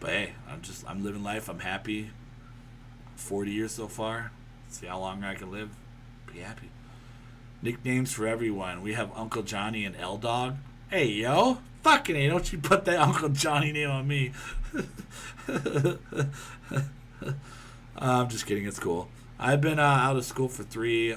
But hey, I'm living life. I'm happy. 40 years so far. See how long I can live. Be happy. Nicknames for everyone. We have Uncle Johnny and L Dog. Hey yo, fucking A, don't you put that Uncle Johnny name on me. I'm just kidding. It's cool. I've been out of school for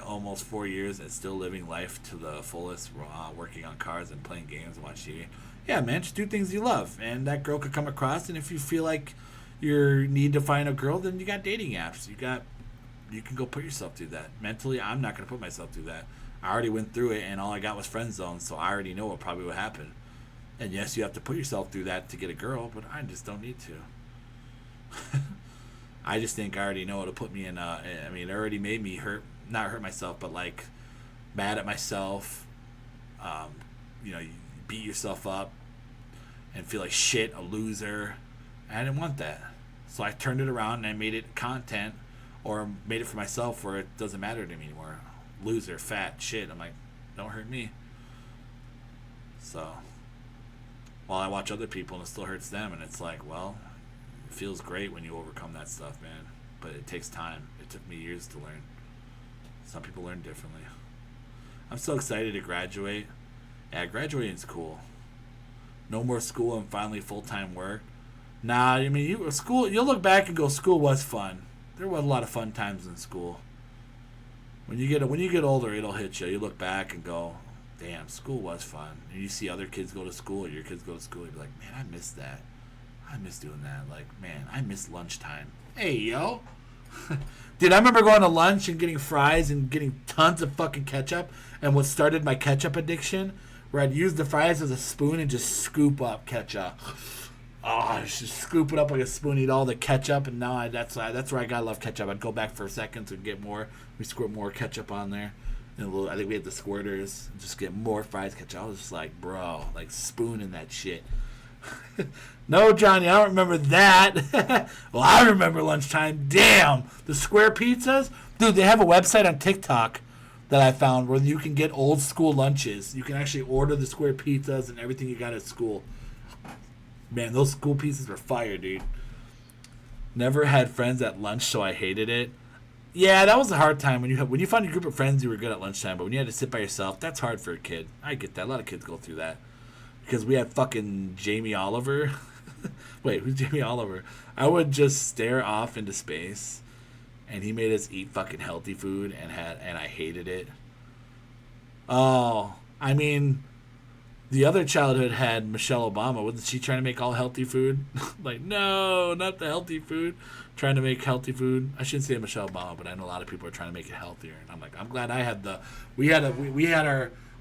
almost 4 years, and still living life to the fullest. Working on cars and playing games and watching TV. Yeah, man, just do things you love, and that girl could come across. And if you feel like you need to find a girl, then you got dating apps. You can go put yourself through that. Mentally, I'm not gonna put myself through that. I already went through it, and all I got was friend zone, so I already know what probably would happen. And yes, you have to put yourself through that to get a girl, but I just don't need to. I just think I already know it'll put me in. I mean, it already made me not hurt myself, but like mad at myself. Um, you beat yourself up and feel like shit, a loser. I didn't want that, so I turned it around and I made it content, or made it for myself where it doesn't matter to me anymore. Loser, fat, shit. I'm like, don't hurt me. So, while I watch other people and it still hurts them, and it's like, well, it feels great when you overcome that stuff, man. But it takes time. It took me years to learn. Some people learn differently. I'm so excited to graduate. Yeah, graduating's cool. No more school and finally full-time work. Nah, I mean, you'll look back and go, school was fun. There was a lot of fun times in school. When you get older, it'll hit you. You look back and go, damn, school was fun. And you see other kids go to school, or your kids go to school, you'll be like, man, I miss that. I miss doing that. Like, man, I miss lunchtime. Hey, yo. Dude, I remember going to lunch and getting fries and getting tons of fucking ketchup. And what started my ketchup addiction, where I'd use the fries as a spoon and just scoop up ketchup. Oh, I just scoop it up like a spoon, eat all the ketchup, and now that's where I gotta love ketchup. I'd go back for a second to get more. We squirt more ketchup on there. And I think we had the squirters. Just get more fries ketchup. I was just like, bro, like spooning that shit. No, Johnny, I don't remember that. Well, I remember lunchtime. Damn, the square pizzas, dude. They have a website on TikTok that I found where you can get old school lunches. You can actually order the square pizzas and everything you got at school. Man, those school pizzas were fire, dude. Never had friends at lunch, so I hated it. Yeah, that was a hard time when you found a group of friends you were good at lunchtime, but when you had to sit by yourself, that's hard for a kid. I get that. A lot of kids go through that. Because we had fucking Jamie Oliver. Wait, who's Jamie Oliver? I would just stare off into space, and he made us eat fucking healthy food, and I hated it. Oh, I mean, the other childhood had Michelle Obama. Wasn't she trying to make all healthy food? Like, no, not the healthy food. Trying to make healthy food. I shouldn't say Michelle Obama, but I know a lot of people are trying to make it healthier. And I'm like, I'm glad I had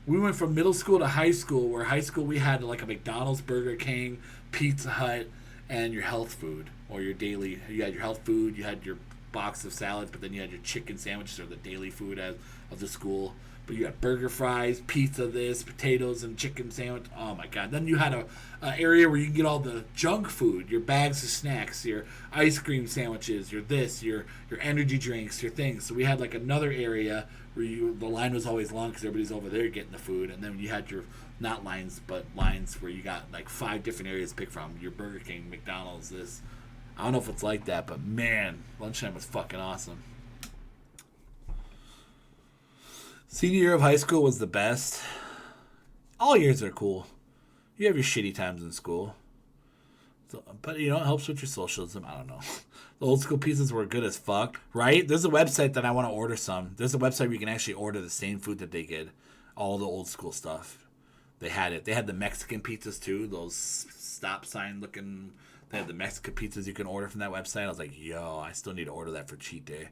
we went from middle school to high school, where high school we had like a McDonald's, Burger King, Pizza Hut, and your health food, or you had your health food, you had your box of salads, but then you had your chicken sandwiches, or the daily food of the school. But you had burger, fries, pizza, potatoes, and chicken sandwich. Oh my god! Then you had a area where you can get all the junk food, your bags of snacks, your ice cream sandwiches, your energy drinks, your things. So we had like another area where the line was always long because everybody's over there getting the food, and then you had your not lines but lines where you got like 5 different areas to pick from. Your Burger King, McDonald's, this. I don't know if it's like that, but man, lunchtime was fucking awesome. Senior year of high school was the best. All years are cool. You have your shitty times in school. So, but, it helps with your socialism. I don't know. The old school pizzas were good as fuck, right? There's a website that I want to order some. There's a website where you can actually order the same food that they get. All the old school stuff. They had it. They had the Mexican pizzas, too. Those stop sign looking. They had the Mexican pizzas you can order from that website. I was like, yo, I still need to order that for cheat day.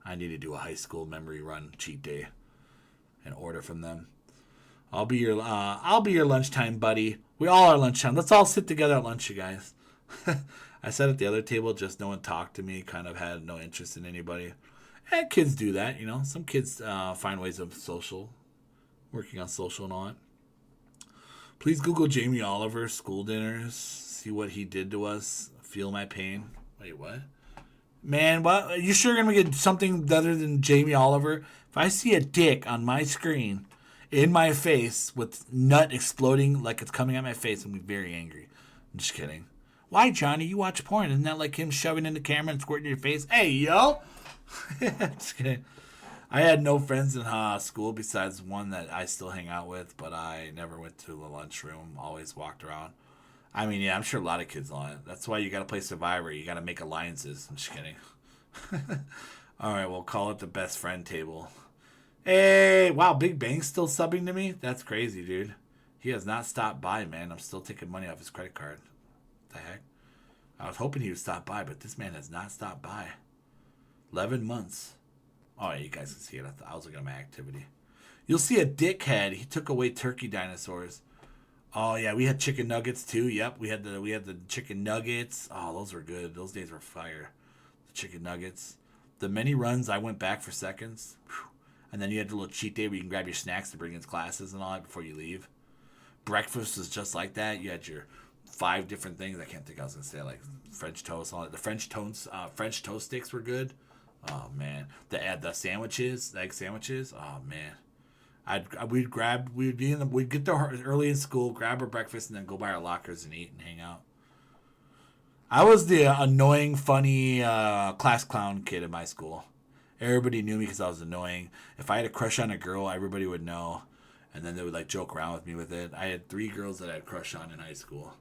I need to do a high school memory run cheat day and order from them. I'll be your lunchtime buddy. We all are lunchtime. Let's all sit together at lunch, you guys. I sat at the other table, just no one talked to me, kind of had no interest in anybody. And kids do that, Some kids find ways of working on social and all that. Please Google Jamie Oliver school dinners. See what he did to us. Feel my pain. Wait, what? Man, what? Are you sure you're going to get something other than Jamie Oliver? If I see a dick on my screen, in my face, with nut exploding like it's coming at my face, I'm going to be very angry. I'm just kidding. Why, Johnny? You watch porn. Isn't that like him shoving in the camera and squirting in your face? Hey, yo! Just kidding. I had no friends in school besides one that I still hang out with, but I never went to the lunchroom. Always walked around. I mean, yeah, I'm sure a lot of kids on it. That's why you got to play Survivor. You got to make alliances. I'm just kidding. All right, we'll call it the best friend table. Hey, wow, Big Bang's still subbing to me? That's crazy, dude. He has not stopped by, man. I'm still taking money off his credit card. What the heck? I was hoping he would stop by, but this man has not stopped by. 11 months. Oh, yeah, you guys can see it. I was looking at my activity. You'll see a dickhead. He took away turkey dinosaurs. Oh, yeah, we had chicken nuggets, too. Yep, we had the chicken nuggets. Oh, those were good. Those days were fire. The chicken nuggets. The many runs, I went back for seconds. Whew. And then you had the little cheat day where you can grab your snacks to bring in classes and all that before you leave. Breakfast was just like that. You had your 5 different things. I can't think I was going to say, like French toast. All that. The French toast sticks were good. Oh, man. The sandwiches, the egg sandwiches. Oh, man. We'd get there early in school, grab our breakfast, and then go by our lockers and eat and hang out. I was the annoying, funny class clown kid in my school. Everybody knew me because I was annoying. If I had a crush on a girl, everybody would know. And then they would like joke around with me with it. I had 3 girls that I had a crush on in high school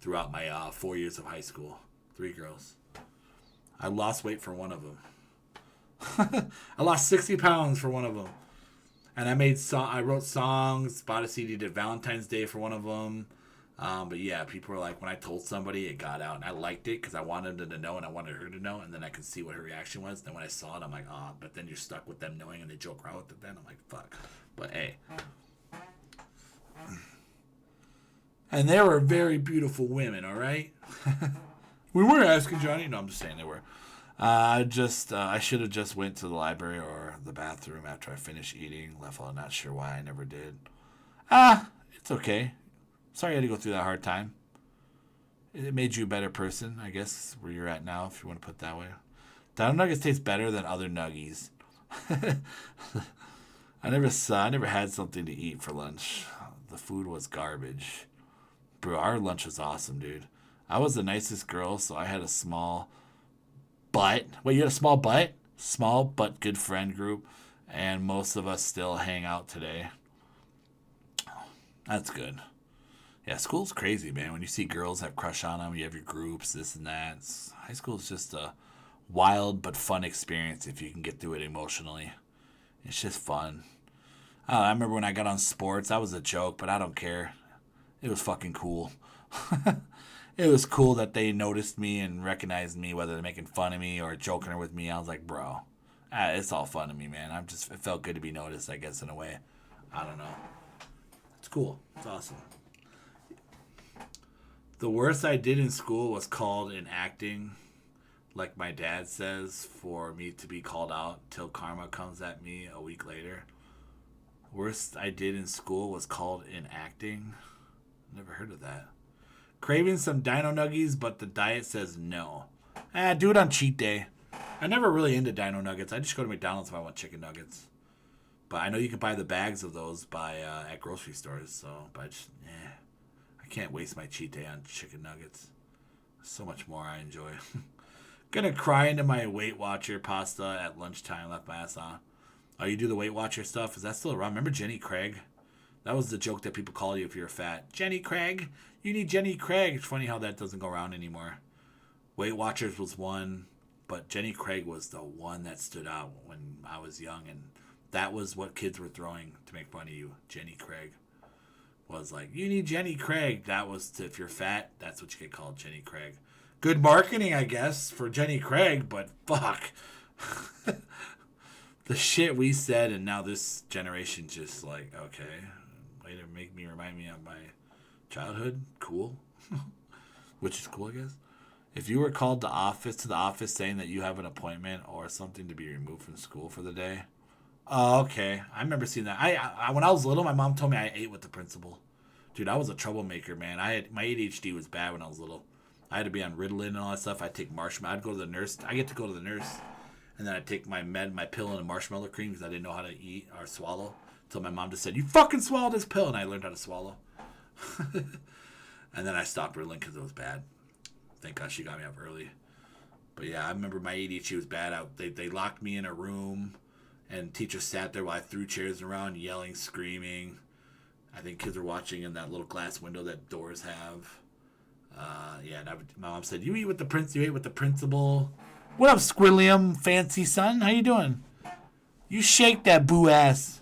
throughout my 4 years of high school. 3 girls. I lost weight for one of them. I lost 60 pounds for one of them. And I wrote songs, bought a CD, did Valentine's Day for one of them. But yeah, people were like, when I told somebody, it got out. And I liked it because I wanted them to know and I wanted her to know. And then I could see what her reaction was. Then when I saw it, I'm like, oh, but then you're stuck with them knowing and they joke around with it then. I'm like, fuck. But hey. And they were very beautiful women, all right? We weren't asking Johnny. No, I'm just saying they were. I should have just went to the library or the bathroom after I finished eating. I'm not sure why I never did. It's okay. Sorry I had to go through that hard time. It made you a better person, I guess, where you're at now, if you want to put it that way. Dino Nuggets taste better than other nuggies. I never had something to eat for lunch. The food was garbage. Bro, our lunch was awesome, dude. I was the nicest girl, so I had a small butt. Wait, you had a small butt? Small but good friend group, and most of us still hang out today. That's good. Yeah, school's crazy, man. When you see girls have crush on them, you have your groups, this and that. High school is just a wild but fun experience if you can get through it emotionally. It's just fun. I remember when I got on sports, I was a joke, but I don't care. It was fucking cool. It was cool that they noticed me and recognized me, whether they're making fun of me or joking with me. I was like, bro, it's all fun to me, man. It felt good to be noticed, I guess, in a way. I don't know. It's cool. It's awesome. The worst I did in school was called in acting, like my dad says, for me to be called out till karma comes at me a week later. Worst I did in school was called in acting. Never heard of that. Craving some Dino Nuggies, but the diet says no. Do it on cheat day. I'm never really into Dino Nuggets. I just go to McDonald's if I want chicken nuggets. But I know you can buy the bags of those at grocery stores. So, but I can't waste my cheat day on chicken nuggets. So much more I enjoy. Gonna cry into my Weight Watcher pasta at lunchtime. Left my ass on. Oh, you do the Weight Watcher stuff? Is that still around? Remember Jenny Craig? That was the joke that people call you if you're fat. Jenny Craig. You need Jenny Craig. It's funny how that doesn't go around anymore. Weight Watchers was one, but Jenny Craig was the one that stood out when I was young, and that was what kids were throwing to make fun of you. Jenny Craig was like, you need Jenny Craig. That was if you're fat, that's what you get called, Jenny Craig. Good marketing, I guess, for Jenny Craig, but fuck. The shit we said, and now this generation just like, okay, way to remind me of my childhood. Cool. Which is cool, I guess. If you were called to the office saying that you have an appointment or something to be removed from school for the day. Oh, okay. I remember seeing that. I when I was little, my mom told me I ate with the principal. Dude, I was a troublemaker, man. My ADHD was bad when I was little. I had to be on Ritalin and all that stuff. I'd take marshmallow. I'd go to the nurse. I get to go to the nurse. And then I'd take my pill and a marshmallow cream because I didn't know how to eat or swallow. Until my mom just said, you fucking swallow this pill. And I learned how to swallow. And then I stopped Ritalin because it was bad. thank God she got me up early. But yeah, I remember my ADHD was bad. They locked me in a room, and teachers sat there while I threw chairs around, yelling, screaming. I think kids were watching in that little glass window that doors have. Yeah, and my mom said, "You eat with the prince. You ate with the principal." What up, Squilliam, fancy son? How you doing? You shake that boo ass.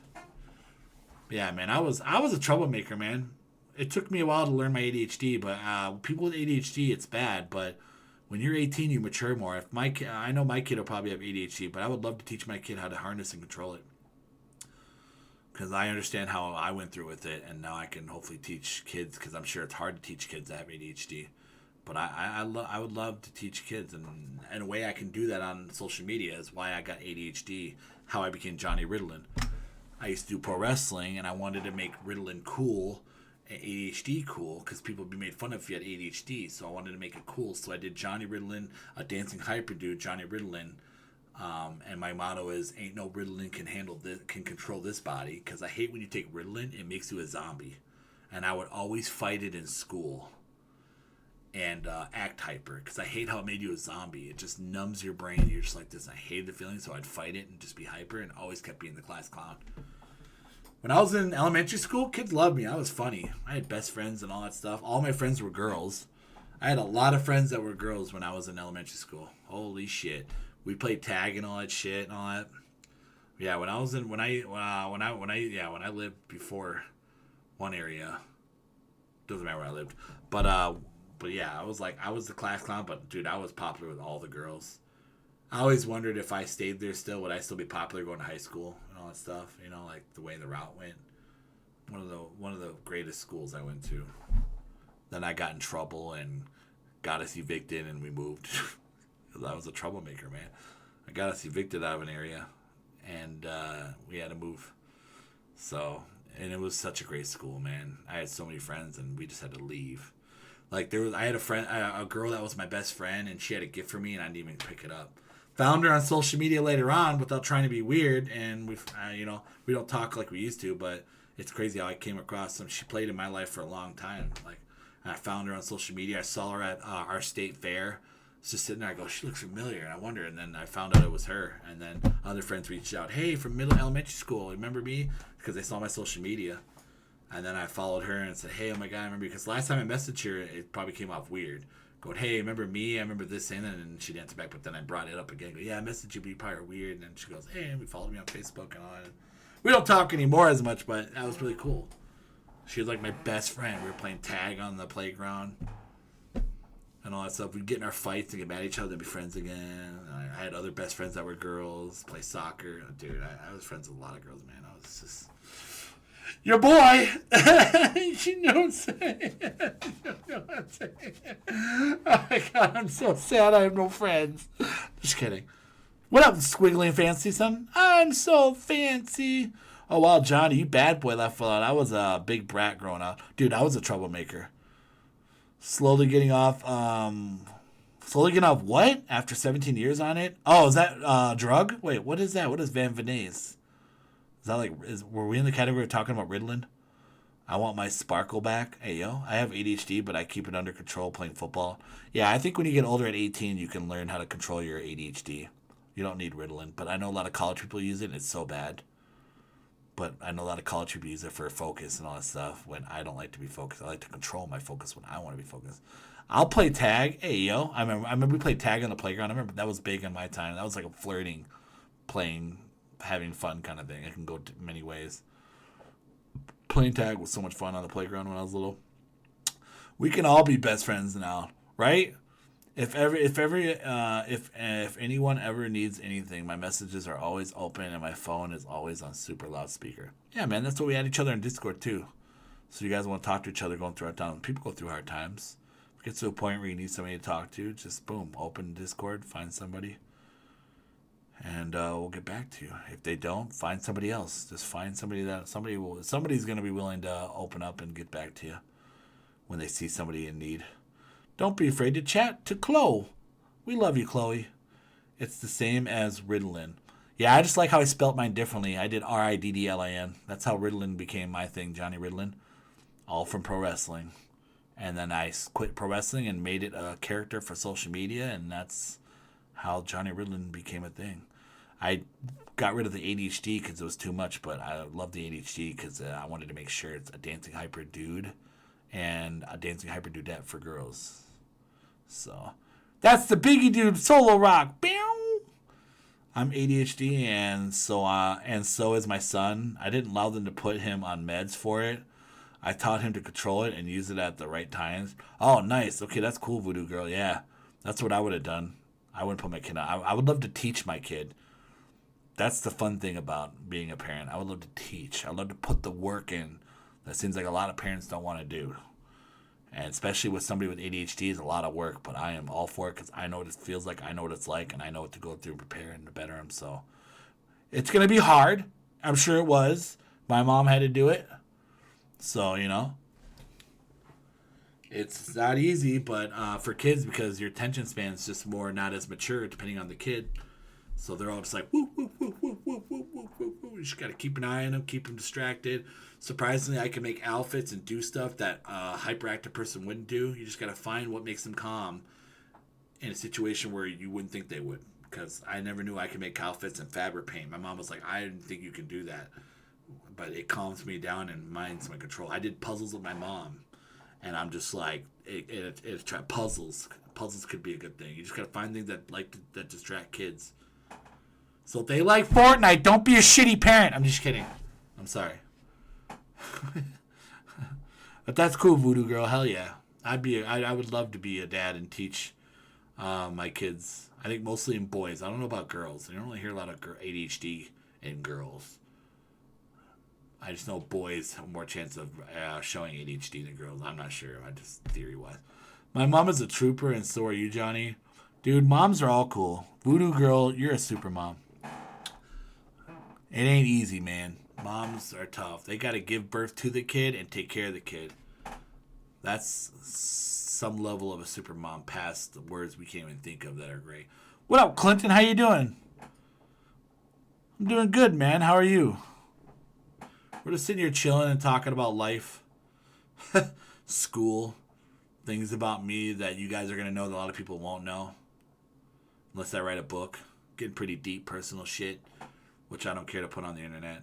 Yeah, man, I was a troublemaker, man. It took me a while to learn my ADHD, but people with ADHD, it's bad. But when you're 18, you mature more. If I know my kid will probably have ADHD, but I would love to teach my kid how to harness and control it, because I understand how I went through with it, and now I can hopefully teach kids, because I'm sure it's hard to teach kids that have ADHD. But I would love to teach kids, and in a way I can do that on social media is why I got ADHD, how I became Johnny Ritalin. I used to do pro wrestling, and I wanted to make Ritalin cool and ADHD cool, because people would be made fun of if you had ADHD, so I wanted to make it cool. So I did Johnny Ritalin, a dancing hyper dude, Johnny Ritalin, and my motto is, ain't no Ritalin can control this body, because I hate when you take Ritalin, it makes you a zombie. And I would always fight it in school and act hyper, because I hate how it made you a zombie. It just numbs your brain. You're just like this. I hated the feeling, so I'd fight it and just be hyper, and always kept being the class clown. When I was in elementary school, kids loved me. I was funny. I had best friends and all that stuff. All my friends were girls. I had a lot of friends that were girls when I was in elementary school. Holy shit. We played tag and all that shit and all that. Yeah, when I lived before one area, doesn't matter where I lived, but yeah, I was the class clown, but dude, I was popular with all the girls. I always wondered if I stayed there still, would I still be popular going to high school and all that stuff, like the way the route went. One of the greatest schools I went to. Then I got in trouble and got us evicted, and we moved. I was a troublemaker, man. I got us evicted out of an area, and we had to move. So, and it was such a great school, man. I had so many friends, and we just had to leave. Like I had a girl that was my best friend, and she had a gift for me, and I didn't even pick it up. Found her on social media later on without trying to be weird, and we don't talk like we used to, but it's crazy how I came across them. She played in my life for a long time. Like, I found her on social media. I saw her at our state fair. I was just sitting there. I go, she looks familiar, and I wonder. And then I found out it was her. And then other friends reached out, hey, from elementary school, remember me? Because they saw my social media. And then I followed her and said, hey, oh my God, I remember you. Because last time I messaged her, it probably came off weird. Going, hey, remember me? I remember this saying that. And she didn't answer back. But then I brought it up again. Go, yeah, I messaged you, but you probably are weird. And then she goes, hey, and we followed me on Facebook and all that. We don't talk anymore as much, but that was really cool. She was like my best friend. We were playing tag on the playground and all that stuff. We'd get in our fights and get mad at each other and be friends again. I had other best friends that were girls, play soccer. Dude, I was friends with a lot of girls, man. I was just... Your boy! You know what I'm saying? Oh my God, I'm so sad I have no friends. Just kidding. What up, squiggly and fancy, son? I'm so fancy. Oh, wow, Johnny, you bad boy left out. I was a big brat growing up. Dude, I was a troublemaker. Slowly getting off what? After 17 years on it? Oh, is that drug? Wait, what is that? What is Van Vanese? Is that were we in the category of talking about Ritalin? I want my sparkle back. Hey, yo, I have ADHD, but I keep it under control playing football. Yeah, I think when you get older at 18, you can learn how to control your ADHD. You don't need Ritalin, but I know a lot of college people use it, and it's so bad. But I know a lot of college people use it for focus and all that stuff when I don't like to be focused. I like to control my focus when I want to be focused. I'll play tag. Hey, yo. I remember we played tag on the playground. I remember that was big in my time. That was like a flirting, playing, having fun kind of thing. It can go many ways. Playing tag was so much fun on the playground when I was little. We can all be best friends now, right? If anyone ever needs anything, my messages are always open and my phone is always on super loudspeaker. Yeah, man, that's what we had each other in Discord too. So you guys want to talk to each other going through hard times. People go through hard times. If it gets to a point where you need somebody to talk to, just boom, open Discord, find somebody, and we'll get back to you. If they don't, find somebody else. Just find somebody somebody's going to be willing to open up and get back to you when they see somebody in need. Don't be afraid to chat to Chloe. We love you, Chloe. It's the same as Ritalin. Yeah, I just like how I spelt mine differently. I did Riddlin. That's how Ritalin became my thing, Johnny Ritalin. All from pro wrestling. And then I quit pro wrestling and made it a character for social media, and that's how Johnny Riddlin became a thing. I got rid of the ADHD because it was too much, but I love the ADHD because I wanted to make sure it's a dancing hyper dude and a dancing hyper dudette for girls. So that's the Biggie Dude solo rock. I'm ADHD, and so is my son. I didn't allow them to put him on meds for it. I taught him to control it and use it at the right times. Oh, nice. Okay, that's cool, Voodoo Girl. Yeah, that's what I would have done. I wouldn't put my kid on. I would love to teach my kid. That's the fun thing about being a parent. I would love to teach. I would love to put the work in. That seems like a lot of parents don't want to do. And especially with somebody with ADHD, it's a lot of work. But I am all for it because I know what it feels like. I know what it's like. And I know what to go through and prepare and to better them. So it's going to be hard. I'm sure it was. My mom had to do it. So, it's not easy, but for kids, because your attention span is just more not as mature depending on the kid. So they're all just like, whoop, whoop, whoop, whoop, whoop, whoop, whoop, whoop, whoop. You just got to keep an eye on them, keep them distracted. Surprisingly, I can make outfits and do stuff that a hyperactive person wouldn't do. You just got to find what makes them calm in a situation where you wouldn't think they would. Because I never knew I could make outfits and fabric paint. My mom was like, I didn't think you can do that. But it calms me down and minds my control. I did puzzles with my mom. And I'm just like, it's puzzles. Puzzles could be a good thing. You just got to find things that distract kids. So if they like Fortnite, don't be a shitty parent. I'm just kidding. I'm sorry. But that's cool, Voodoo Girl. Hell yeah. I would love to be a dad and teach my kids. I think mostly in boys. I don't know about girls. I don't really hear a lot of ADHD in girls. I just know boys have more chance of showing ADHD than girls. I'm not sure. I just theory-wise. My mom is a trooper, and so are you, Johnny. Dude, moms are all cool. Voodoo Girl, you're a super mom. It ain't easy, man. Moms are tough. They got to give birth to the kid and take care of the kid. That's some level of a super mom past the words we can't even think of that are great. What up, Clinton? How you doing? I'm doing good, man. How are you? We're just sitting here chilling and talking about life, school, things about me that you guys are going to know that a lot of people won't know. Unless I write a book. Getting pretty deep personal shit, which I don't care to put on the internet.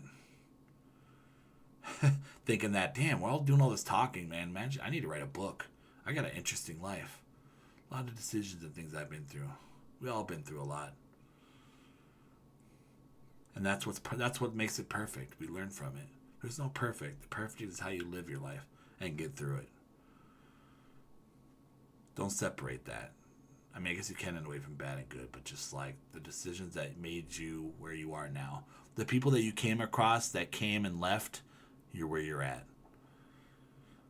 Thinking that, damn, we're all doing all this talking, man. Imagine, I need to write a book. I got an interesting life. A lot of decisions and things I've been through. We all been through a lot. And that's what makes it perfect. We learn from it. There's no perfect. The perfect is how you live your life and get through it. Don't separate that. I mean, I guess you can in a way from bad and good, but just like the decisions that made you where you are now. The people that you came across that came and left, you're where you're at.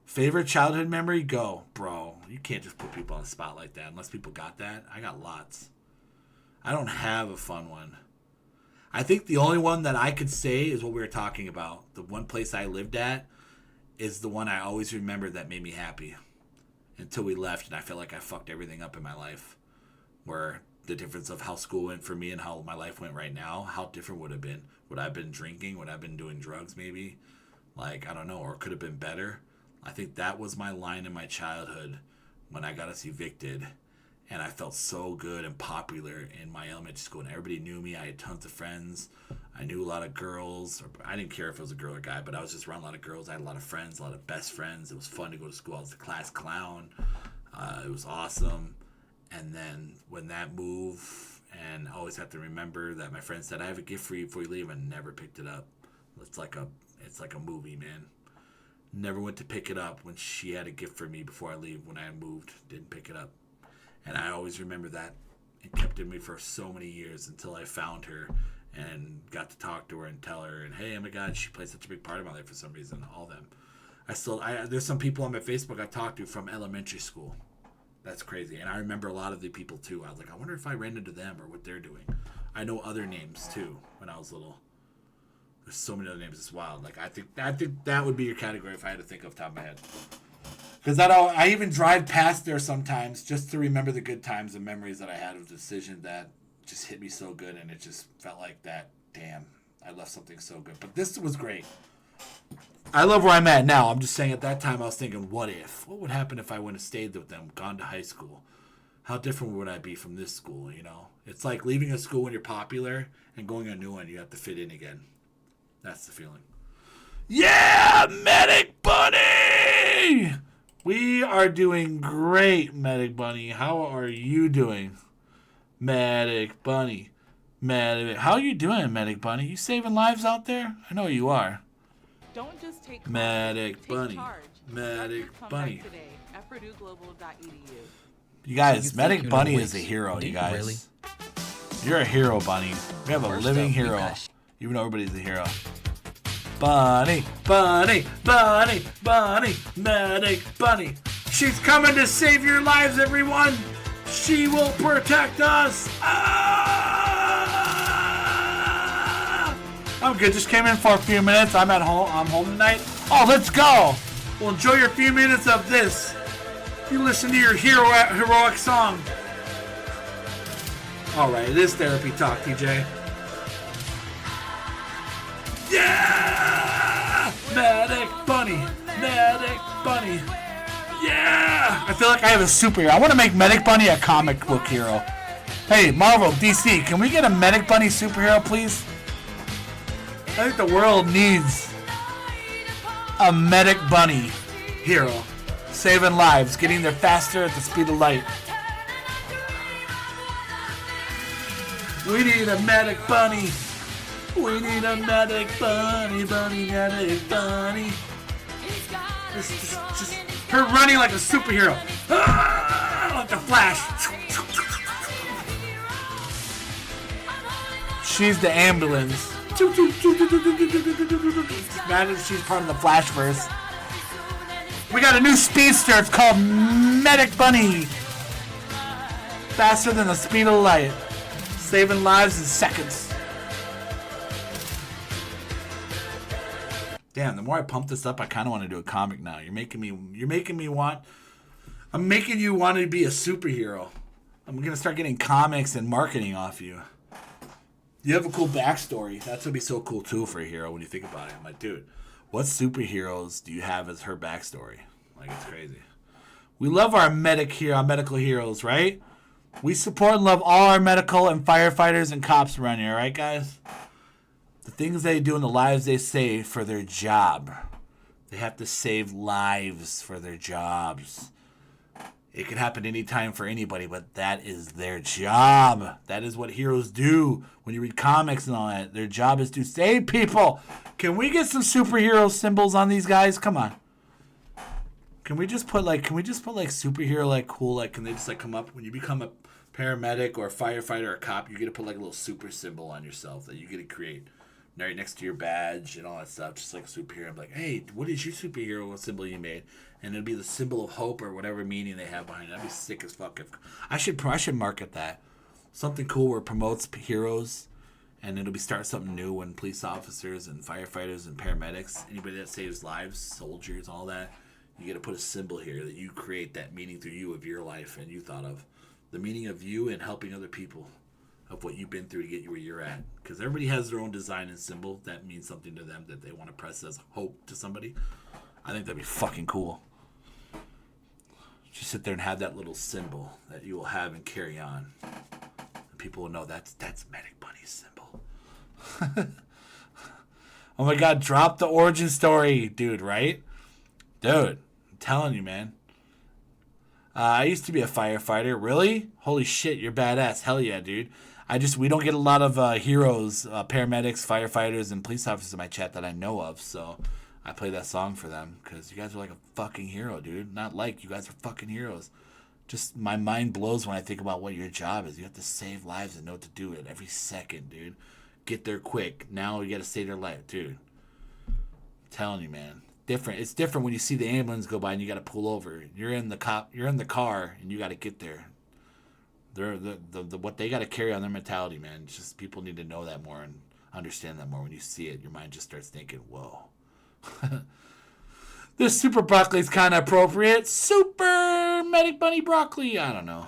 Favorite childhood memory? Go. Bro, you can't just put people on the spot like that unless people got that. I got lots. I don't have a fun one. I think the only one that I could say is what we were talking about. The one place I lived at is the one I always remember that made me happy. Until we left and I felt like I fucked everything up in my life. Where the difference of how school went for me and how my life went right now, how different would it have been? Would I have been drinking? Would I have been doing drugs maybe? Like, I don't know. Or it could have been better. I think that was my line in my childhood when I got us evicted. And I felt so good and popular in my elementary school. And everybody knew me. I had tons of friends. I knew a lot of girls. I didn't care if it was a girl or a guy, but I was just around a lot of girls. I had a lot of friends, a lot of best friends. It was fun to go to school. I was the class clown. It was awesome. And then when that move, and I always have to remember that my friend said, I have a gift for you before you leave, and never picked it up. It's like a movie, man. Never went to pick it up when she had a gift for me before I leave. When I moved, didn't pick it up. And I always remember that and kept it in me for so many years until I found her and got to talk to her and tell her, and hey, oh my God, she played such a big part of my life for some reason, all them. There's some people on my Facebook I talked to from elementary school. That's crazy. And I remember a lot of the people too. I was like, I wonder if I ran into them or what they're doing. I know other names too when I was little. There's so many other names. It's wild. Like I think that would be your category if I had to think off the top of my head. Because I even drive past there sometimes just to remember the good times and memories that I had of the decision that just hit me so good, and it just felt like that. Damn, I left something so good. But this was great. I love where I'm at now. I'm just saying at that time I was thinking, what if? What would happen if I went and stayed with them, gone to high school? How different would I be from this school, you know? It's like leaving a school when you're popular and going to a new one. You have to fit in again. That's the feeling. Yeah, Medic Bunny! We are doing great, Medic Bunny. How are you doing? Medic Bunny. How are you doing, Medic Bunny? You saving lives out there? I know you are. Don't just take Medic take Bunny. Charge. Medic Bunny. Today at PurdueGlobal.edu. You guys, So Medic Bunny is a hero, you guys. Really? You're a hero, Bunny. We have a First living up, hero. because- Even though everybody's a hero. Bunny, Bunny, Bunny, Bunny, Medic Bunny. She's coming to save your lives, everyone. She will protect us. Ah! I'm good. Just came in for a few minutes. I'm at home. I'm home tonight. Oh, let's go. Well, enjoy your few minutes of this. You listen to your heroic song. All right, it is therapy talk, TJ. Yeah! Medic Bunny! Medic Bunny! Yeah! I feel like I have a superhero. I want to make Medic Bunny a comic book hero. Hey, Marvel, DC, can we get a Medic Bunny superhero, please? I think the world needs a Medic Bunny hero. Saving lives, getting there faster at the speed of light. We need a Medic Bunny. We need a Medic Bunny, Medic Bunny. Just her running like a superhero. Ah, like the Flash. She's the ambulance. Imagine she's part of the Flashverse. We got a new speedster. It's called Medic Bunny. Faster than the speed of light. Saving lives in seconds. Damn, the more I pump this up, I kind of want to do a comic now. I'm making you want to be a superhero. I'm going to start getting comics and marketing off you. You have a cool backstory. That's going to be so cool, too, for a hero when you think about it. I'm like, dude, what superheroes do you have as her backstory? Like, it's crazy. We love our medical heroes, right? We support and love all our medical and firefighters and cops around here, right, guys? The things they do and the lives they save for their job. They have to save lives for their jobs. It can happen anytime for anybody, but that is their job. That is what heroes do. When you read comics and all that, their job is to save people. Can we get some superhero symbols on these guys? Come on. Can we just put superhero like cool, like can they just like come up when you become a paramedic or a firefighter or a cop, you get to put like a little super symbol on yourself that you get to create. Right next to your badge and all that stuff, just like a superhero. I'm like, hey, what is your superhero symbol you made? And it'll be the symbol of hope or whatever meaning they have behind it. That'd be sick as fuck. I should market that. Something cool where it promotes heroes, and it'll be start something new when police officers and firefighters and paramedics, anybody that saves lives, soldiers, all that, you get to put a symbol here that you create that meaning through you of your life and you thought of. The meaning of you and helping other people. Of what you've been through to get you where you're at. Because everybody has their own design and symbol that means something to them that they want to press as hope to somebody. I think that'd be fucking cool. Just sit there and have that little symbol that you will have and carry on. And people will know that's Medic Bunny's symbol. Oh my god, drop the origin story, dude, right? Dude, I'm telling you, man. I used to be a firefighter. Really? Holy shit, you're badass. Hell yeah, dude. We don't get a lot of heroes, paramedics, firefighters, and police officers in my chat that I know of, so I play that song for them, because you guys are like a fucking hero, dude. Not like, you guys are fucking heroes. Just, my mind blows when I think about what your job is. You have to save lives and know what to do it every second, dude. Get there quick. Now you gotta save their life, dude. I'm telling you, man. Different. It's different when you see the ambulance go by and you gotta pull over. You're in the car, and you gotta get there. They're what they got to carry on their mentality, man. It's just people need to know that more and understand that more. When you see it, your mind just starts thinking, whoa. This super broccoli is kind of appropriate. Super Medic Bunny broccoli. I don't know.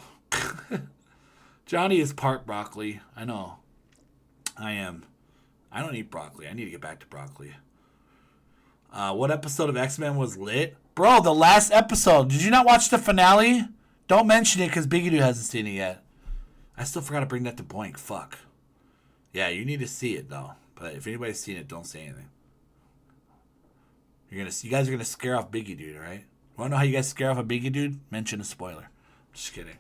Johnny is part broccoli. I know. I am. I don't eat broccoli. I need to get back to broccoli. What episode of X-Men was lit? Bro, the last episode. Did you not watch the finale? Don't mention it because Biggie Dude hasn't seen it yet. I still forgot to bring that to Boink. Fuck. Yeah, you need to see it, though. But if anybody's seen it, don't say anything. You guys are gonna scare off Biggie Dude, right? Want to know how you guys scare off a Biggie Dude? Mention a spoiler. Just kidding.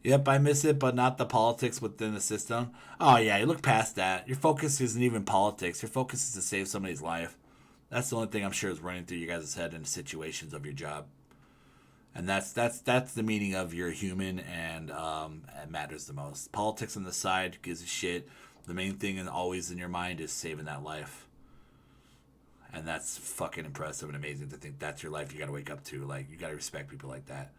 Yep, I miss it, but not the politics within the system. Oh, yeah, you look past that. Your focus isn't even politics. Your focus is to save somebody's life. That's the only thing I'm sure is running through you guys' head in the situations of your job. And that's the meaning of you're human and it matters the most. Politics on the side gives a shit. The main thing and always in your mind is saving that life. And that's fucking impressive and amazing to think that's your life you got to wake up to. Like, you got to respect people like that.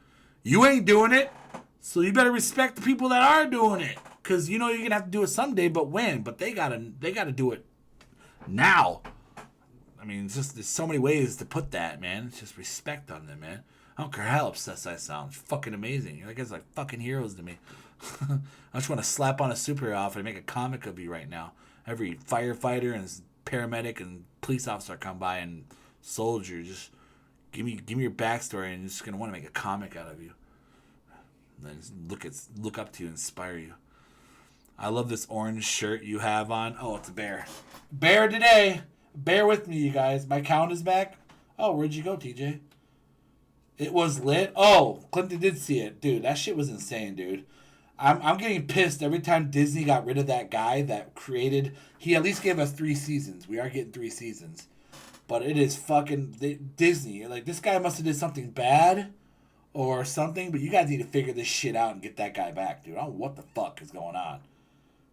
You ain't doing it. So you better respect the people that are doing it, cause you know you're gonna have to do it someday. But when? But they gotta do it now. I mean, it's just there's so many ways to put that, man. It's just respect on them, man. I don't care how obsessed I sound. It's fucking amazing. You guys are like fucking heroes to me. I just want to slap on a superhero outfit and make a comic of you right now. Every firefighter and paramedic and police officer come by and soldier, just give me your backstory, and I'm just gonna want to make a comic out of you. Then look up to you, inspire you. I love this orange shirt you have on. Oh, it's a bear. Bear today. Bear with me, you guys. My count is back. Oh, where'd you go, TJ? It was lit. Oh, Clinton did see it, dude. That shit was insane, dude. I'm getting pissed every time Disney got rid of that guy that created. He at least gave us 3 seasons. We are getting 3 seasons, but it is fucking Disney. Like, this guy must have did something bad or something, but you guys need to figure this shit out and get that guy back, dude. I don't know what the fuck is going on.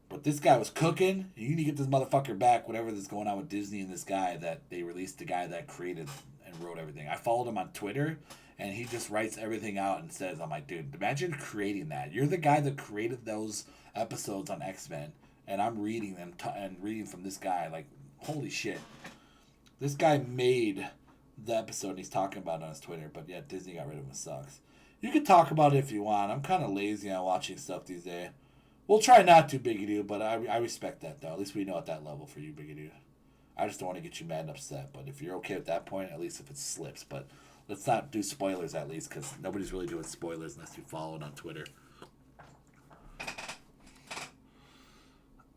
But this guy was cooking, and you need to get this motherfucker back, whatever is going on with Disney and this guy that they released, the guy that created and wrote everything. I followed him on Twitter, and he just writes everything out and says, I'm like, dude, imagine creating that. You're the guy that created those episodes on X-Men, and I'm reading them and reading from this guy. Like, holy shit. This guy made the episode he's talking about on his Twitter, but yeah, Disney got rid of him. It sucks. You can talk about it if you want. I'm kind of lazy on watching stuff these days. We'll try not to, Biggie Dude, but I respect that, though. At least we know at that level for you, Biggie Dude. I just don't want to get you mad and upset, but if you're okay at that point, at least if it slips. But let's not do spoilers, at least, because nobody's really doing spoilers unless you follow it on Twitter.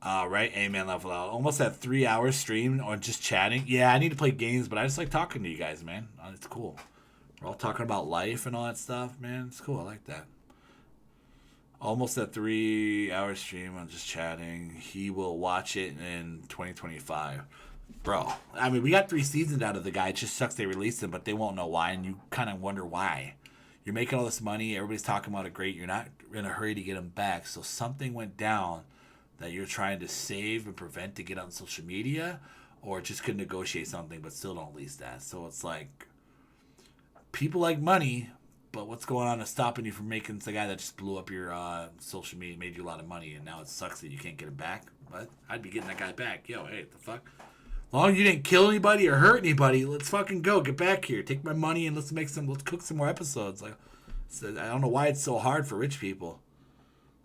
All right, Amen, level out. Almost at 3 hours stream or just chatting. Yeah, I need to play games, but I just like talking to you guys, man. It's cool. We're all talking about life and all that stuff, man. It's cool. I like that. Almost at 3 hours stream on just chatting. He will watch it in 2025. Bro, I mean, we got 3 seasons out of the guy. It just sucks they released him, but they won't know why, and you kind of wonder why. You're making all this money. Everybody's talking about it great. You're not in a hurry to get him back, so something went down that you're trying to save and prevent to get on social media, or just could negotiate something but still don't release that. So it's like, people like money, but what's going on is stopping you from making the guy that just blew up your social media, made you a lot of money, and now it sucks that you can't get him back. But I'd be getting that guy back. Yo, hey, what the fuck? As long as you didn't kill anybody or hurt anybody, let's fucking go. Get back here. Take my money and let's cook some more episodes. Like, I don't know why it's so hard for rich people.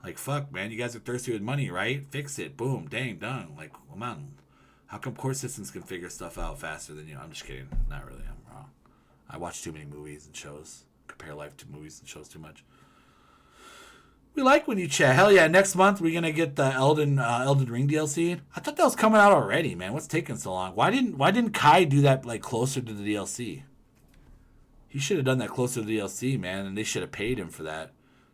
Like, fuck, man, you guys are thirsty with money, right? Fix it. Boom. Dang, done. Like, come on. How come court systems can figure stuff out faster than you? I'm just kidding. Not really. I'm wrong. I watch too many movies and shows. Compare life to movies and shows too much. We like when you chat. Hell yeah, next month we're going to get the Elden Ring DLC. I thought that was coming out already, man. What's taking so long? Why didn't Kai do that, like, closer to the DLC? He should have done that closer to the DLC, man, and they should have paid him for that.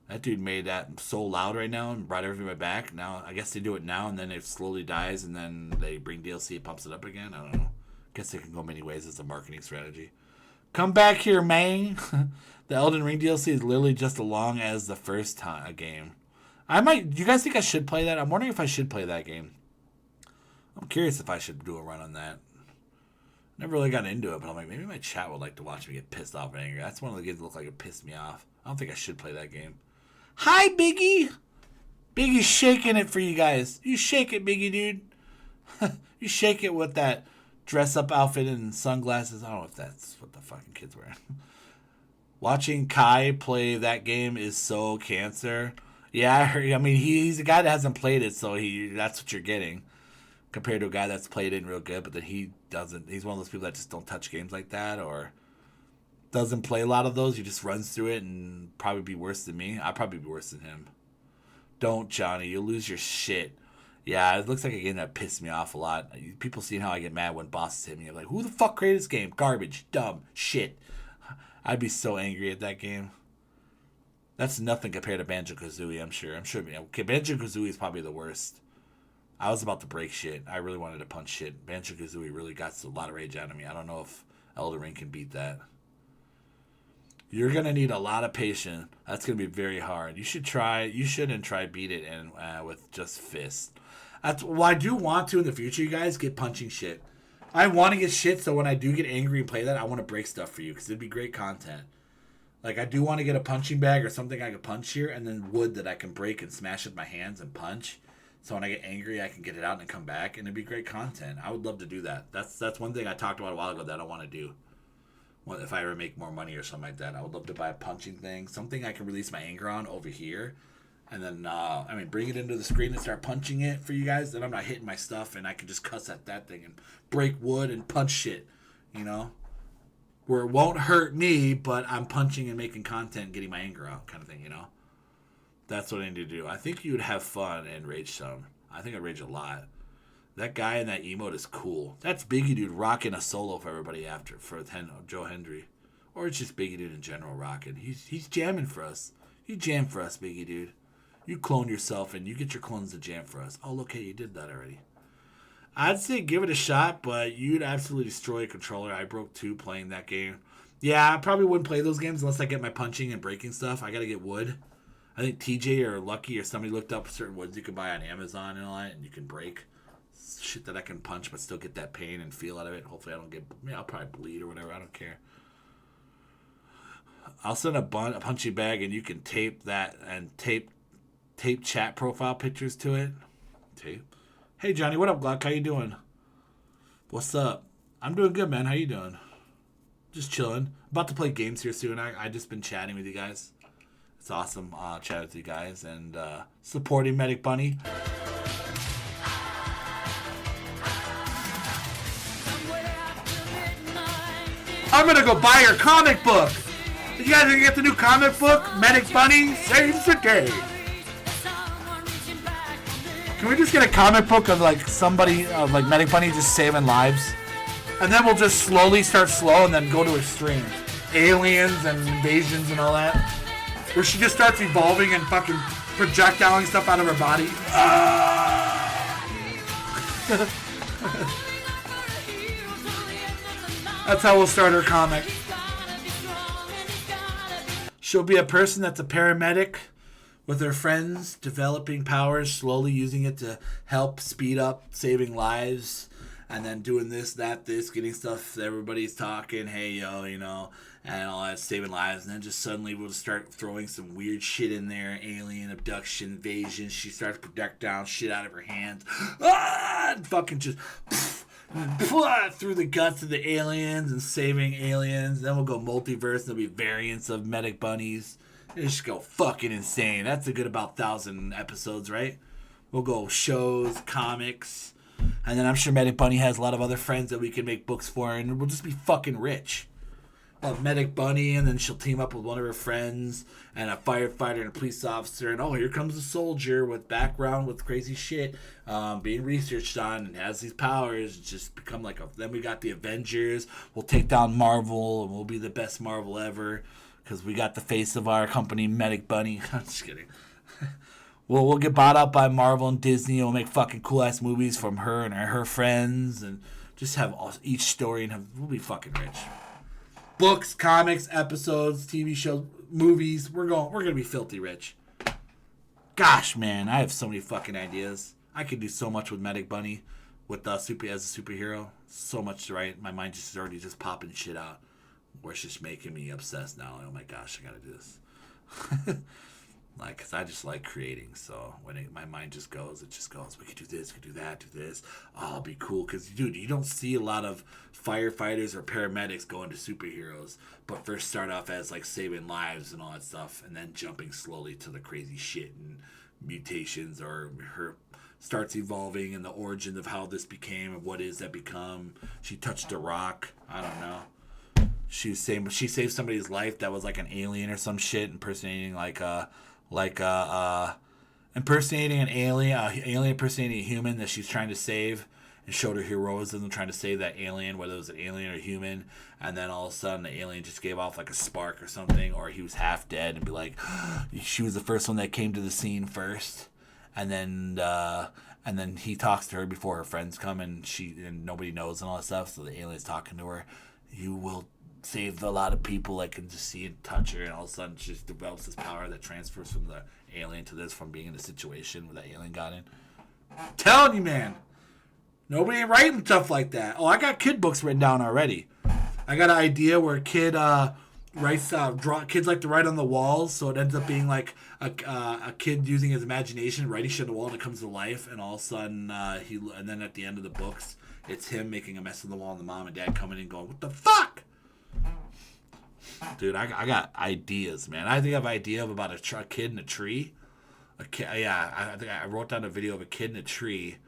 That dude made that so loud right now and brought everybody back. Now, I guess they do it now, and then it slowly dies, and then they bring DLC and pumps it up again. I don't know. Guess they can go many ways as a marketing strategy. Come back here, man. The Elden Ring DLC is literally just as long as the first game. Do you guys think I should play that? I'm wondering if I should play that game. I'm curious if I should do a run on that. Never really got into it, but I'm like, maybe my chat would like to watch me get pissed off and angry. That's one of the games that look like it pissed me off. I don't think I should play that game. Hi, Biggie! Biggie's shaking it for you guys. You shake it, Biggie, dude. You shake it with that dress-up outfit and sunglasses. I don't know if that's what the fucking kid's wearing. Watching Kai play that game is so cancer. Yeah, I mean, he's a guy that hasn't played it, so that's what you're getting. compared to a guy that's played in real good, but then he doesn't. He's one of those people that just don't touch games like that or doesn't play a lot of those. He just runs through it and probably be worse than me. I'd probably be worse than him. Don't, Johnny. You'll lose your shit. Yeah, it looks like a game that pissed me off a lot. People seeing how I get mad when bosses hit me. I'm like, who the fuck created this game? Garbage. Dumb. Shit. I'd be so angry at that game. That's nothing compared to Banjo-Kazooie, I'm sure. Okay, Banjo-Kazooie is probably the worst. I was about to break shit. I really wanted to punch shit. Banjo-Kazooie really got a lot of rage out of me. I don't know if Elden Ring can beat that. You're going to need a lot of patience. That's going to be very hard. You should try beat it and with just fists. I do want to in the future, you guys, get punching shit. I want to get shit, so when I do get angry and play that, I want to break stuff for you, because it'd be great content. Like, I do want to get a punching bag or something I can punch here, and then wood that I can break and smash with my hands and punch. So when I get angry, I can get it out and come back, and it'd be great content. I would love to do that. That's one thing I talked about a while ago that I want to do. Well, if I ever make more money or something like that, I would love to buy a punching thing, something I can release my anger on over here, and then bring it into the screen and start punching it for you guys. Then I'm not hitting my stuff, and I can just cuss at that thing and break wood and punch shit, you know, where it won't hurt me, but I'm punching and making content, getting my anger out, kind of thing, you know. That's what I need to do. I think you would have fun and rage some. I think I'd rage a lot. That guy in that emote is cool. That's Biggie Dude rocking a solo for everybody for Joe Hendry. Or it's just Biggie Dude in general rocking. He's jamming for us. You jam for us, Biggie Dude. You clone yourself and you get your clones to jam for us. Oh, look, hey, you did that already. I'd say give it a shot, but you'd absolutely destroy a controller. I broke 2 playing that game. Yeah, I probably wouldn't play those games unless I get my punching and breaking stuff. I got to get wood. I think TJ or Lucky or somebody looked up certain woods you can buy on Amazon and all that, and you can break. Shit that I can punch but still get that pain and feel out of it. Hopefully I don't get... I'll probably bleed or whatever. I don't care. I'll send a punchy bag and you can tape that and tape chat profile pictures to it. Tape. Hey, Johnny. What up, Glock? How you doing? What's up? I'm doing good, man. How you doing? Just chilling. About to play games here soon. I just been chatting with you guys. It's awesome chatting with you guys and supporting Medic Bunny. I'm going to go buy your comic book. You guys going to get the new comic book? Medic Bunny Saves the Day. Can we just get a comic book of like somebody, of like Medic Bunny just saving lives? And then we'll just slowly start slow and then go to extreme. Aliens and invasions and all that. Where she just starts evolving and fucking projectiling stuff out of her body. That's how we'll start her comic. She'll be a person that's a paramedic with her friends, developing powers, slowly using it to help speed up saving lives, and then doing this, getting stuff, everybody's talking, hey, yo, you know, and all that, saving lives, and then just suddenly we'll start throwing some weird shit in there, alien abduction, invasion, she starts to project down shit out of her hands, and fucking just... through the guts of the aliens and saving aliens. Then we'll go multiverse. There'll be variants of Medic Bunnies. It just go fucking insane. That's a good about 1,000 episodes, right? We'll go shows, comics, and then I'm sure Medic Bunny has a lot of other friends that we can make books for, and we'll just be fucking rich. We'll have Medic Bunny, and then she'll team up with one of her friends and a firefighter and a police officer, and here comes a soldier with background with crazy shit being researched on and has these powers. Just become like then we got the Avengers. We'll take down Marvel, and we'll be the best Marvel ever because we got the face of our company, Medic Bunny. I'm just kidding. We'll get bought out by Marvel and Disney, and we'll make fucking cool ass movies from her and her friends, and just have each story, and we'll be fucking rich. Books, comics, episodes, TV shows, movies. We're gonna be filthy rich. Gosh, man, I have so many fucking ideas. I could do so much with Medic Bunny, with as a superhero. So much to write. My mind just is already just popping shit out. Where it's just making me obsessed now. Oh my gosh, I gotta do this. Like, cause I just like creating. So when my mind just goes, it just goes. We could do this, we could do that, do this. Oh, it'll be cool. Cause dude, you don't see a lot of firefighters or paramedics going to superheroes, but first start off as like saving lives and all that stuff, and then jumping slowly to the crazy shit and mutations or her starts evolving and the origin of how this became and what is that become. She touched a rock. I don't know. She was saying she saved somebody's life that was like an alien or some shit, impersonating impersonating an alien impersonating a human that she's trying to save, and showed her heroism trying to save that alien, whether it was an alien or human. And then all of a sudden the alien just gave off like a spark or something, or he was half dead, and be like, she was the first one that came to the scene first. And then he talks to her before her friends come, and nobody knows and all that stuff. So the alien's talking to her. You will save a lot of people. I can just see and touch her, and all of a sudden she just develops this power that transfers from the alien to this, from being in a situation where that alien got in. I'm telling you, man. Nobody ain't writing stuff like that. Oh, I got kid books written down already. I got an idea where a kid kids like to write on the walls, so it ends up being like a kid using his imagination, writing shit on the wall, and it comes to life. And all of a sudden, and then at the end of the books, it's him making a mess on the wall, and the mom and dad coming in going, "What the fuck?" Dude, I got ideas, man. I think I have an idea of about a kid in a tree. I think I wrote down a video of a kid in a tree.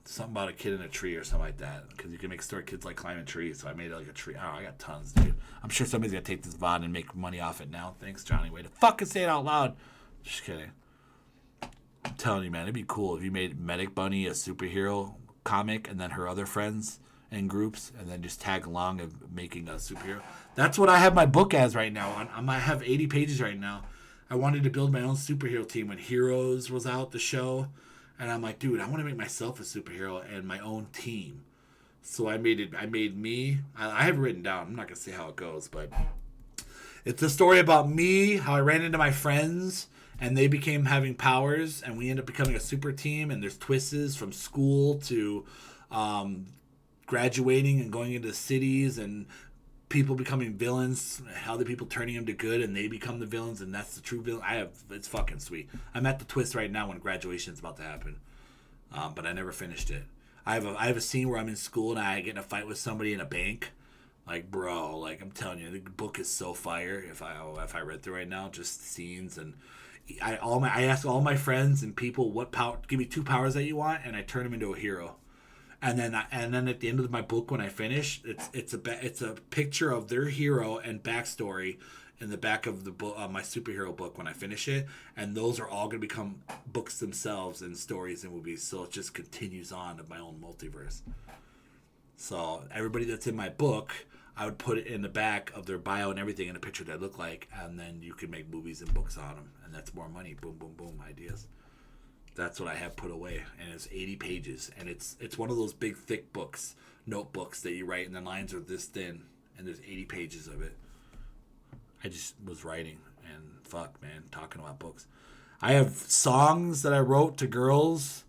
Something about a kid in a tree or something like that. Because you can make a story kids like climbing trees. So I made it like a tree. Oh, I got tons, dude. I'm sure somebody's going to take this VOD and make money off it now. Thanks, Johnny. Way to fucking say it out loud. Just kidding. I'm telling you, man. It'd be cool if you made Medic Bunny a superhero comic and then her other friends and groups, and then just tag along of making a superhero. That's what I have my book as right now. I might have 80 pages right now. I wanted to build my own superhero team when Heroes was out, the show. And I'm like, dude, I want to make myself a superhero and my own team. So I made me. I have it written down. I'm not going to say how it goes, but it's a story about me, how I ran into my friends, and they became having powers, and we ended up becoming a super team. And there's twists from school to graduating and going into cities, and people becoming villains, how the people turning them to good, and they become the villains, and that's the true villain. It's fucking sweet. I'm at the twist right now when graduation's about to happen, but I never finished it. I have a scene where I'm in school and I get in a fight with somebody in a bank. Like, bro, like I'm telling you, the book is so fire. If I read through right now, just scenes, and I ask all my friends and people what power. Give me 2 powers that you want, and I turn them into a hero. And then at the end of my book, when I finish, it's a picture of their hero and backstory in the back of the book, my superhero book, when I finish it, and those are all going to become books themselves and stories and movies. So it just continues on of my own multiverse. So everybody that's in my book, I would put it in the back of their bio and everything in a picture they look like, and then you can make movies and books on them, and that's more money. Boom, boom, boom, ideas. That's what I have put away, and it's 80 pages, and it's one of those big, thick books, notebooks that you write, and the lines are this thin, and there's 80 pages of it. I just was writing, and fuck, man, talking about books. I have songs that I wrote to girls.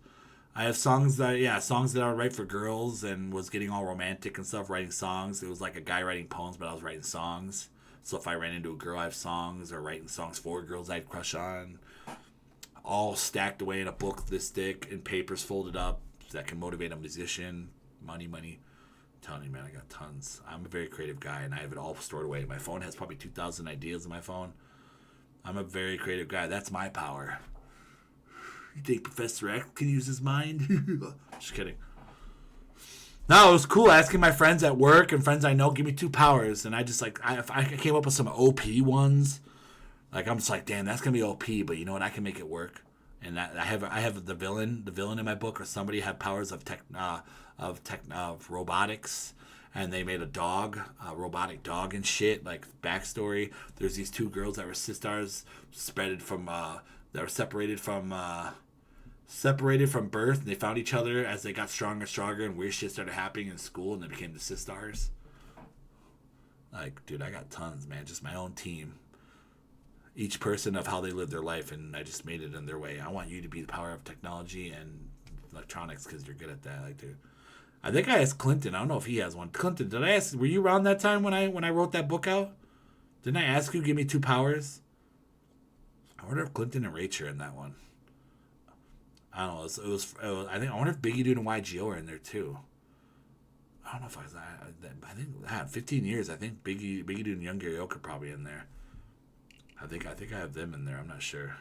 I have songs that I would write for girls, and was getting all romantic and stuff, writing songs. It was like a guy writing poems, but I was writing songs. So if I ran into a girl, I have songs, or writing songs for girls I'd crush on. All stacked away in a book this thick, and papers folded up that can motivate a musician. Money. I'm telling you, man, I got tons. I'm a very creative guy, and I have it all stored away. My phone has probably 2,000 ideas in my phone. I'm a very creative guy. That's my power. You think Professor X can use his mind? Just kidding. No, it was cool asking my friends at work and friends I know, give me 2 powers. And I just I came up with some OP ones. Like, I'm just like, damn, that's gonna be OP, but you know what? I can make it work. And I have the villain in my book, or somebody had powers of robotics, and they made a robotic dog and shit. Like, backstory, there's these 2 girls that were sisters, separated from birth, and they found each other as they got stronger, and weird shit started happening in school, and they became the sisters. Like, dude, I got tons, man. Just my own team. Each person of how they live their life, and I just made it in their way. I want you to be the power of technology and electronics because you're good at that. Like, dude, I think I asked Clinton. I don't know if he has one. Clinton, did I ask? Were you around that time when I wrote that book out? Didn't I ask you give me 2 powers? I wonder if Clinton and Rach are in that one. I don't know. It was I wonder if Biggie Dude and YGO are in there too. I don't know if I think 15 years. I think Biggie Dude and Young Gary Oak are probably in there. I think I have them in there. I'm not sure.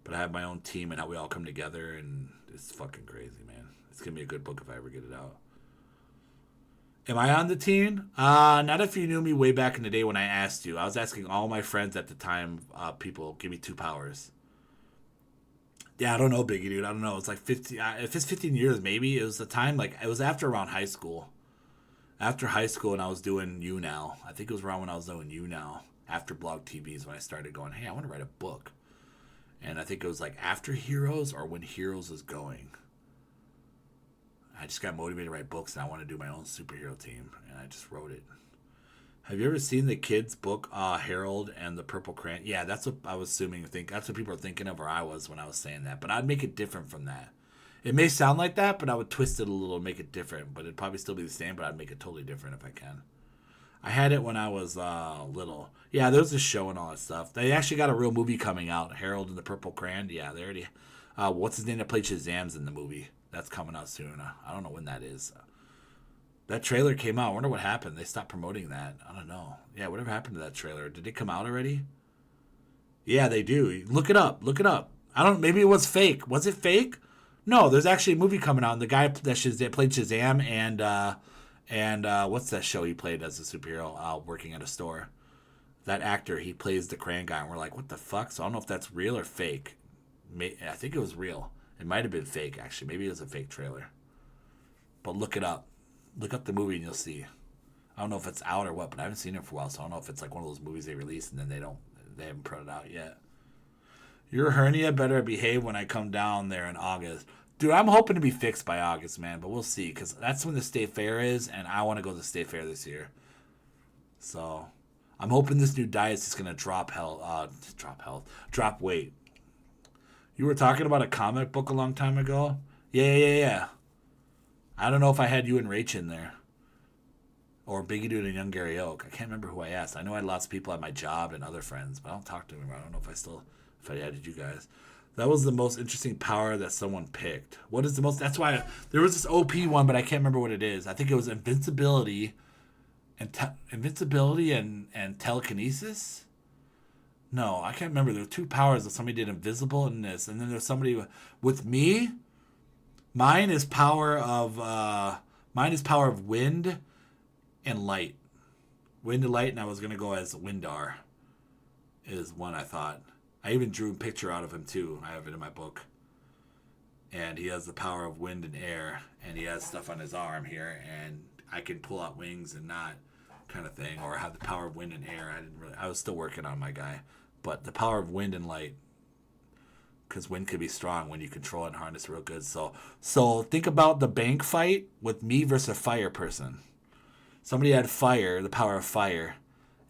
But I have my own team and how we all come together, and it's fucking crazy, man. It's going to be a good book if I ever get it out. Am I on the team? Not if you knew me way back in the day when I asked you. I was asking all my friends at the time, people, give me 2 powers. Yeah, I don't know, Biggie, dude. I don't know. It's like 15. If it's 15 years, maybe. It was the time, like, it was after around high school. After high school, and I was doing You Now. I think it was around when I was doing You Now. After Blog TVs, when I started going, hey, I want to write a book. And I think it was like after Heroes or when Heroes is going. I just got motivated to write books, and I want to do my own superhero team. And I just wrote it. Have you ever seen the kids' book, Harold and the Purple Crayon? Yeah, that's what I was assuming. That's what people are thinking of, or I was when I was saying that. But I'd make it different from that. It may sound like that, but I would twist it a little and make it different. But it'd probably still be the same, but I'd make it totally different if I can. I had it when I was little. Yeah, there was a show and all that stuff. They actually got a real movie coming out, Harold and the Purple Crayon. Yeah, they already... what's his name that played Shazam's in the movie? That's coming out soon. I don't know when that is. That trailer came out. I wonder what happened. They stopped promoting that. I don't know. Yeah, whatever happened to that trailer? Did it come out already? Yeah, they do. Look it up. Look it up. Maybe it was fake. Was it fake? No, there's actually a movie coming out. And the guy that played Shazam and what's that show he played as a superhero working at a store? That actor, he plays the Crayon guy. And we're like, what the fuck? So I don't know if that's real or fake. I think it was real. It might have been fake, actually. Maybe it was a fake trailer. But look it up. Look up the movie and you'll see. I don't know if it's out or what, but I haven't seen it for a while, so I don't know if it's like one of those movies they released and then they haven't put it out yet. Your hernia better behave when I come down there in August. Dude, I'm hoping to be fixed by August, man, but we'll see, because that's when the State Fair is, and I want to go to the State Fair this year. So, I'm hoping this new diet is going to drop weight. You were talking about a comic book a long time ago? Yeah. I don't know if I had you and Rach in there. Or Biggie Dude and Young Gary Oak. I can't remember who I asked. I know I had lots of people at my job and other friends, but I don't talk to them. I don't know if I added you guys. That was the most interesting power that someone picked. What is the most... That's why... There was this OP one, but I can't remember what it is. I think it was invincibility and telekinesis? No, I can't remember. There were 2 powers that somebody did, invisible and this. And then there's somebody... With me... Mine is power of wind and light. Wind and light, and I was going to go as Windar is one I thought. I even drew a picture out of him, too. I have it in my book. And he has the power of wind and air, and he has stuff on his arm here, and I can pull out wings and not kind of thing, or have the power of wind and air. I was still working on my guy. But the power of wind and light, because wind could be strong when you control it and harness real good. So think about the bank fight with me versus a fire person. Somebody had fire, the power of fire,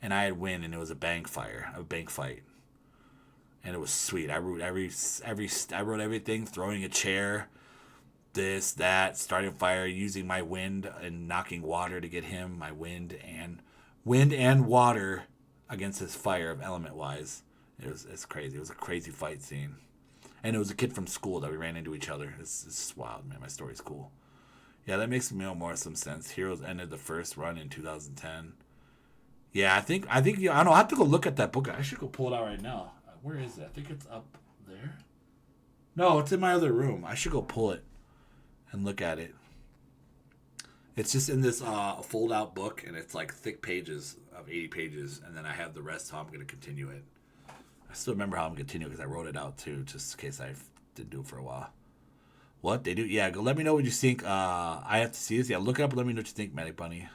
and I had wind, and it was a bank fight. And it was sweet. I wrote I wrote everything, throwing a chair, this, that, starting fire, using my wind and knocking water to get him, my wind and water against his fire element wise. It's crazy. It was a crazy fight scene. And it was a kid from school that we ran into each other. It's wild, man. My story's cool. Yeah, that makes more some sense. Heroes ended the first run in 2010. Yeah, I think I don't know. I have to go look at that book. I should go pull it out right now. Where is it? I think it's up there. No, it's in my other room. I should go pull it and look at it. It's just in this fold-out book, and it's like thick pages of 80 pages, and then I have the rest how I'm going to continue it. I still remember how I'm going to continue it because I wrote it out, too, just in case I didn't do it for a while. What? They do? Yeah, go let me know what you think. I have to see this. Yeah, look it up and let me know what you think, Manic Bunny.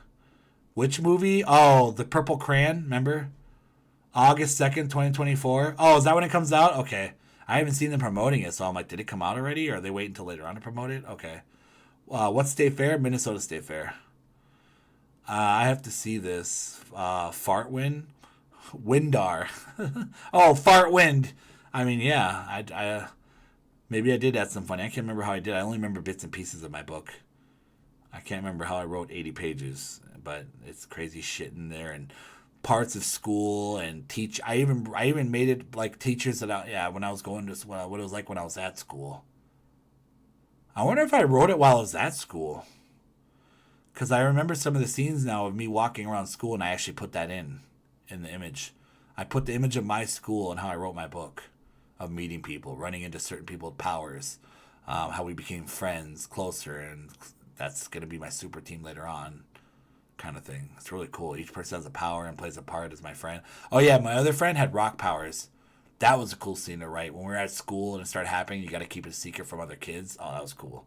Which movie? Oh, The Purple Crayon, remember? August 2nd, 2024. Oh, is that when it comes out? Okay. I haven't seen them promoting it, so I'm like, did it come out already? Or are they waiting until later on to promote it? Okay. What State Fair? Minnesota State Fair. I have to see this. Fartwind? Windar. Oh, Fartwind. I mean, yeah. I maybe I did add some funny. I can't remember how I did. I only remember bits and pieces of my book. I can't remember how I wrote 80 pages, but it's crazy shit in there and parts of school and teach. I even made it like teachers that when I was going to what it was like when I was at school. I wonder if I wrote it while I was at school, because I remember some of the scenes now of me walking around school, and I actually put that in the image. I put the image of my school and how I wrote my book of meeting people, running into certain people with powers, how we became friends, closer, and that's going to be my super team later on kind of thing. It's really cool. Each person has a power and plays a part as my friend. Oh, yeah, my other friend had rock powers. That was a cool scene to write. When we were at school and it started happening, you got to keep it a secret from other kids. Oh, that was cool.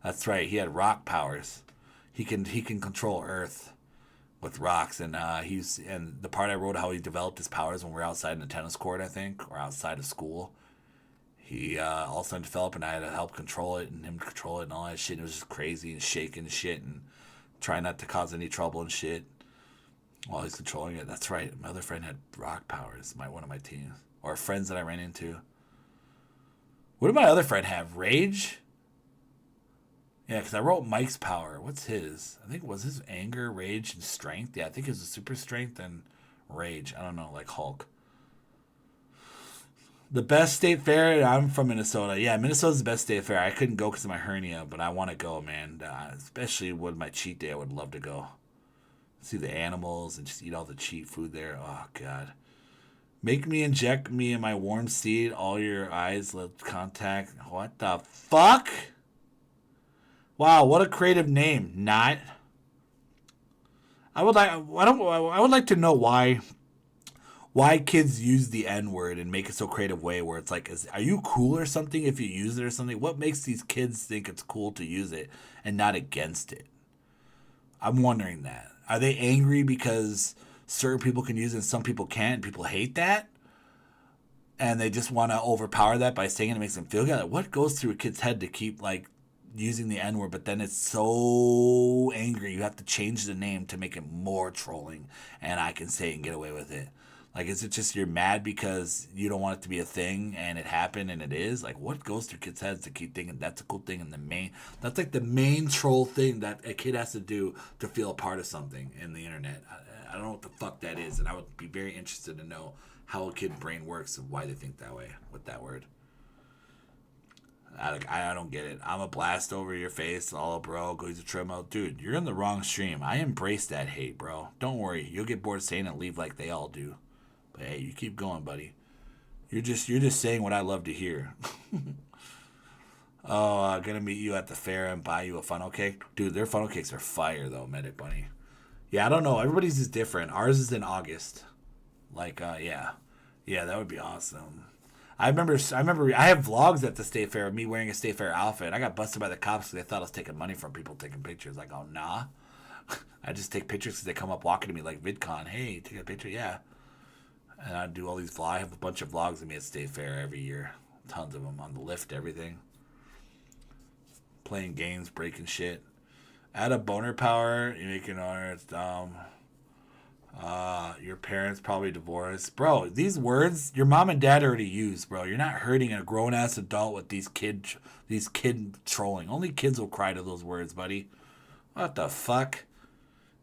That's right. He had rock powers. He can control Earth with rocks, and and the part I wrote how he developed his powers when we were outside in the tennis court, I think, or outside of school. He all of a sudden developed, and I had to help control it and him control it and all that shit. And it was just crazy and shaking and shit and trying not to cause any trouble and shit while he's controlling it. That's right. My other friend had rock powers. One of my teams or friends that I ran into. What did my other friend have? Rage? Yeah, because I wrote Mike's power. What's his? I think it was his anger, rage, and strength. Yeah, I think it was a super strength and rage. I don't know, like Hulk. The best state fair. I'm from Minnesota. Yeah, Minnesota's the best state fair. I couldn't go because of my hernia, but I want to go, man. Especially with my cheat day, I would love to go. See the animals and just eat all the cheap food there. Oh, God. Make me inject me in my warm seed. All your eyes let contact. What the fuck? Wow, what a creative name. Not. I would like to know why kids use the N-word and make it so creative way where it's like, are you cool or something if you use it or something? What makes these kids think it's cool to use it and not against it? I'm wondering that. Are they angry because certain people can use it and some people can't and people hate that? And they just want to overpower that by saying it makes them feel good? Like, what goes through a kid's head to keep, like, using the N-word, but then it's so angry you have to change the name to make it more trolling and I can say it and get away with it? Like, is it just you're mad because you don't want it to be a thing and it happened and it is? Like, what goes through kids' heads to keep thinking that's a cool thing and that's like the main troll thing that a kid has to do to feel a part of something in the internet. I don't know what the fuck that is, and I would be very interested to know how a kid brain works and why they think that way with that word. I don't get it. I'm a blast over your face. All bro, go use a treadmill. Dude, you're in the wrong stream. I embrace that hate, bro. Don't worry. You'll get bored saying it and leave like they all do. But hey, you keep going, buddy. You're just saying what I love to hear. Oh, gonna meet you at the fair and buy you a funnel cake. Dude, their funnel cakes are fire though, Medic Bunny. Yeah, I don't know. Everybody's is different. Ours is in August. Like, yeah. Yeah, that would be awesome. I remember I have vlogs at the state fair of me wearing a state fair outfit. I got busted by the cops because they thought I was taking money from people taking pictures. Like, oh, nah. I just take pictures because they come up walking to me like VidCon. Hey, take a picture? Yeah. And I do all these vlogs. I have a bunch of vlogs of me at state fair every year. Tons of them on the lift, everything. Playing games, breaking shit. Add a boner power. You make an honor. It's dumb. Your parents probably divorced. Bro, these words your mom and dad already used, bro. You're not hurting a grown-ass adult with these kid trolling. Only kids will cry to those words, buddy. What the fuck?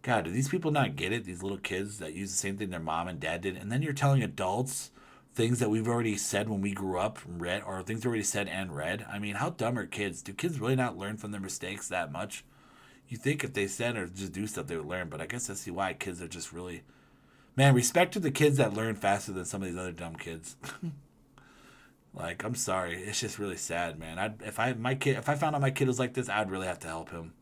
God, do these people not get it? These little kids that use the same thing their mom and dad did. And then you're telling adults things that we've already said when we grew up and read, or things we already said and read. I mean, how dumb are kids? Do kids really not learn from their mistakes that much? You think if they said or just do stuff, they would learn. But I guess I see why kids are just really... Man, respect to the kids that learn faster than some of these other dumb kids. Like, I'm sorry. It's just really sad, man. If I found out my kid was like this, I'd really have to help him.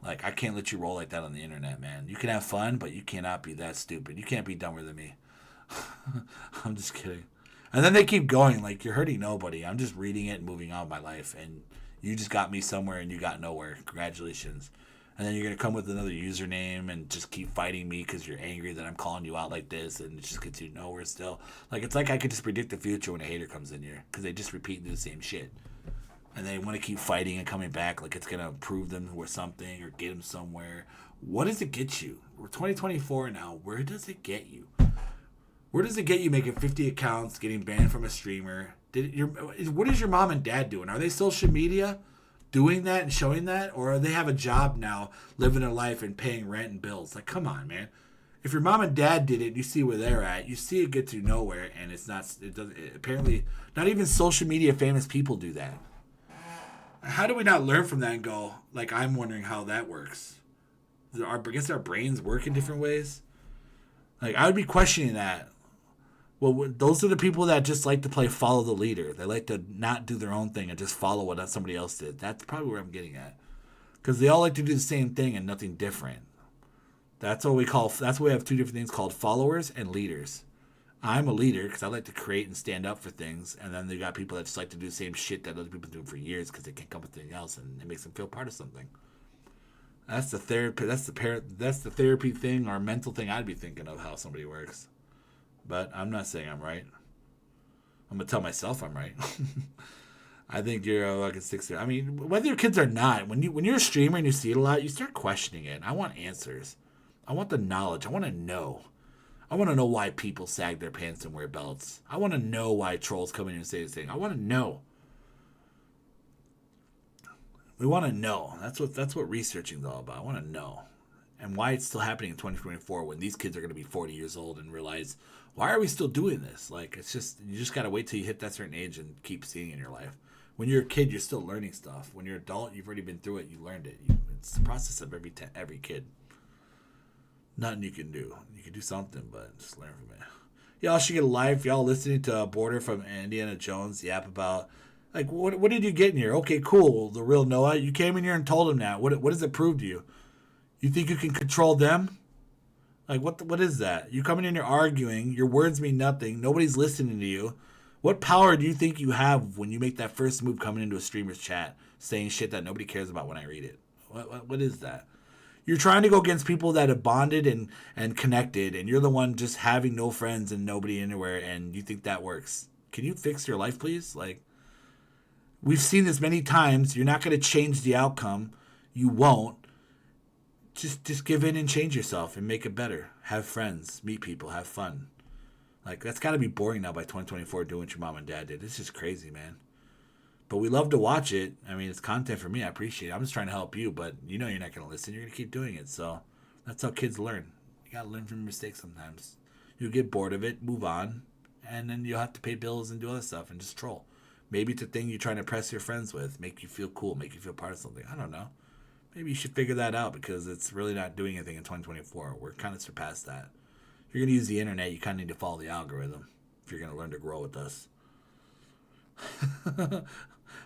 Like, I can't let you roll like that on the internet, man. You can have fun, but you cannot be that stupid. You can't be dumber than me. I'm just kidding. And then they keep going, like, you're hurting nobody. I'm just reading it and moving on with my life. And you just got me somewhere and you got nowhere. Congratulations. And then you're going to come with another username and just keep fighting me because you're angry that I'm calling you out like this, and it just gets you nowhere still. Like, it's like I could just predict the future when a hater comes in here because they just repeat and do the same shit. And they want to keep fighting and coming back like it's going to prove them or something or get them somewhere. What does it get you? We're 2024 now. Where does it get you? Where does it get you making 50 accounts, getting banned from a streamer? What is your mom and dad doing? Are they social media doing that and showing that? Or they have a job now, living their life and paying rent and bills? Like, come on, man. If your mom and dad did it, you see where they're at. You see it gets you nowhere, and apparently, not even social media famous people do that. How do we not learn from that and go, like, I'm wondering how that works? I guess our brains work in different ways. Like, I would be questioning that. Well, those are the people that just like to play follow the leader. They like to not do their own thing and just follow what somebody else did. That's probably where I'm getting at. Because they all like to do the same thing and nothing different. That's what we call. That's why we have two different things called followers and leaders. I'm a leader because I like to create and stand up for things, and then they got people that just like to do the same shit that other people do for years because they can't come up with anything else, and it makes them feel part of something. That's the therapy. That's the therapy thing or mental thing I'd be thinking of how somebody works. But I'm not saying I'm right. I'm gonna tell myself I'm right. I think you're a fucking 60. I mean, whether your kids or not, when you're a streamer and you see it a lot, you start questioning it. I want answers. I want the knowledge. I want to know. I want to know why people sag their pants and wear belts. I want to know why trolls come in and say this thing. I want to know. We want to know. That's what researching is all about. I want to know. And why it's still happening in 2024 when these kids are going to be 40 years old and realize, why are we still doing this? Like, it's just, you just got to wait till you hit that certain age and keep seeing it in your life. When you're a kid, you're still learning stuff. When you're an adult, you've already been through it. You learned it. It's the process of every kid. Nothing you can do. You can do something, but just learn from it. Y'all should get a life. Y'all listening to Border from Indiana Jones yap about, like, what did you get in here? Okay, cool. The real Noah. You came in here and told him that. What does it prove to you? You think you can control them? Like, what is that? You coming in here arguing. Your words mean nothing. Nobody's listening to you. What power do you think you have when you make that first move coming into a streamer's chat, saying shit that nobody cares about when I read it? What is that? You're trying to go against people that have bonded and connected, and you're the one just having no friends and nobody anywhere, and you think that works. Can you fix your life, please? Like, we've seen this many times. You're not going to change the outcome. You won't. Just give in and change yourself and make it better. Have friends, meet people, have fun. Like, that's got to be boring now by 2024 doing what your mom and dad did. It's just crazy, man. But we love to watch it. I mean, it's content for me. I appreciate it. I'm just trying to help you, but you know you're not going to listen. You're going to keep doing it. So that's how kids learn. You got to learn from your mistakes sometimes. You'll get bored of it, move on, and then you'll have to pay bills and do other stuff and just troll. Maybe it's a thing you're trying to impress your friends with, make you feel cool, make you feel part of something. I don't know. Maybe you should figure that out because it's really not doing anything in 2024. We're kind of surpassed that. If you're going to use the internet, you kind of need to follow the algorithm if you're going to learn to grow with us.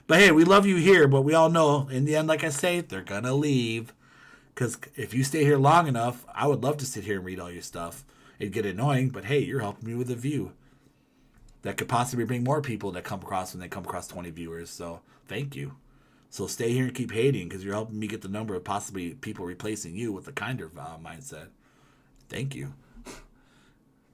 But hey, we love you here, but we all know in the end, like I say, they're going to leave. Because if you stay here long enough, I would love to sit here and read all your stuff. It'd get annoying, but hey, you're helping me with a view. That could possibly bring more people that come across when they come across 20 viewers. So thank you. So stay here and keep hating because you're helping me get the number of possibly people replacing you with a kinder mindset. Thank you.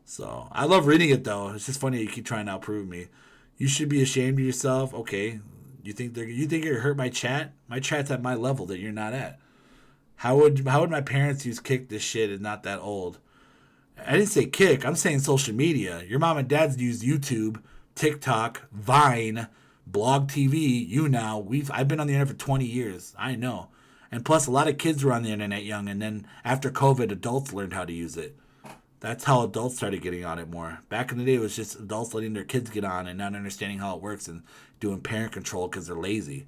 So I love reading it though. It's just funny you keep trying to outprove me. You should be ashamed of yourself. Okay, you think you're gonna hurt my chat? My chat's at my level that you're not at. How would my parents use Kick this shit is not that old? I didn't say Kick. I'm saying social media. Your mom and dad's used YouTube, TikTok, Vine, Blog TV. I've been on the internet for 20 years. I know. And plus, a lot of kids were on the internet young, and then after COVID, adults learned how to use it. That's how adults started getting on it more. Back in the day, it was just adults letting their kids get on and not understanding how it works and doing parent control because they're lazy.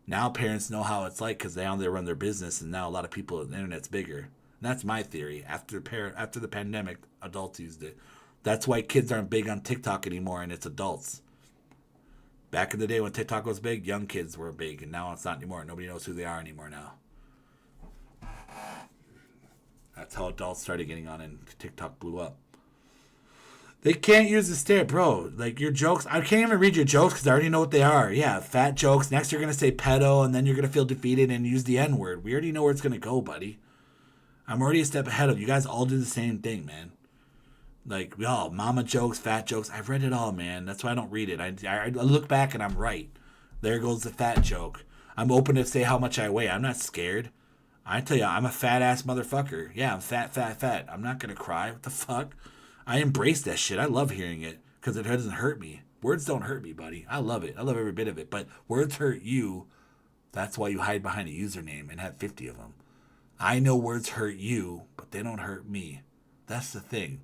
Now parents know how it's like because they run their business, and now a lot of people, the internet's bigger. And that's my theory. After the pandemic, adults used it. That's why kids aren't big on TikTok anymore, and it's adults. Back in the day when TikTok was big, young kids were big, and now it's not anymore. Nobody knows who they are anymore now. That's how adults started getting on and TikTok blew up. They can't use the stare, bro. Like, your jokes, I can't even read your jokes because I already know what they are. Yeah, fat jokes. Next you're going to say pedo, and then you're going to feel defeated and use the N-word. We already know where it's going to go, buddy. I'm already a step ahead of you. You guys all do the same thing, man. Like, mama jokes, fat jokes. I've read it all, man. That's why I don't read it. I look back and I'm right. There goes the fat joke. I'm open to say how much I weigh. I'm not scared. I tell you, I'm a fat-ass motherfucker. Yeah, I'm fat. I'm not going to cry. What the fuck? I embrace that shit. I love hearing it because it doesn't hurt me. Words don't hurt me, buddy. I love it. I love every bit of it. But words hurt you. That's why you hide behind a username and have 50 of them. I know words hurt you, but they don't hurt me. That's the thing.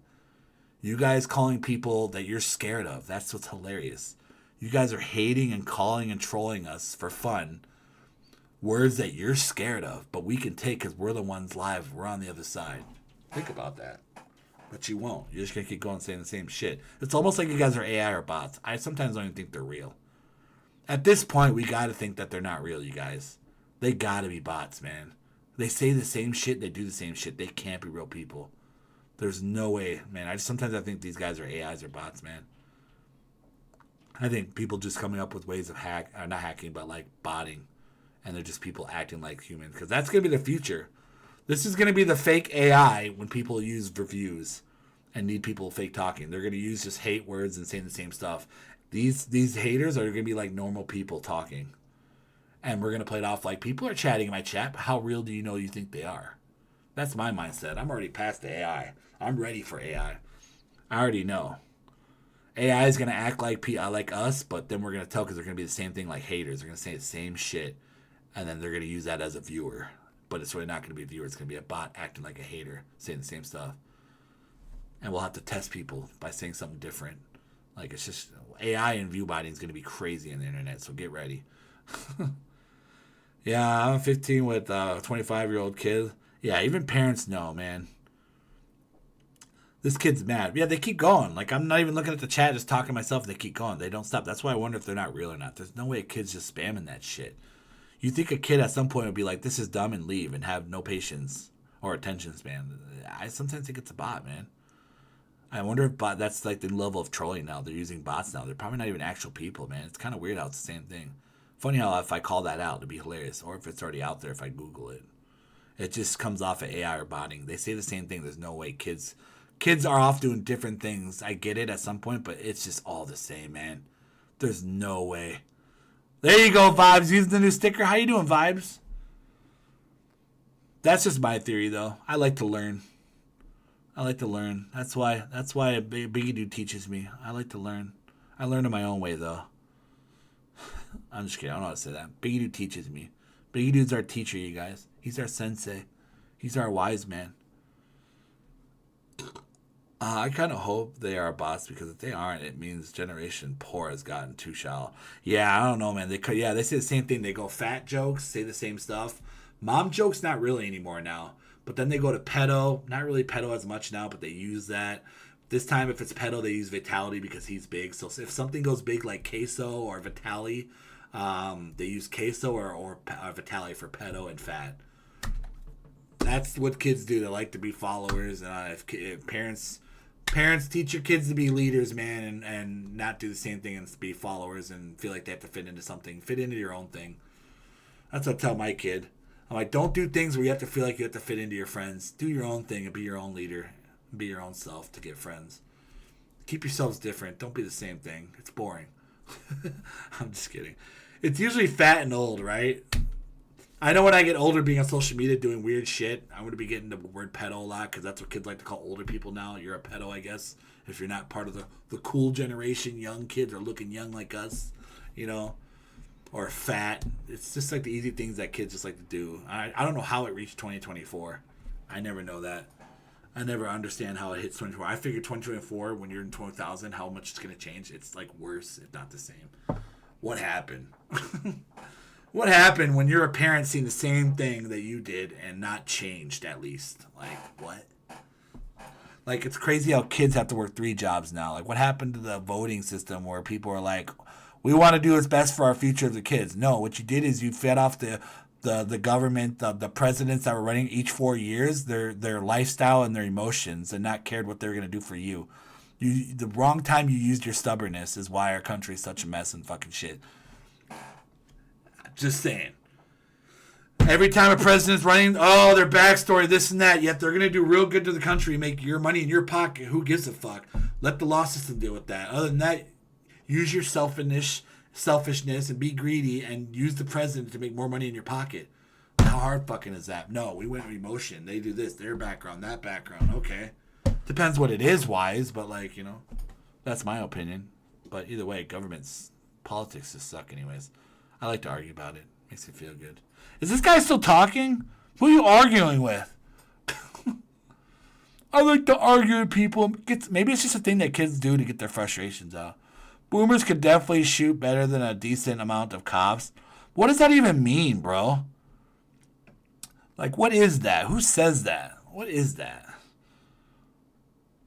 You guys calling people that you're scared of. That's what's hilarious. You guys are hating and calling and trolling us for fun. Words that you're scared of, but we can take because we're the ones live. We're on the other side. Think about that. But you won't. You're just going to keep going saying the same shit. It's almost like you guys are AI or bots. I sometimes don't even think they're real. At this point, we got to think that they're not real, you guys. They got to be bots, man. They say the same shit. They do the same shit. They can't be real people. There's no way, man. Sometimes I think these guys are AIs or bots, man. I think people just coming up with ways of not hacking, but like botting. And they're just people acting like humans. Because that's going to be the future. This is going to be the fake AI when people use reviews and need people fake talking. They're going to use just hate words and saying the same stuff. These haters are going to be like normal people talking. And we're going to play it off like people are chatting in my chat. But how real do you think they are? That's my mindset. I'm already past the AI. I'm ready for AI. I already know. AI is going to act like us, but then we're going to tell because they're going to be the same thing like haters. They're going to say the same shit. And then they're going to use that as a viewer. But it's really not going to be a viewer. It's going to be a bot acting like a hater, saying the same stuff. And we'll have to test people by saying something different. Like, it's just AI and view botting is going to be crazy on the internet, so get ready. Yeah, I'm 15 with a 25-year-old kid. Yeah, even parents know, man. This kid's mad. Yeah, they keep going. Like, I'm not even looking at the chat, just talking to myself. They keep going. They don't stop. That's why I wonder if they're not real or not. There's no way a kid's just spamming that shit. You think a kid at some point would be like, this is dumb and leave and have no patience or attention span. I sometimes think it's a bot, man. I wonder if that's like the level of trolling now. They're using bots now. They're probably not even actual people, man. It's kind of weird how it's the same thing. Funny how if I call that out, it'd be hilarious. Or if it's already out there, if I Google it. It just comes off of AI or botting. They say the same thing. There's no way kids are off doing different things. I get it at some point, but it's just all the same, man. There's no way. There you go, Vibes. Using the new sticker. How you doing, Vibes? That's just my theory, though. I like to learn. That's why Biggie Dude teaches me. I like to learn. I learn in my own way, though. I'm just kidding. I don't know how to say that. Biggie Dude teaches me. Biggie Dude's our teacher, you guys. He's our sensei. He's our wise man. I kind of hope they are bots because if they aren't, it means Generation Poor has gotten too shallow. Yeah, I don't know, man. They say the same thing. They go fat jokes, say the same stuff. Mom jokes, not really anymore now. But then they go to pedo. Not really pedo as much now, but they use that. This time, if it's pedo, they use Vitality because he's big. So if something goes big like Queso or Vitali, they use Queso or Vitali for pedo and fat. That's what kids do. They like to be followers. If parents teach your kids to be leaders, man, and not do the same thing and be followers and feel like they have to fit into something. Fit into your own thing. That's what I tell my kid. I'm like, don't do things where you have to feel like you have to fit into your friends. Do your own thing and be your own leader. Be your own self to get friends. Keep yourselves different. Don't be the same thing. It's boring. I'm just kidding. It's usually fat and old, right? I know when I get older, being on social media, doing weird shit, I'm going to be getting the word pedo a lot because that's what kids like to call older people now. You're a pedo, I guess, if you're not part of the cool generation. Young kids are looking young like us, you know, or fat. It's just like the easy things that kids just like to do. I don't know how it reached 2024. I never know that. I never understand how it hits 2024. I figure 2024, when you're in 20,000, how much it's going to change. It's like worse, if not the same. What happened? What happened when you're a parent seeing the same thing that you did and not changed at least? Like, what? Like, it's crazy how kids have to work 3 jobs now. Like, what happened to the voting system where people are like, we want to do what's best for our future of the kids? No, what you did is you fed off the government, the presidents that were running each 4 years, their lifestyle and their emotions, and not cared what they were going to do for you. The wrong time you used your stubbornness is why our country is such a mess and fucking shit. Just saying. Every time a president's running, their backstory, this and that, yet they're going to do real good to the country, make your money in your pocket. Who gives a fuck? Let the law system deal with that. Other than that, use your selfishness and be greedy and use the president to make more money in your pocket. How hard fucking is that? No, we went with emotion. They do this, their background, that background. Okay. Depends what it is, wise, but like, you know, that's my opinion. But either way, politics just suck anyways. I like to argue about it. Makes me feel good. Is this guy still talking? Who are you arguing with? I like to argue with people. Maybe it's just a thing that kids do to get their frustrations out. Boomers could definitely shoot better than a decent amount of cops. What does that even mean, bro? Like, what is that? Who says that? What is that?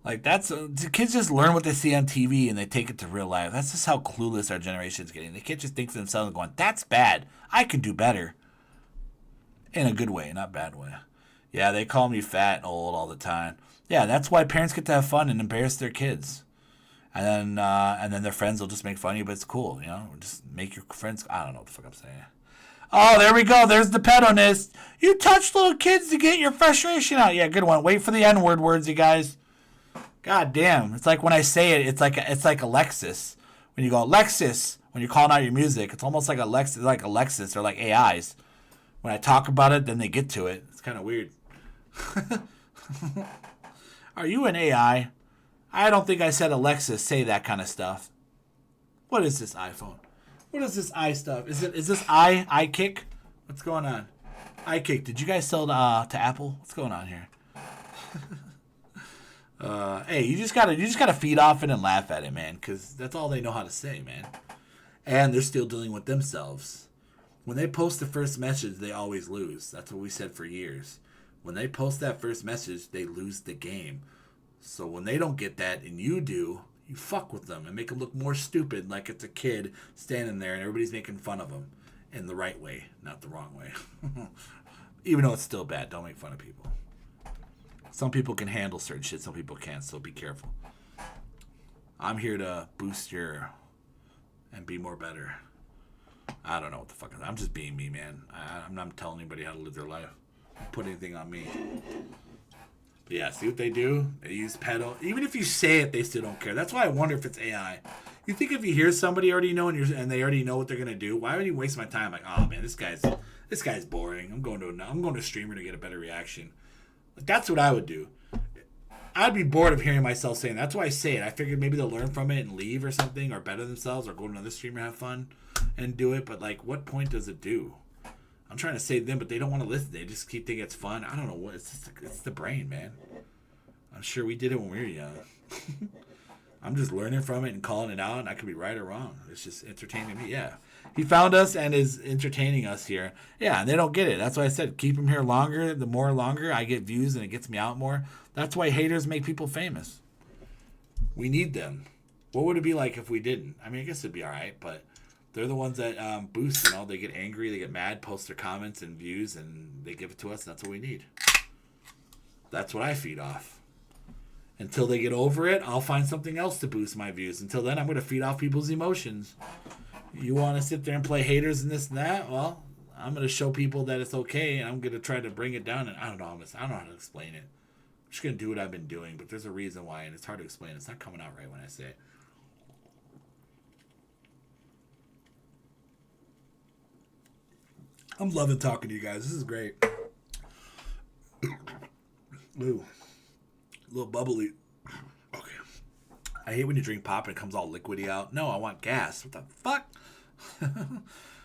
Like, that's the kids just learn what they see on TV and they take it to real life. That's just how clueless our generation is getting. The kids just think to themselves and going, "That's bad. I could do better." In a good way, not bad way. Yeah, they call me fat and old all the time. Yeah, that's why parents get to have fun and embarrass their kids. And then their friends will just make fun of you, but it's cool, you know? Just make your friends... I don't know what the fuck I'm saying. Oh, there we go. There's the pedonist. You touch little kids to get your frustration out. Yeah, good one. Wait for the N-word words, you guys. God damn. It's like when I say it, it's like Alexis. When you go, Alexis, when you're calling out your music, it's almost like Alexis or like AIs. When I talk about it, then they get to it. It's kind of weird. Are you an AI? I don't think I said Alexis say that kind of stuff. What is this iPhone? What is this i stuff? Is this iKick? What's going on? iKick. Did you guys sell to Apple? What's going on here? Hey, you just gotta feed off it and laugh at it, man, because that's all they know how to say, man. And they're still dealing with themselves. When they post the first message, they always lose. That's what we said for years. When they post that first message, they lose the game. So when they don't get that and you do, you fuck with them and make them look more stupid, like it's a kid standing there and everybody's making fun of them in the right way, not the wrong way. Even though it's still bad, don't make fun of people. Some people can handle certain shit, some people can't, so be careful. I'm here to boost your and be more better. I don't know what the fuck. I'm just being me, man. I'm not telling anybody how to live their life. Don't put anything on me. But yeah, see what they do? They use pedo. Even if you say it, they still don't care. That's why I wonder if it's AI. You think if you hear somebody already know and they already know what they're gonna do, why would you waste my time? Like, oh man, this guy's boring. I'm going to a streamer to get a better reaction. Like, that's what I would do. I'd be bored of hearing myself saying that. That's why I say it. I figured maybe they'll learn from it and leave or something, or better themselves, or go to another streamer, have fun, and do it. But like, what point does it do? I'm trying to save them, but they don't want to listen. They just keep thinking it's fun. I don't know what. It's the brain, man. I'm sure we did it when we were young. I'm just learning from it and calling it out, and I could be right or wrong. It's just entertaining me. Yeah, he found us and is entertaining us here. Yeah, and they don't get it. That's why I said keep him here longer. The more longer I get views and it gets me out more. That's why haters make people famous. We need them. What would it be like if we didn't? I mean, I guess it'd be all right, but they're the ones that boost, you know. They get angry, they get mad, post their comments and views, and they give it to us. That's what we need. That's what I feed off. Until they get over it, I'll find something else to boost my views. Until then, I'm going to feed off people's emotions. You want to sit there and play haters and this and that? Well, I'm going to show people that it's okay, and I'm going to try to bring it down. And I don't know how to explain it. I'm just going to do what I've been doing, but there's a reason why, and it's hard to explain. It's not coming out right when I say it. I'm loving talking to you guys. This is great. Ooh. A little bubbly. Okay. I hate when you drink pop and it comes all liquidy out. No, I want gas. What the fuck?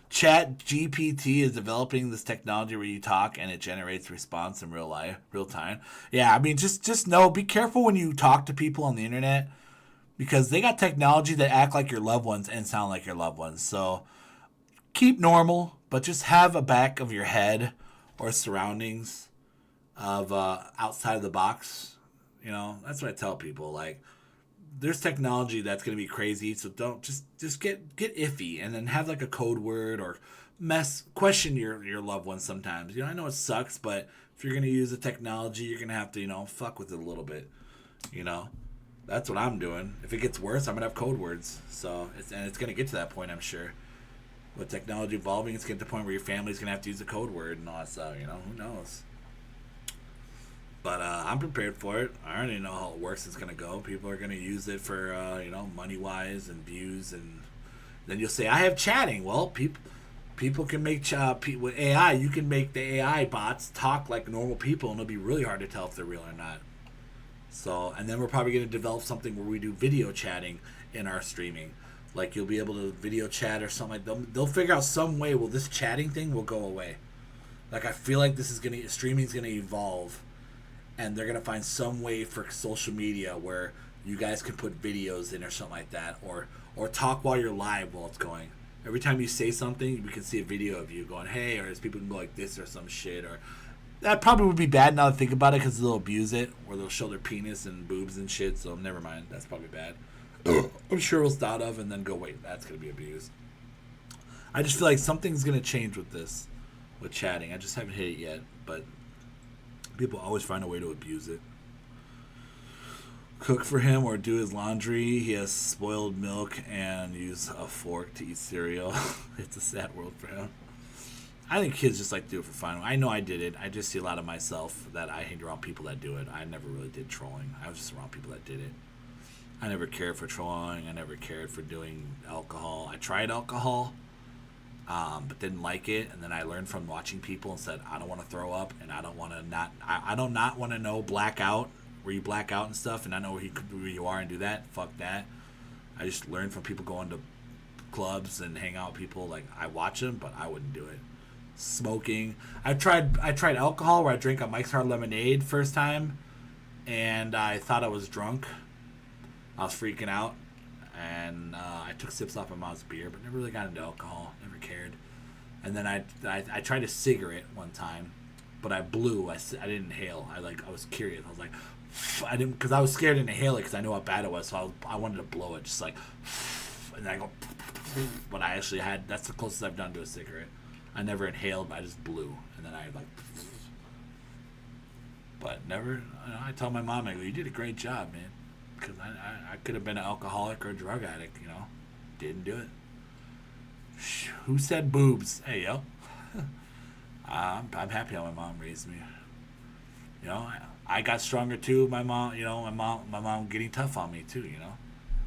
Chat GPT is developing this technology where you talk and it generates response in real time. Yeah, I mean, just know, be careful when you talk to people on the internet because they got technology that act like your loved ones and sound like your loved ones. So keep normal, but just have a back of your head or surroundings of outside of the box. You know, that's what I tell people. Like, there's technology that's going to be crazy, so don't just get iffy and then have like a code word or question your loved ones sometimes. You know, I know it sucks, but if you're going to use the technology, you're going to have to, you know, fuck with it a little bit. You know, that's what I'm doing. If it gets worse, I'm going to have code words. So, it's going to get to that point, I'm sure. With technology evolving, it's getting to the point where your family's going to have to use a code word and all that stuff, you know, who knows. But I'm prepared for it. I already know how it works. It's going to go. People are going to use it for, you know, money-wise and views. And then you'll say, I have chatting. Well, people can make, with AI, you can make the AI bots talk like normal people, and it'll be really hard to tell if they're real or not. So, and then we're probably going to develop something where we do video chatting in our streaming. Like, you'll be able to video chat or something like that. They'll figure out some way, well, this chatting thing will go away. Like, I feel like streaming's going to evolve. And they're going to find some way for social media where you guys can put videos in or something like that. Or talk while you're live while it's going. Every time you say something, we can see a video of you going, hey, or as people can go like this or some shit. Or That probably would be bad now that I think about it, because they'll abuse it, or they'll show their penis and boobs and shit. So never mind. That's probably bad. I'm sure we'll start of and then go, wait, that's gonna be abused. I just feel like something's gonna change with this, with chatting. I just haven't hit it yet, but people always find a way to abuse it. Cook for him or do his laundry. He has spoiled milk and use a fork to eat cereal. It's a sad world for him. I think kids just like to do it for fun. I know I did it. I just see a lot of myself that I hang around people that do it. I never really did trolling. I was just around people that did it. I never cared for trolling. I never cared for doing alcohol. I tried alcohol, but didn't like it. And then I learned from watching people and said, I don't want to throw up, and I don't want to not. I don't not want to know blackout, where you black out and stuff, and I know where you are and do that. Fuck that. I just learned from people going to clubs and hang out with people. Like, I watch them, but I wouldn't do it. Smoking. I tried alcohol, where I drank a Mike's Hard Lemonade first time, and I thought I was drunk. I was freaking out, and I took sips off my mom's beer, but never really got into alcohol. Never cared. And then I tried a cigarette one time, but I blew. I didn't inhale. I was curious. I was like, I didn't, because I was scared to inhale it because I knew how bad it was. So I wanted to blow it, just like, and then I go, but I actually had. That's the closest I've done to a cigarette. I never inhaled, I just blew, and then I like. But never. I tell my mom, I go, you did a great job, man, because I could have been an alcoholic or a drug addict, Didn't do it. Who said boobs? Hey, yo. I'm happy how my mom raised me. I got stronger too. My mom, my mom getting tough on me too.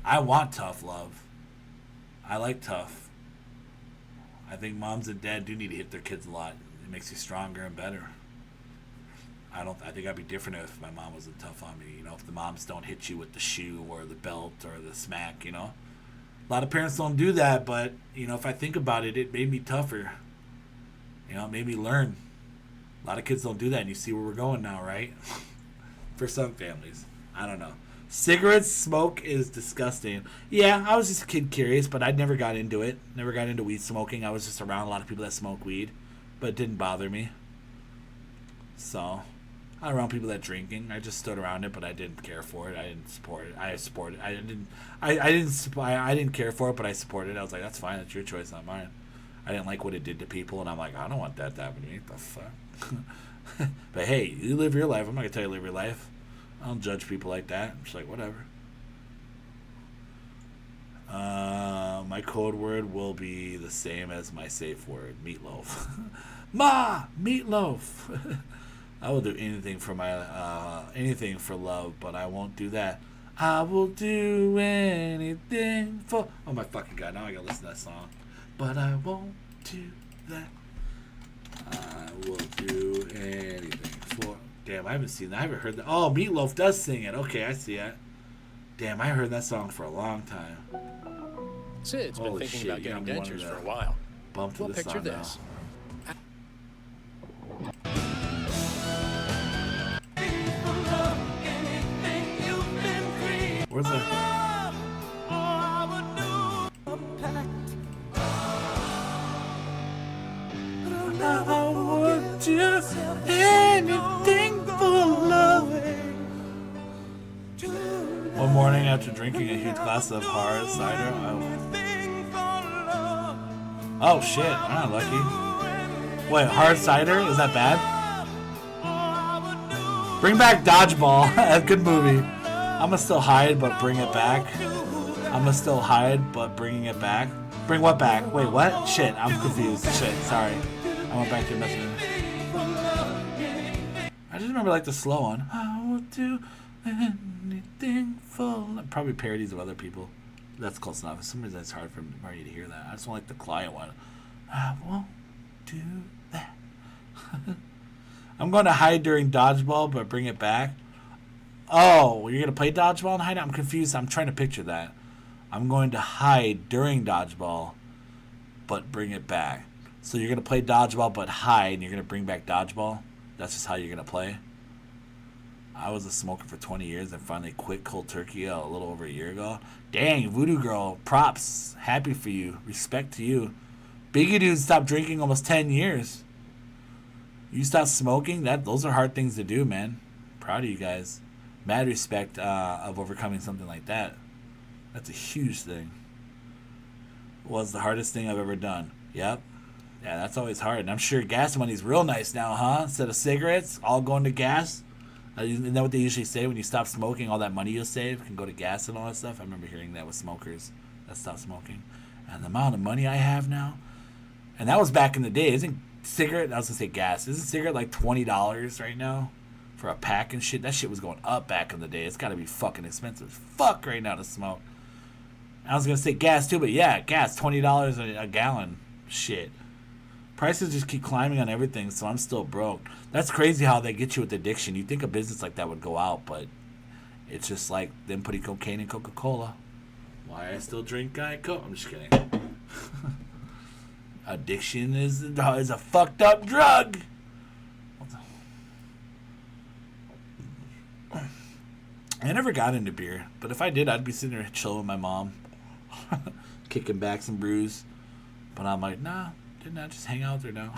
I want tough love. I like tough. I think moms and dad do need to hit their kids a lot. It makes you stronger and better. I think I'd be different if my mom wasn't tough on me. If the moms don't hit you with the shoe or the belt or the smack. A lot of parents don't do that, but if I think about it, it made me tougher. It made me learn. A lot of kids don't do that, and you see where we're going now, right? For some families, I don't know. Cigarettes, smoke is disgusting. Yeah, I was just a kid curious, but I never got into it. Never got into weed smoking. I was just around a lot of people that smoke weed, but it didn't bother me. So, I was around people that drinking. I just stood around it, but I didn't care for it. I didn't support it. I supported it. I didn't care for it, but I supported it. I was like, that's fine. That's your choice, not mine. I didn't like what it did to people, and I'm like, I don't want that to happen to me. What the fuck? But hey, you live your life. I'm not gonna tell you to live your life. I don't judge people like that. I'm just like, whatever. My code word will be the same as my safe word, meatloaf. Ma, meatloaf. I will do anything for anything for love, but I won't do that. I will do anything for. Oh my fucking god! Now I gotta listen to that song. But I won't do that. I will do anything for. Damn, I haven't seen that. I haven't heard that. Oh, Meatloaf does sing it. Okay, I see it. Damn, I heard that song for a long time. Sid's been Holy thinking shit, about getting I'm one of dentures the for a while. Bump to Well, the picture song this. now. Where's that? I would do anything for love. One morning after drinking a huge glass of hard cider, oh shit, I'm not lucky. Wait, hard cider? Is that bad? Bring back Dodgeball. Good movie. I'ma still hide, but bring it back. I'ma still hide, but bringing it back. Bring what back? Wait, what? Shit, I'm confused. Shit, sorry. I went back to messaging. I just remember like the slow one. I will do anything for. Probably parodies of other people. That's close enough. For some reason, it's hard for me to hear that. I just want like the client one. I won't do that. I'm going to hide during dodgeball, but bring it back. Oh, you're going to play dodgeball and hide? I'm confused. I'm trying to picture that. I'm going to hide during dodgeball, but bring it back. So you're going to play dodgeball, but hide, and you're going to bring back dodgeball? That's just how you're going to play? I was a smoker for 20 years and finally quit cold turkey a little over a year ago. Dang, Voodoo Girl, props. Happy for you. Respect to you. Biggie Dude stopped drinking almost 10 years. You stop smoking. Those are hard things to do, man. Proud of you guys. Mad respect of overcoming something like that. That's a huge thing. Was the hardest thing I've ever done. Yep. Yeah, that's always hard. And I'm sure gas money's real nice now, huh? Instead of cigarettes, all going to gas. Isn't that what they usually say? When you stop smoking, all that money you'll save can go to gas and all that stuff. I remember hearing that with smokers that stop smoking. And the amount of money I have now. And that was back in the day. Isn't cigarette, I was going to say gas. Isn't cigarette like $20 right now? For a pack and shit? That shit was going up back in the day. It's got to be fucking expensive as fuck right now to smoke. I was going to say gas too, but yeah, gas, $20 a gallon. Shit. Prices just keep climbing on everything, so I'm still broke. That's crazy how they get you with addiction. You'd think a business like that would go out, but it's just like them putting cocaine in Coca-Cola. Why I still drink Diet Coke? I'm just kidding. Addiction is a fucked up drug. I never got into beer, but if I did, I'd be sitting there chilling with my mom, kicking back some brews. But I'm like, nah, didn't I just hang out there now?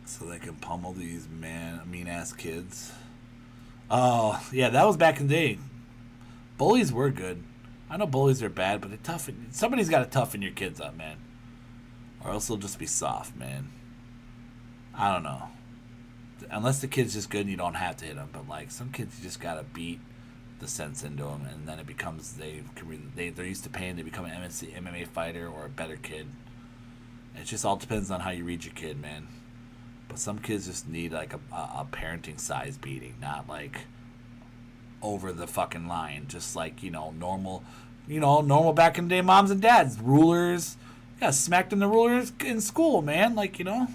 So they can pummel these mean ass kids. Oh, yeah, that was back in the day. Bullies were good. I know bullies are bad, but somebody's got to toughen your kids up, man. Or else they'll just be soft, man. I don't know. Unless the kid's just good and you don't have to hit them. But, like, some kids you just got to beat the sense into them. And then it becomes they're used to pain. They become an MMA fighter or a better kid. It just all depends on how you read your kid, man. But some kids just need, like, a parenting size beating. Not, like, over the fucking line. Just, like, normal back in the day moms and dads. Rulers. Yeah, smacked in the rulers in school, man. Like, you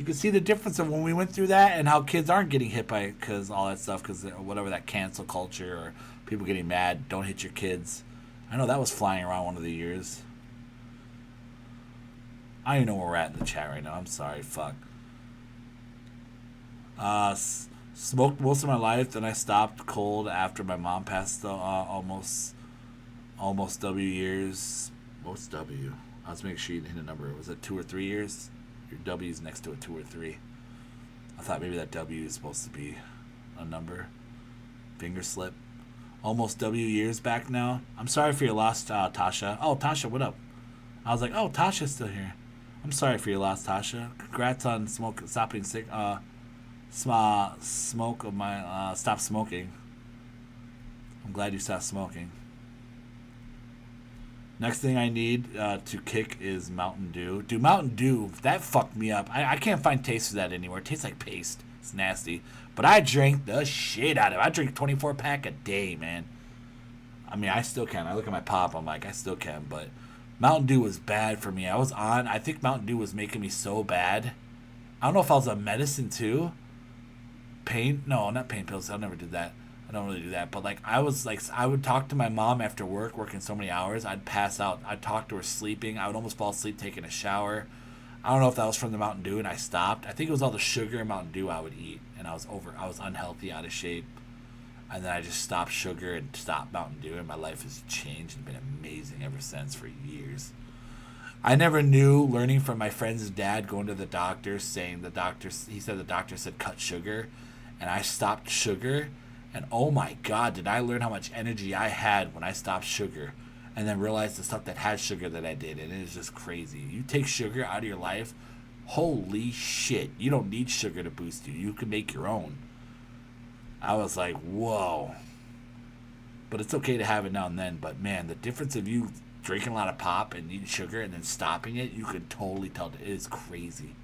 can see the difference of when we went through that and how kids aren't getting hit by it because all that stuff, because whatever that cancel culture or people getting mad, don't hit your kids. I know that was flying around one of the years. I don't even know where we're at in the chat right now. I'm sorry. Fuck. Smoked most of my life, then I stopped cold after my mom passed. Almost W years. What's W? I was making sure you hit a number. Was it 2 or 3 years? Your W is next to a 2 or 3. I thought maybe that W is supposed to be a number. Finger slip. Almost W years back now. I'm sorry for your loss, Tasha. Oh, Tasha, what up? I was like, oh, Tasha's still here. I'm sorry for your loss, Tasha. Congrats on stopping sick. Stop smoking. I'm glad you stopped smoking. Next thing I need to kick is Mountain Dew. Dude, Mountain Dew, that fucked me up. I can't find taste of that anymore. It tastes like paste. It's nasty. But I drank the shit out of it. I drink 24-pack a day, man. I mean, I still can. I look at my pop, I'm like, I still can. But Mountain Dew was bad for me. I think Mountain Dew was making me so bad. I don't know if I was on medicine too. No, not pain pills. I never did that. I don't really do that, but I would talk to my mom after work, working so many hours. I'd pass out. I'd talk to her sleeping. I would almost fall asleep taking a shower. I don't know if that was from the Mountain Dew, and I stopped. I think it was all the sugar and Mountain Dew I would eat, and I was unhealthy, out of shape, and then I just stopped sugar and stopped Mountain Dew, and my life has changed and been amazing ever since for years. I never knew, learning from my friend's dad, going to the doctor, he said the doctor said cut sugar, and I stopped sugar. And oh my God, did I learn how much energy I had when I stopped sugar, and then realized the stuff that had sugar that I did, and it is just crazy. You take sugar out of your life, holy shit, you don't need sugar to boost you. You can make your own. I was like, whoa. But it's okay to have it now and then. But man, the difference of you drinking a lot of pop and eating sugar and then stopping it, you can totally tell. It is crazy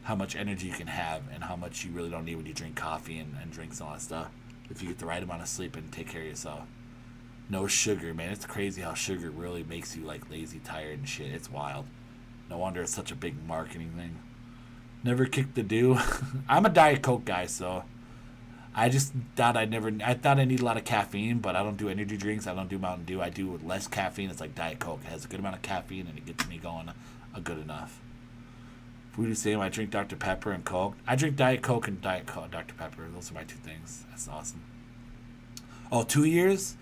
how much energy you can have and how much you really don't need when you drink coffee and drinks and all that stuff. If you get the right amount of sleep and take care of yourself. No sugar, man. It's crazy how sugar really makes you like lazy, tired, and shit. It's wild. No wonder it's such a big marketing thing. Never kicked the Dew. I'm a Diet Coke guy, so I just thought I need a lot of caffeine, but I don't do energy drinks. I don't do Mountain Dew. I do with less caffeine. It's like Diet Coke. It has a good amount of caffeine, and it gets me going a good enough. Voodoo Sam, I drink Dr. Pepper and Coke. I drink Diet Coke and Diet Coke, Dr. Pepper. Those are my two things. That's awesome. Oh, 2 years?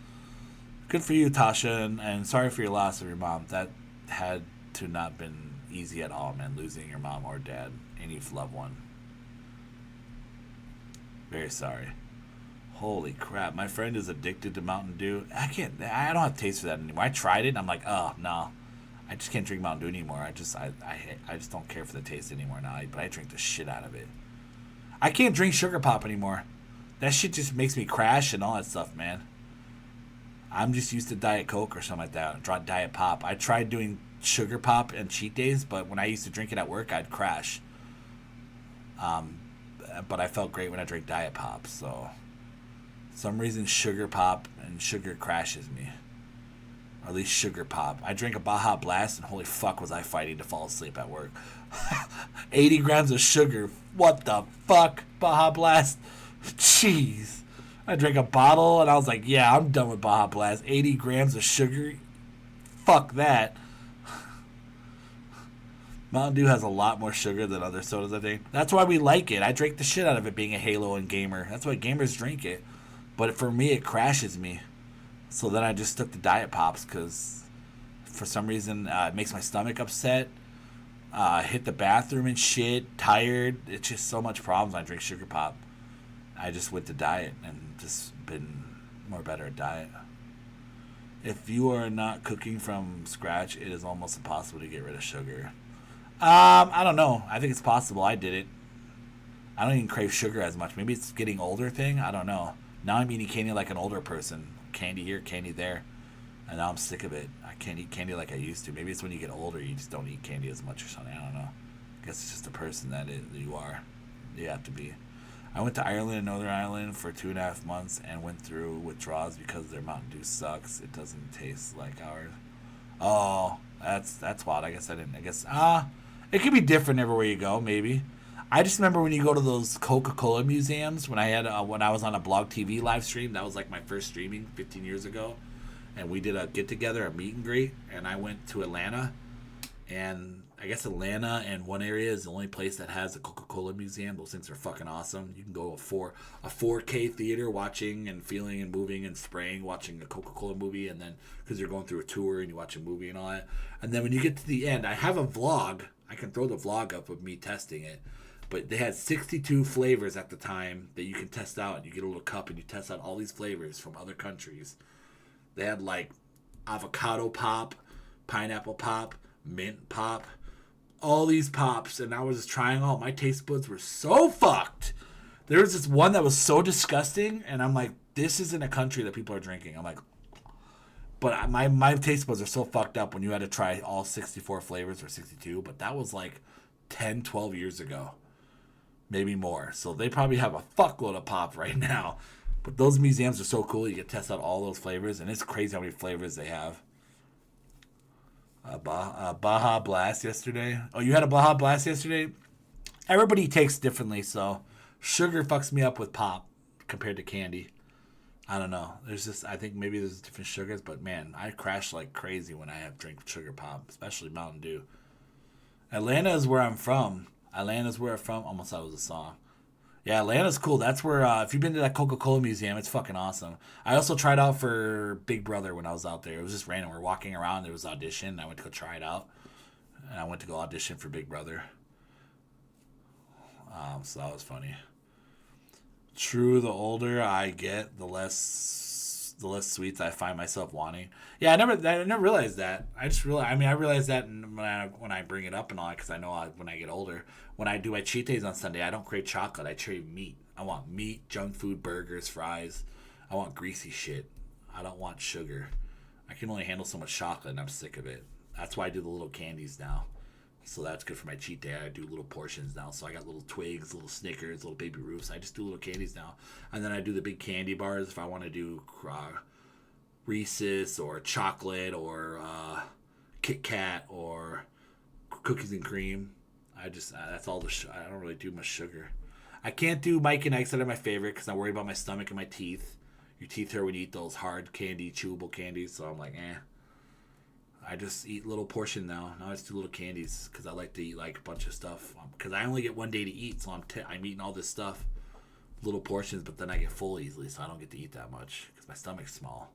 Good for you, Tasha, and sorry for your loss of your mom. That had to not been easy at all, man. Losing your mom or dad, any loved one. Very sorry. Holy crap! My friend is addicted to Mountain Dew. I don't have taste for that anymore. I tried it. And I'm like, oh no, I just can't drink Mountain Dew anymore. I just don't care for the taste anymore now. But I drink the shit out of it. I can't drink Sugar Pop anymore. That shit just makes me crash and all that stuff, man. I'm just used to Diet Coke or something like that. Diet Pop. I tried doing Sugar Pop and cheat days, but when I used to drink it at work, I'd crash. But I felt great when I drank Diet Pop, so some reason Sugar Pop and sugar crashes me. Or at least Sugar Pop. I drank a Baja Blast and holy fuck was I fighting to fall asleep at work. 80 grams of sugar. What the fuck? Baja Blast? Jeez. I drank a bottle and I was like, yeah, I'm done with Baja Blast. 80 grams of sugar? Fuck that. Mountain Dew has a lot more sugar than other sodas, I think. That's why we like it. I drink the shit out of it being a Halo and gamer. That's why gamers drink it. But for me, it crashes me. So then I just took the Diet Pops because for some reason it makes my stomach upset. Hit the bathroom and shit. Tired. It's just so much problems when I drink Sugar Pop. I just went to Diet and just been more better at Diet. If you are not cooking from scratch, it is almost impossible to get rid of sugar. I don't know. I think it's possible. I did it. I don't even crave sugar as much. Maybe it's getting older thing. I don't know. Now I'm eating candy like an older person. Candy here, candy there. And now I'm sick of it. I can't eat candy like I used to. Maybe it's when you get older, you just don't eat candy as much or something. I don't know. I guess it's just the person that you are. You have to be. I went to Ireland and Northern Ireland for 2.5 months and went through withdrawals because their Mountain Dew sucks. It doesn't taste like ours. Oh, that's wild. I guess I didn't. It could be different everywhere you go, maybe. I just remember when you go to those Coca-Cola museums, when I was on a Blog TV live stream, that was like my first streaming 15 years ago, and we did a get-together, a meet and greet, and I went to Atlanta, and I guess Atlanta and one area is the only place that has a Coca-Cola museum. Those things are fucking awesome. You can go to a 4K theater watching and feeling and moving and spraying, watching a Coca-Cola movie, and then because you're going through a tour and you watch a movie and all that. And then when you get to the end, I have a vlog. I can throw the vlog up of me testing it. But they had 62 flavors at the time that you can test out. And you get a little cup and you test out all these flavors from other countries. They had like avocado pop, pineapple pop, mint pop, all these pops. And I was just trying all. My taste buds were so fucked. There was this one that was so disgusting. And I'm like, this isn't a country that people are drinking. I'm like, but my taste buds are so fucked up when you had to try all 64 flavors or 62. But that was like 10, 12 years ago. Maybe more. So they probably have a fuckload of pop right now. But those museums are so cool. You can test out all those flavors. And it's crazy how many flavors they have. Baja Blast yesterday. Oh, you had a Baja Blast yesterday? Everybody takes differently. So sugar fucks me up with pop compared to candy. I don't know. I think maybe there's different sugars. But man, I crash like crazy when I have drink Sugar Pop. Especially Mountain Dew. Atlanta is where I'm from. Almost thought it was a song. Yeah, Atlanta's cool. That's where, if you've been to that Coca-Cola museum, it's fucking awesome. I also tried out for Big Brother when I was out there. It was just random. We were walking around. There was audition. And I went to go try it out. And I went to go audition for Big Brother. So that was funny. True, the older I get, the less sweets I find myself wanting. Yeah, I never realized that. I realized that when I bring it up and all that, because I know when I get older, when I do my cheat days on Sunday, I don't crave chocolate. I crave meat. I want meat, junk food, burgers, fries. I want greasy shit. I don't want sugar. I can only handle so much chocolate, and I'm sick of it. That's why I do the little candies now. So that's good for my cheat day. I do little portions now. So I got little Twigs, little Snickers, little Baby Ruths. I just do little candies now. And then I do the big candy bars if I want to do Reese's or chocolate or Kit Kat or cookies and cream. That's all I don't really do much sugar. I can't do Mike and Ike's that are my favorite because I worry about my stomach and my teeth. Your teeth hurt when you eat those hard candy, chewable candies. So I'm like, I just eat little portion now. Now I just do little candies because I like to eat like a bunch of stuff. Because I only get one day to eat, so I'm eating all this stuff, little portions. But then I get full easily, so I don't get to eat that much because my stomach's small.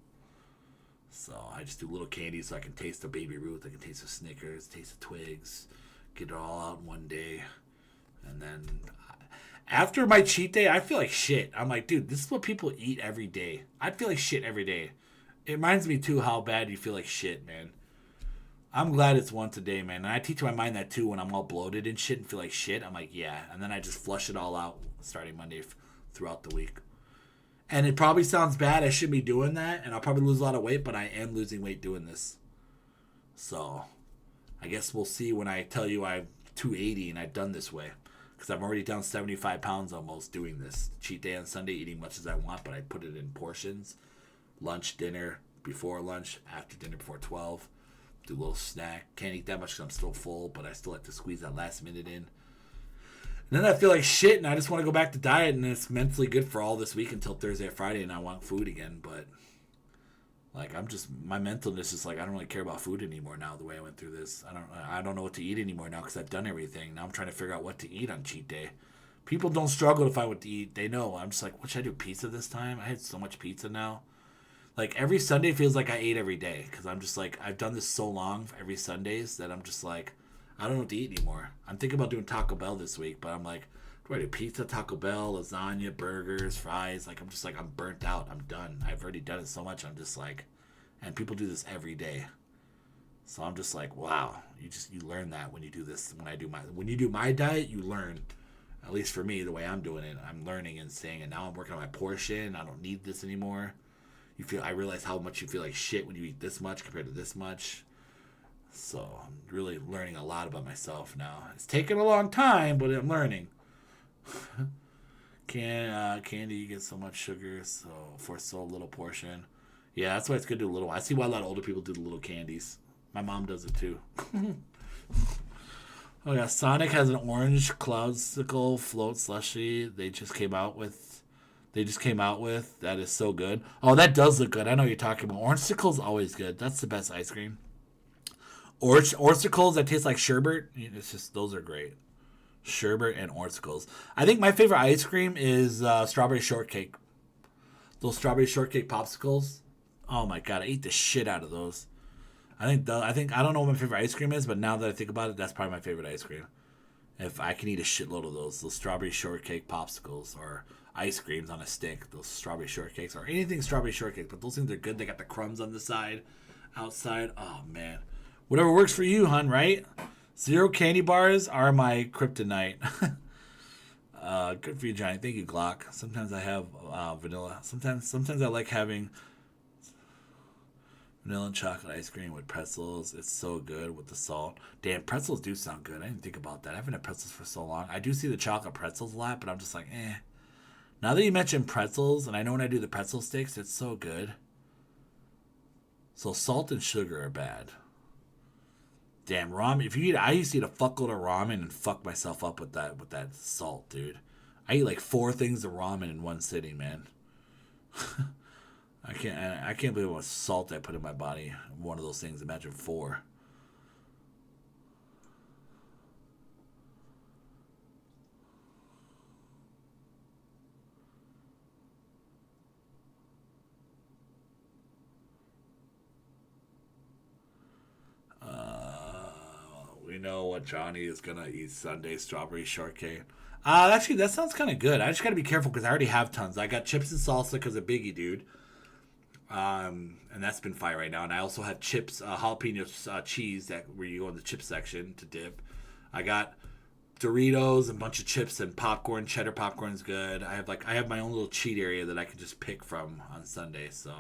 So I just do little candies so I can taste the Baby Ruth, I can taste the Snickers, taste the Twigs, get it all out in one day. And then after my cheat day, I feel like shit. I'm like, dude, this is what people eat every day. I feel like shit every day. It reminds me, too, how bad you feel like shit, man. I'm glad it's once a day, man. And I teach my mind that, too, when I'm all bloated and shit and feel like shit. I'm like, yeah. And then I just flush it all out starting Monday throughout the week. And it probably sounds bad. I shouldn't be doing that. And I'll probably lose a lot of weight, but I am losing weight doing this. So I guess we'll see when I tell you I'm 280 and I've done this way. Because I'm already down 75 pounds almost doing this. Cheat day on Sunday, eating much as I want, but I put it in portions. Lunch, dinner, before lunch, after dinner, before 12. Do a little snack. Can't eat that much because I'm still full, but I still like to squeeze that last minute in. And then I feel like shit, and I just want to go back to diet, and it's mentally good for all this week until Thursday or Friday, and I want food again, but like my mentalness is like I don't really care about food anymore now. The way I went through this, I don't know what to eat anymore now because I've done everything. Now I'm trying to figure out what to eat on cheat day. People don't struggle to find what to eat. They know. I'm just like, what should I do? Pizza this time? I had so much pizza now. Like every Sunday feels like I ate every day because I'm just like I've done this so long every Sundays that I'm just like I don't know what to eat anymore. I'm thinking about doing Taco Bell this week, but I'm like, do I do pizza, Taco Bell, lasagna, burgers, fries? Like I'm just like I'm burnt out. I'm done. I've already done it so much. I'm just like, and people do this every day. So I'm just like, wow. You learn that when you do this. When you do my diet, you learn. At least for me, the way I'm doing it, I'm learning and saying, and now I'm working on my portion. I don't need this anymore. I realize how much you feel like shit when you eat this much compared to this much. So I'm really learning a lot about myself now. It's taken a long time, but I'm learning. Candy, you get so much sugar for so little portion. Yeah, that's why it's good to do a little. I see why a lot of older people do the little candies. My mom does it too. Oh yeah, Sonic has an orange cloudsicle float slushy. They just came out with. That is so good. Oh, that does look good. I know what you're talking about. Orangecicle's always good. That's the best ice cream. Orangecicles that taste like sherbet. It's just those are great. Sherbet and orangecicles. I think my favorite ice cream is strawberry shortcake. Those strawberry shortcake popsicles. Oh my god, I eat the shit out of those. I don't know what my favorite ice cream is, but now that I think about it, that's probably my favorite ice cream. If I can eat a shitload of those strawberry shortcake popsicles or ice creams on a stick, those strawberry shortcakes or anything strawberry shortcake, but those things are good. They got the crumbs on the side, outside. Oh man, whatever works for you, hun. Right? Zero candy bars are my kryptonite. Good for you, Johnny. Thank you, Glock. Sometimes I have vanilla. Sometimes I like having vanilla and chocolate ice cream with pretzels. It's so good with the salt. Damn, pretzels do sound good. I didn't think about that. I haven't had pretzels for so long. I do see the chocolate pretzels a lot, but I'm just like, eh. Now that you mentioned pretzels, and I know when I do the pretzel sticks, it's so good. So salt and sugar are bad. Damn, ramen. I used to eat a fuckload of ramen and fuck myself up with that salt, dude. I eat like 4 things of ramen in one sitting, man. I can't believe how much salt I put in my body. One of those things. Imagine 4. We know what Johnny is gonna eat Sunday: strawberry shortcake. Actually, that sounds kind of good. I just gotta be careful because I already have tons. I got chips and salsa because of Biggie, dude. And that's been fire right now. And I also have chips, jalapeno cheese where you go in the chip section to dip. I got Doritos and a bunch of chips and popcorn. Cheddar popcorn's good. I have my own little cheat area that I can just pick from on Sunday. So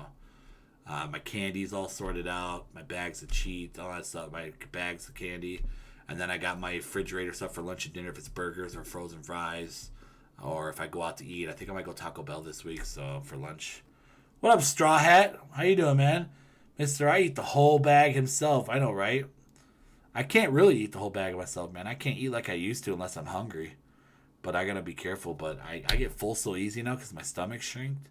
my candy's all sorted out. My bags of cheat, all that stuff. My bags of candy. And then I got my refrigerator stuff for lunch and dinner if it's burgers or frozen fries. Or if I go out to eat. I think I might go Taco Bell this week, so for lunch. What up, Straw Hat? How you doing, man? Mister, I eat the whole bag himself. I know, right? I can't really eat the whole bag of myself, man. I can't eat like I used to unless I'm hungry. But I gotta be careful. But I get full so easy now because my stomach shrinked.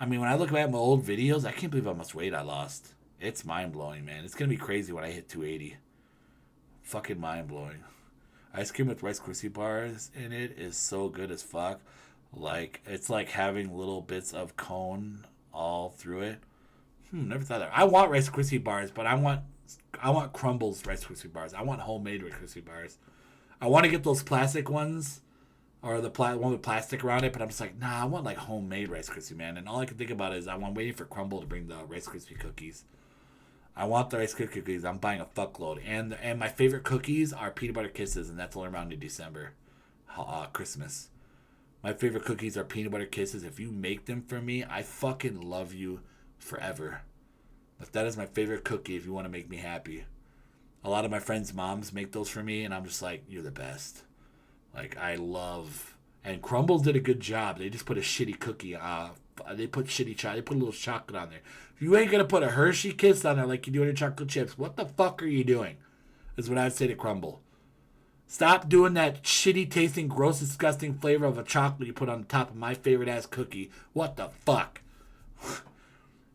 I mean, when I look back at my old videos, I can't believe how much weight I lost. It's mind-blowing, man. It's gonna be crazy when I hit 280. Fucking mind-blowing. Ice cream with Rice Krispie bars in it is so good as fuck. Like, it's like having little bits of cone all through it. Never thought that. I want Rice Krispie bars, but I want Crumbles Rice Krispie bars. I want homemade Rice Krispie bars. I want to get those plastic ones, or the one with plastic around it. But I'm just like, nah, I want like homemade Rice Krispie, man. And all I can think about is I'm waiting for Crumble to bring the Rice Krispie cookies. I want the Rice Krispie cookies. I'm buying a fuckload. And my favorite cookies are peanut butter kisses, and that's only around in December, Christmas. My favorite cookies are peanut butter kisses. If you make them for me, I fucking love you forever. But that is my favorite cookie if you want to make me happy. A lot of my friends' moms make those for me, and I'm just like, you're the best. Like, I love... And Crumbles did a good job. They just put a shitty cookie. They put shitty chocolate. They put a little chocolate on there. If you ain't going to put a Hershey Kiss on there like you do in your chocolate chips, what the fuck are you doing? Is what I'd say to Crumble. Stop doing that shitty tasting, gross, disgusting flavor of a chocolate you put on the top of my favorite ass cookie. What the fuck?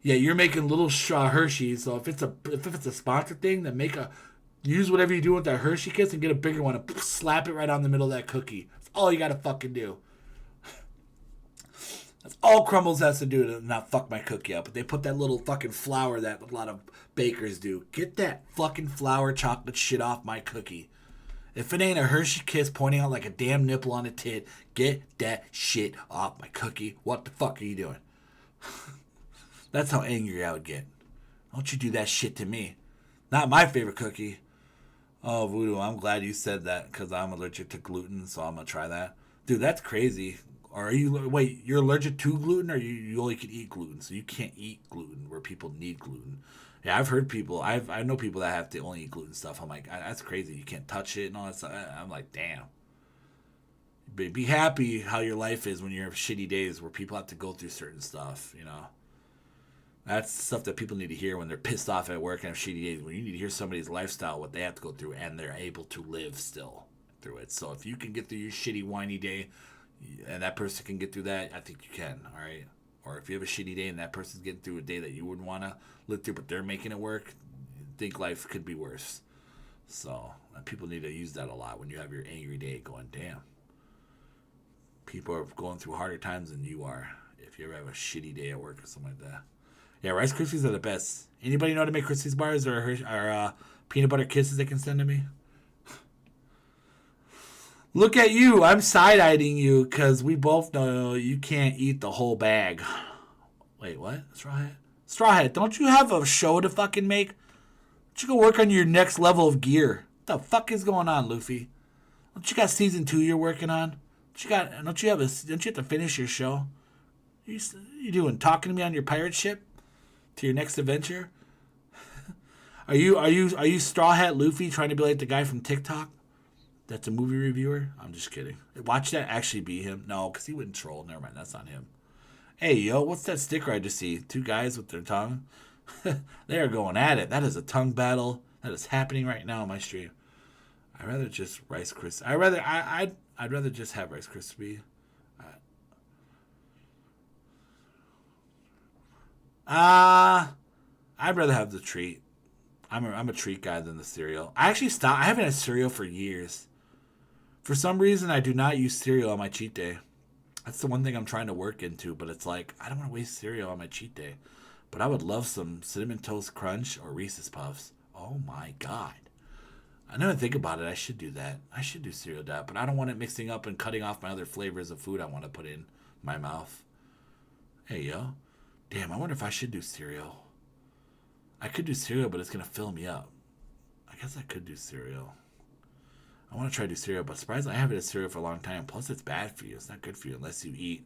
Yeah, you're making little Hershey's, so if it's a sponsored thing, then use whatever you do with that Hershey Kiss and get a bigger one and slap it right on the middle of that cookie. That's all you gotta fucking do. That's all Crumbles has to do to not fuck my cookie up. But they put that little fucking flour that a lot of bakers do. Get that fucking flour chocolate shit off my cookie. If it ain't a Hershey Kiss pointing out like a damn nipple on a tit, get that shit off my cookie. What the fuck are you doing? That's how angry I would get. Don't you do that shit to me. Not my favorite cookie. Oh, Voodoo, I'm glad you said that because I'm allergic to gluten, so I'm going to try that. Dude, that's crazy. Or wait, you're allergic to gluten or you only can eat gluten? So you can't eat gluten where people need gluten. Yeah, I've heard people, I know people that have to only eat gluten stuff. I'm like, that's crazy. You can't touch it and all that stuff. I'm like, damn. Be happy how your life is when you have shitty days where people have to go through certain stuff, you know. That's stuff that people need to hear when they're pissed off at work and have shitty days. When you need to hear somebody's lifestyle, what they have to go through, and they're able to live still through it. So if you can get through your shitty, whiny day, and that person can get through that, I think you can, all right? Or if you have a shitty day and that person's getting through a day that you wouldn't want to live through, but they're making it work, I think life could be worse. So people need to use that a lot when you have your angry day going, damn. People are going through harder times than you are if you ever have a shitty day at work or something like that. Yeah, Rice Krispies are the best. Anybody know how to make Krispies bars or peanut butter kisses they can send to me? Look at you. I'm side-eyeing you because we both know you can't eat the whole bag. Wait, what? Strawhead, don't you have a show to fucking make? Don't you go work on your next level of gear? What the fuck is going on, Luffy? Don't you got season 2 you're working on? Don't you have to finish your show? You doing talking to me on your pirate ship to your next adventure? Are you Straw Hat Luffy trying to be like the guy from TikTok? That's a movie reviewer? I'm just kidding. Watch that actually be him. No, because he wouldn't troll. Never mind, that's not him. Hey, yo, what's that sticker I just see? 2 guys with their tongue? They are going at it. That is a tongue battle that is happening right now on my stream. I'd rather just Rice Krispies. I'd rather just have Rice Krispies. I'd rather have the treat. I'm a treat guy than the cereal. I actually stopped. I haven't had cereal for years. For some reason, I do not use cereal on my cheat day. That's the one thing I'm trying to work into, but it's like, I don't want to waste cereal on my cheat day. But I would love some Cinnamon Toast Crunch or Reese's Puffs. Oh my God. I never think about it. I should do that. I should do cereal that, but I don't want it mixing up and cutting off my other flavors of food I want to put in my mouth. Hey, yo. Damn, I wonder if I should do cereal. I could do cereal, but it's going to fill me up. I guess I could do cereal. I want to try to do cereal, but surprisingly, I haven't had cereal for a long time. Plus, it's bad for you. It's not good for you unless you eat.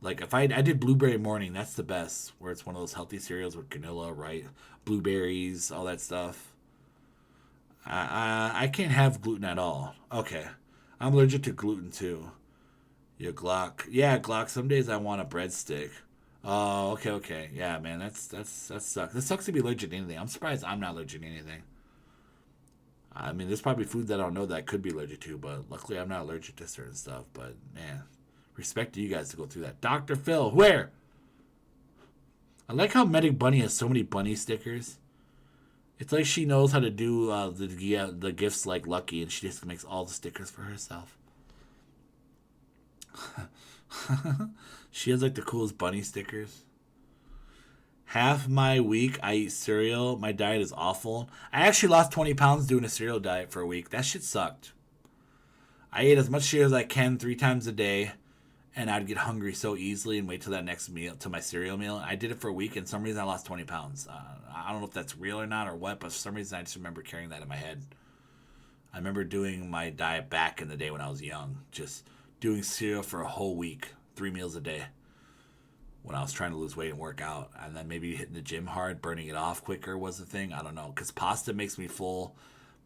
Like, if I did Blueberry Morning, that's the best, where it's one of those healthy cereals with granola, right? Blueberries, all that stuff. I can't have gluten at all. Okay. I'm allergic to gluten, too. Yeah, Glock. Yeah, Glock, some days I want a breadstick. Oh, okay. Yeah, man, that sucks. That sucks to be allergic to anything. I'm surprised I'm not allergic to anything. I mean, there's probably food that I don't know that I could be allergic to, but luckily I'm not allergic to certain stuff. But, man, respect to you guys to go through that. Dr. Phil, where? I like how Medic Bunny has so many bunny stickers. It's like she knows how to do the gifts like Lucky, and she just makes all the stickers for herself. She has like the coolest bunny stickers. Half my week I eat cereal. My diet is awful. I actually lost 20 pounds doing a cereal diet for a week. That shit sucked. I ate as much cereal as I can 3 times a day, and I'd get hungry so easily and wait till that next meal, till my cereal meal. I did it for a week, and for some reason I lost 20 pounds. I don't know if that's real or not or what, but for some reason I just remember carrying that in my head. I remember doing my diet back in the day when I was young, just doing cereal for a whole week, 3 meals a day, when I was trying to lose weight and work out. And then maybe hitting the gym hard, burning it off quicker was the thing. I don't know, because pasta makes me full.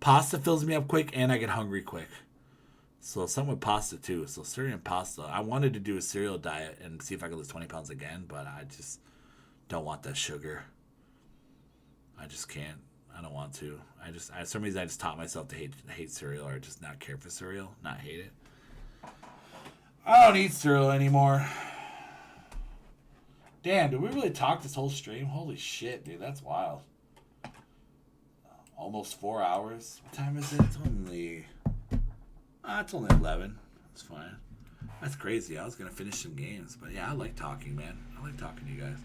Pasta fills me up quick, and I get hungry quick. So something with pasta too. So cereal and pasta. I wanted to do a cereal diet and see if I could lose 20 pounds again, but I just don't want that sugar. I just can't. I don't want to. For some reason I just taught myself to hate cereal, or just not care for cereal, not hate it. I don't eat cereal anymore. Damn, did we really talk this whole stream? Holy shit, dude, that's wild. Almost 4 hours. What time is it? It's only 11. That's fine. That's crazy. I was going to finish some games. But yeah, I like talking, man. I like talking to you guys.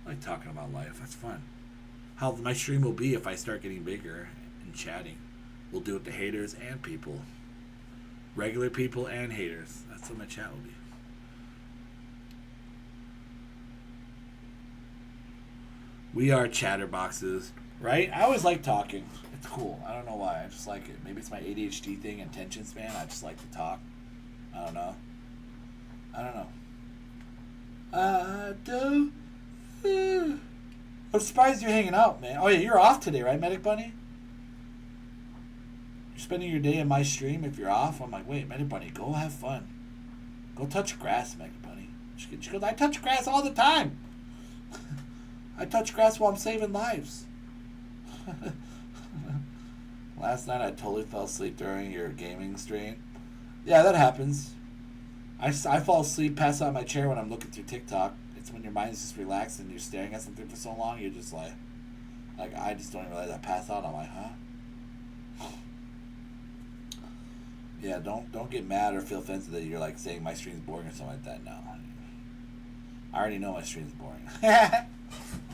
I like talking about life. That's fun. How my stream will be if I start getting bigger and chatting. We'll do it to haters and people. Regular people and haters. That's what my chat will be. We are chatterboxes, right? I always like talking. It's cool. I don't know why. I just like it. Maybe it's my ADHD thing, attention span. I just like to talk. I don't know. I'm surprised you're hanging out, man. Oh, yeah, you're off today, right, Medic Bunny? You're spending your day in my stream if you're off? I'm like, wait, Medic Bunny, go have fun. Go touch grass, Medic Bunny. She goes, I touch grass all the time. I touch grass while I'm saving lives. Last night I totally fell asleep during your gaming stream. Yeah, that happens. I fall asleep, pass out in my chair when I'm looking through TikTok. It's when your mind's just relaxed and you're staring at something for so long, you're just like I just don't even realize I pass out. I'm like, huh? Yeah, don't get mad or feel offended that you're like saying my stream's boring or something like that. No. I already know my stream's boring.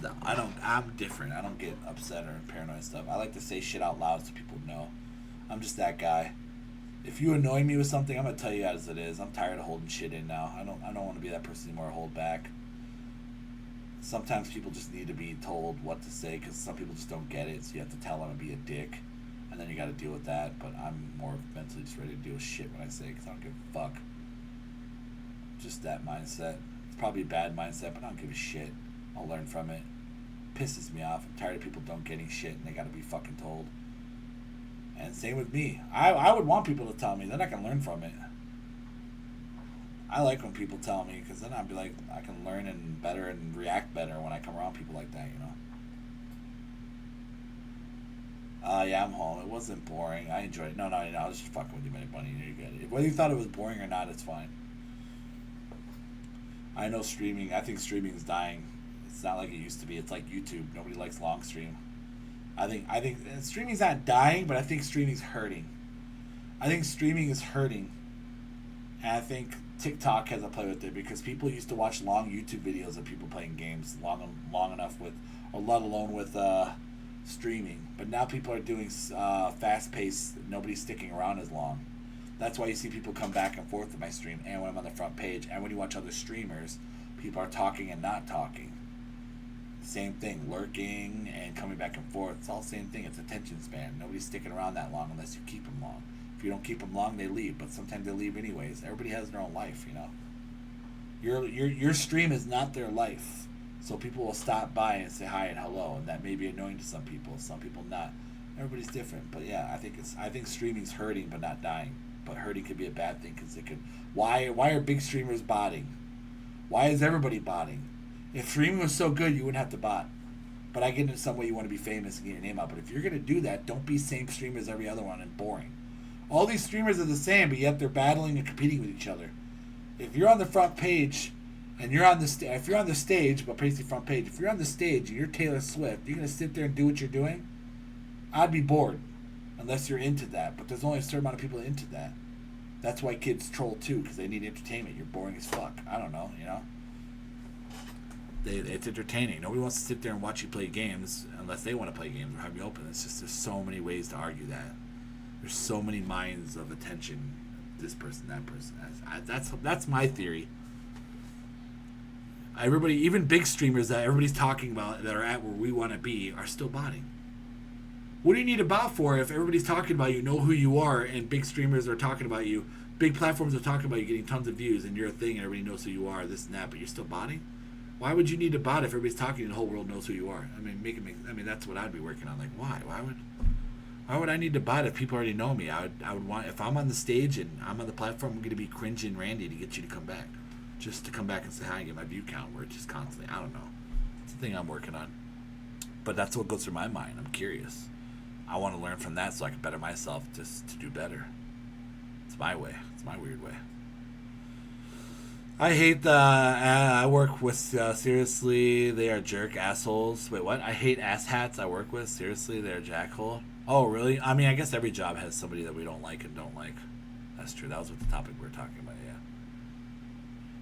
No, I'm different. I don't get upset or paranoid stuff. I like to say shit out loud so people know. I'm just that guy. If you annoy me with something, I'm gonna tell you as it is. I'm tired of holding shit in now. I don't want to be that person anymore. Hold back. Sometimes people just need to be told what to say because some people just don't get it. So you have to tell them and be a dick, and then you got to deal with that. But I'm more mentally just ready to deal with shit when I say because I don't give a fuck. Just that mindset. It's probably a bad mindset, but I don't give a shit. I'll learn from it. Pisses me off. I'm tired of people don't getting shit and they gotta be fucking told. And same with me. I would want people to tell me, then I can learn from it. I like when people tell me because then I'd be like, I can learn and better and react better when I come around people like that, you know. Yeah, I'm home. It wasn't boring. I enjoyed it. No, I was just fucking with you, Minute Bunny. You're good. Whether you thought it was boring or not, it's fine. I know streaming. I think streaming is dying. It's not like it used to be. It's like YouTube. Nobody likes long stream. I think streaming's not dying, but I think streaming's hurting. I think streaming is hurting. And I think TikTok has a play with it because people used to watch long YouTube videos of people playing games long enough with, or let alone with streaming. But now people are doing fast paced. Nobody's sticking around as long. That's why you see people come back and forth to my stream and when I'm on the front page and when you watch other streamers, people are talking and not talking. Same thing, lurking and coming back and forth. It's all the same thing. It's attention span. Nobody's sticking around that long unless you keep them long. If you don't keep them long, they leave. But sometimes they leave anyways. Everybody has their own life, you know. Your stream is not their life. So people will stop by and say hi and hello, and that may be annoying to some people. Some people not. Everybody's different. But yeah, I think streaming's hurting but not dying. But hurting could be a bad thing because it could. Why are big streamers botting? Why is everybody botting? If streaming was so good, you wouldn't have to bot. But I get into some way you want to be famous and get your name out. But if you're going to do that, don't be same streamer as every other one and boring. All these streamers are the same, but yet they're battling and competing with each other. If you're on the front page and you're on the if you're on the stage, but basically front page, if you're on the stage and you're Taylor Swift, you're going to sit there and do what you're doing? I'd be bored unless you're into that. But there's only a certain amount of people into that. That's why kids troll too, because they need entertainment. You're boring as fuck. I don't know, you know? It's entertaining. Nobody wants to sit there and watch you play games unless they want to play games or have you open. It's just there's so many ways to argue that. There's so many minds of attention. This person, that person. That's my theory. Everybody, even big streamers that everybody's talking about that are at where we want to be, are still botting. What do you need a bot for if everybody's talking about you, know who you are, and big streamers are talking about you, big platforms are talking about you, getting tons of views, and you're a thing, and everybody knows who you are, this and that, but you're still botting? Why would you need a bot if everybody's talking and the whole world knows who you are? I mean, that's what I'd be working on. Like, why? Why would I need to bot if people already know me? I would want, if I'm on the stage and I'm on the platform, I'm going to be cringing Randy to get you to come back. Just to come back and say hi and get my view count, where it's just constantly, I don't know. It's the thing I'm working on. But that's what goes through my mind. I'm curious. I want to learn from that so I can better myself just to do better. It's my way. It's my weird way. I hate I work with, seriously, they are jerk assholes. Wait, what? I hate asshats I work with. Seriously, they're a jackhole. Oh, really? I mean, I guess every job has somebody that we don't like and don't like. That's true. That was what the topic we were talking about, yeah.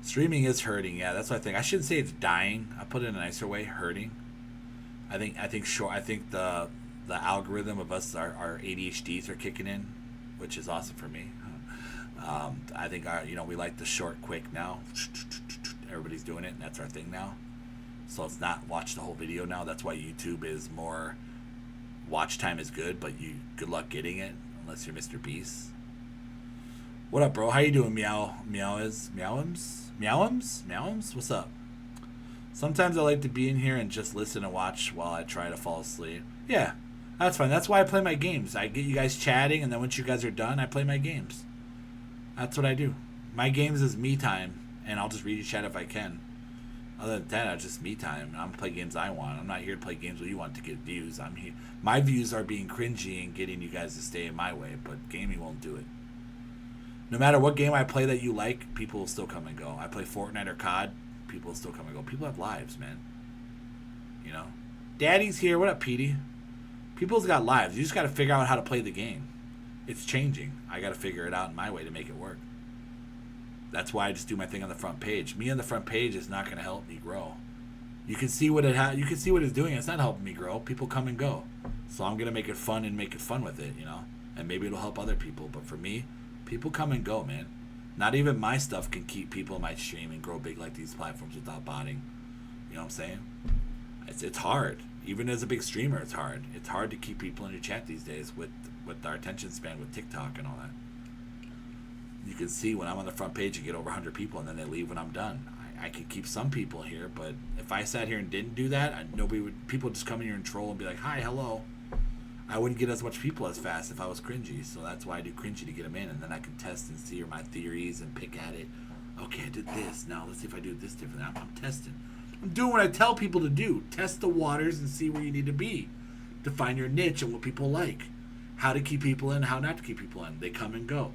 Streaming is hurting, yeah. That's what I think. I shouldn't say it's dying. I put it in a nicer way, hurting. I think the algorithm of us, our ADHDs are kicking in, which is awesome for me. I think we like the short, quick now. Everybody's doing it, and that's our thing now. So it's not watch the whole video now. That's why YouTube is more. Watch time is good, but good luck getting it unless you're Mr. Beast. What up, bro? How you doing, Meowums? What's up? Sometimes I like to be in here and just listen and watch while I try to fall asleep. Yeah, that's fine. That's why I play my games. I get you guys chatting, and then once you guys are done, I play my games. That's what I do. My games is me time, and I'll just read your chat if I can. Other than that, it's just me time. I'm gonna play games I want. I'm not here to play games where you want to get views. I'm here. My views are being cringy and getting you guys to stay in my way, but gaming won't do it. No matter what game I play that you like, people will still come and go. I play Fortnite or COD, people will still come and go. People have lives, man. You know? Daddy's here. What up, Petey? People's got lives. You just got to figure out how to play the game. It's changing. I got to figure it out in my way to make it work. That's why I just do my thing on the front page. Me on the front page is not going to help me grow. You can see what you can see what it's doing. It's not helping me grow. People come and go. So I'm going to make it fun and make it fun with it, you know? And maybe it'll help other people. But for me, people come and go, man. Not even my stuff can keep people in my stream and grow big like these platforms without botting. You know what I'm saying? It's hard. Even as a big streamer, it's hard. It's hard to keep people in your chat these days with our attention span with TikTok and all that. You can see when I'm on the front page, you get over 100 people, and then they leave when I'm done. I could keep some people here, but if I sat here and didn't do that, people would just come in here and troll and be like, hi, hello. I wouldn't get as much people as fast if I was cringy, so that's why I do cringy to get them in, and then I can test and see my theories and pick at it. Okay, I did this. Now let's see if I do this differently. I'm testing. I'm doing what I tell people to do. Test the waters and see where you need to be. Define your niche and what people like. How to keep people in, how not to keep people in. They come and go.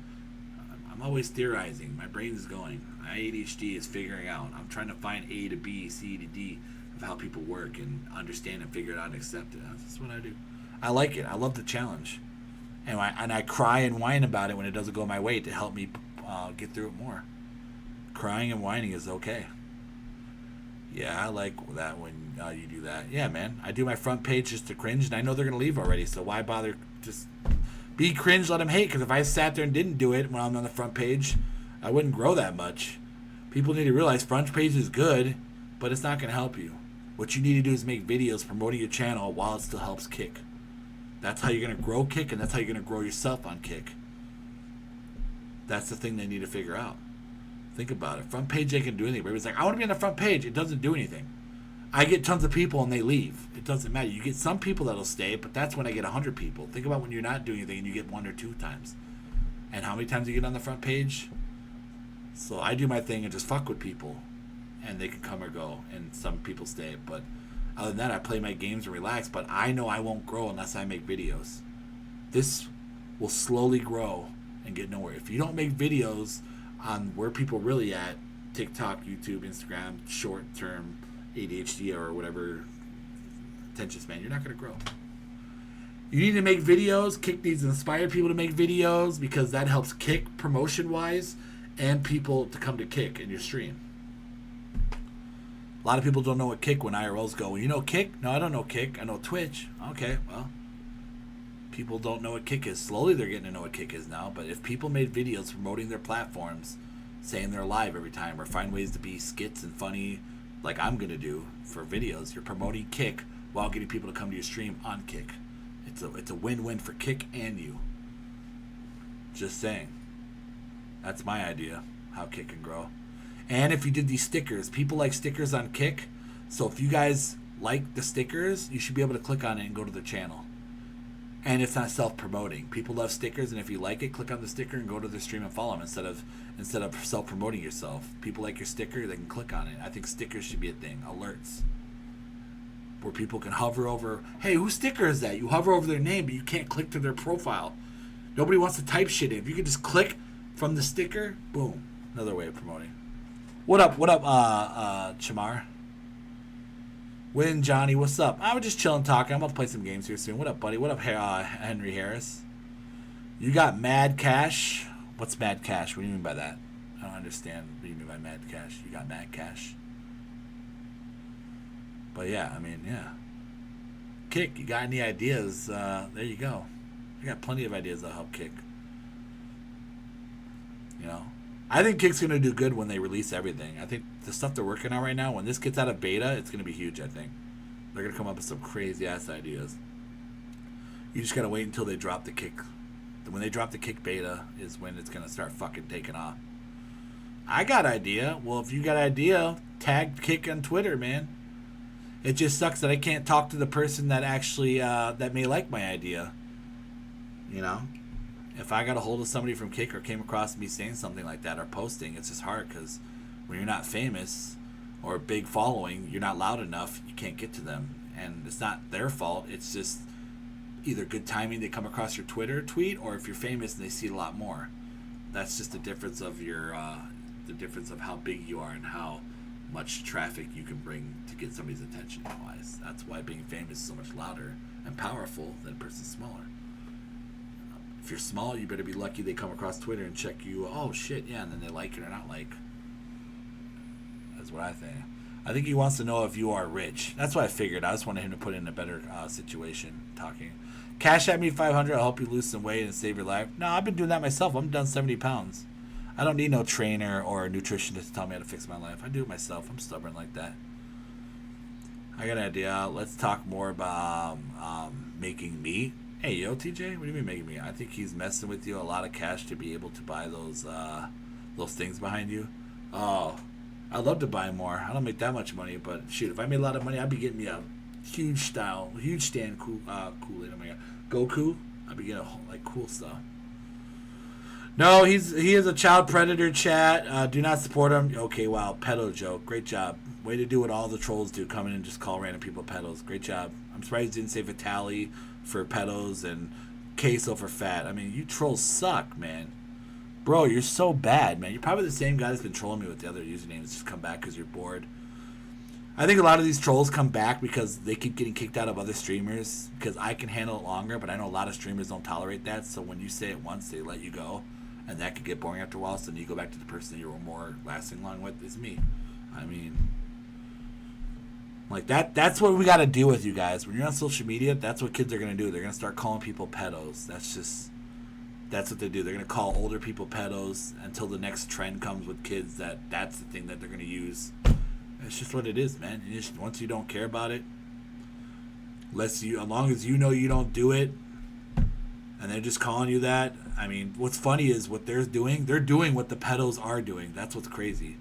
I'm always theorizing. My brain is going. My ADHD is figuring out. I'm trying to find A to B, C to D of how people work and understand and figure it out and accept it. That's what I do. I like it. I love the challenge. And I cry and whine about it when it doesn't go my way to help me get through it more. Crying and whining is okay. Yeah, I like that when you do that. Yeah, man. I do my front page just to cringe, and I know they're going to leave already, so why bother? Just be cringe, let them hate, because if I sat there and didn't do it when I'm on the front page, I wouldn't grow that much. People need to realize front page is good, but it's not going to help you. What you need to do is make videos promoting your channel while it still helps Kick. That's how you're going to grow Kick, and that's how you're going to grow yourself on Kick. That's the thing they need to figure out. Think about it. Front page ain't going to do anything. Everybody's like, I want to be on the front page. It doesn't do anything. I get tons of people and they leave. It doesn't matter. You get some people that'll stay, but that's when I get 100 people. Think about when you're not doing anything and you get 1 or 2 times. And how many times you get on the front page? So I do my thing and just fuck with people. And they can come or go. And some people stay. But other than that, I play my games and relax. But I know I won't grow unless I make videos. This will slowly grow and get nowhere. If you don't make videos on where people really at, TikTok, YouTube, Instagram, short-term ADHD or whatever attention span, you're not going to grow. You need to make videos. Kick needs to inspire people to make videos because that helps Kick promotion-wise and people to come to Kick in your stream. A lot of people don't know what Kick when IRLs go. Well, you know Kick? No, I don't know Kick. I know Twitch. Okay, well, people don't know what Kick is. Slowly they're getting to know what Kick is now. But if people made videos promoting their platforms, saying they're live every time, or find ways to be skits and funny, like I'm going to do for videos, you're promoting Kick while getting people to come to your stream on Kick. It's a win-win for Kick and you. Just saying. That's my idea, how Kick can grow. And if you did these stickers, people like stickers on Kick. So if you guys like the stickers, you should be able to click on it and go to their channel. And it's not self-promoting. People love stickers, and if you like it, click on the sticker and go to their stream and follow them instead of self-promoting yourself. People like your sticker, they can click on it. I think stickers should be a thing. Alerts. Where people can hover over, hey, whose sticker is that? You hover over their name, but you can't click to their profile. Nobody wants to type shit in. If you can just click from the sticker, boom. Another way of promoting. What up, Chamar? Win, Johnny, what's up? I was just chilling, talking. I'm about to play some games here soon. What up, buddy? What up, Henry Harris? You got Mad Cash? What's Mad Cash? What do you mean by that? I don't understand what do you mean by Mad Cash. You got Mad Cash? But yeah, I mean, yeah. Kick, you got any ideas? There you go. I got plenty of ideas that'll help Kick. You know? I think Kick's going to do good when they release everything. I think the stuff they're working on right now, when this gets out of beta, it's going to be huge, I think. They're going to come up with some crazy-ass ideas. You just got to wait until they drop the Kick. When they drop the Kick beta is when it's going to start fucking taking off. I got idea. Well, if you got idea, tag Kick on Twitter, man. It just sucks that I can't talk to the person that actually, that may like my idea. You know? If I got a hold of somebody from Kick or came across me saying something like that or posting, it's just hard because when you're not famous or a big following, you're not loud enough, you can't get to them. And it's not their fault. It's just either good timing, they come across your Twitter tweet, or if you're famous and they see it a lot more. That's just the difference of your, the difference of how big you are and how much traffic you can bring to get somebody's attention wise. That's why being famous is so much louder and powerful than a person smaller. If you're small, you better be lucky they come across Twitter and check you. Oh shit, yeah, and then they like it or not like. That's what I think. I think he wants to know if you are rich. That's what I figured. I just wanted him to put in a better situation talking. Cash at me 500. I'll help you lose some weight and save your life. No, I've been doing that myself. I'm done 70 pounds. I don't need no trainer or a nutritionist to tell me how to fix my life. I do it myself. I'm stubborn like that. I got an idea. Let's talk more about making meat. Hey, yo, TJ, what do you mean making meat? I think he's messing with you. A lot of cash to be able to buy those things behind you. Oh, I'd love to buy more. I don't make that much money, but shoot, if I made a lot of money, I'd be getting me a huge stand Kool-Aid. Oh my god, Goku. I'd be getting like cool stuff. No, he is a child predator. Chat. Do not support him. Okay, wow, pedo joke. Great job. Way to do what all the trolls do. Come in and just call random people pedos. Great job. I'm surprised you didn't say Vitali for pedos and queso for fat. I mean, you trolls suck, man. Bro, you're so bad, man. You're probably the same guy that's been trolling me with the other usernames. Just come back because you're bored. I think a lot of these trolls come back because they keep getting kicked out of other streamers because I can handle it longer, but I know a lot of streamers don't tolerate that. So when you say it once, they let you go. And that could get boring after a while, so then you go back to the person that you were more lasting long with. It's me. I mean, like that's what we got to deal with, you guys. When you're on social media, that's what kids are going to do. They're going to start calling people pedos. That's what they do. They're going to call older people pedos until the next trend comes with kids that's the thing that they're going to use. It's just what it is, man. Once you don't care about it, as long as you know you don't do it, and they're just calling you that. I mean, what's funny is what they're doing what the pedos are doing. That's what's crazy.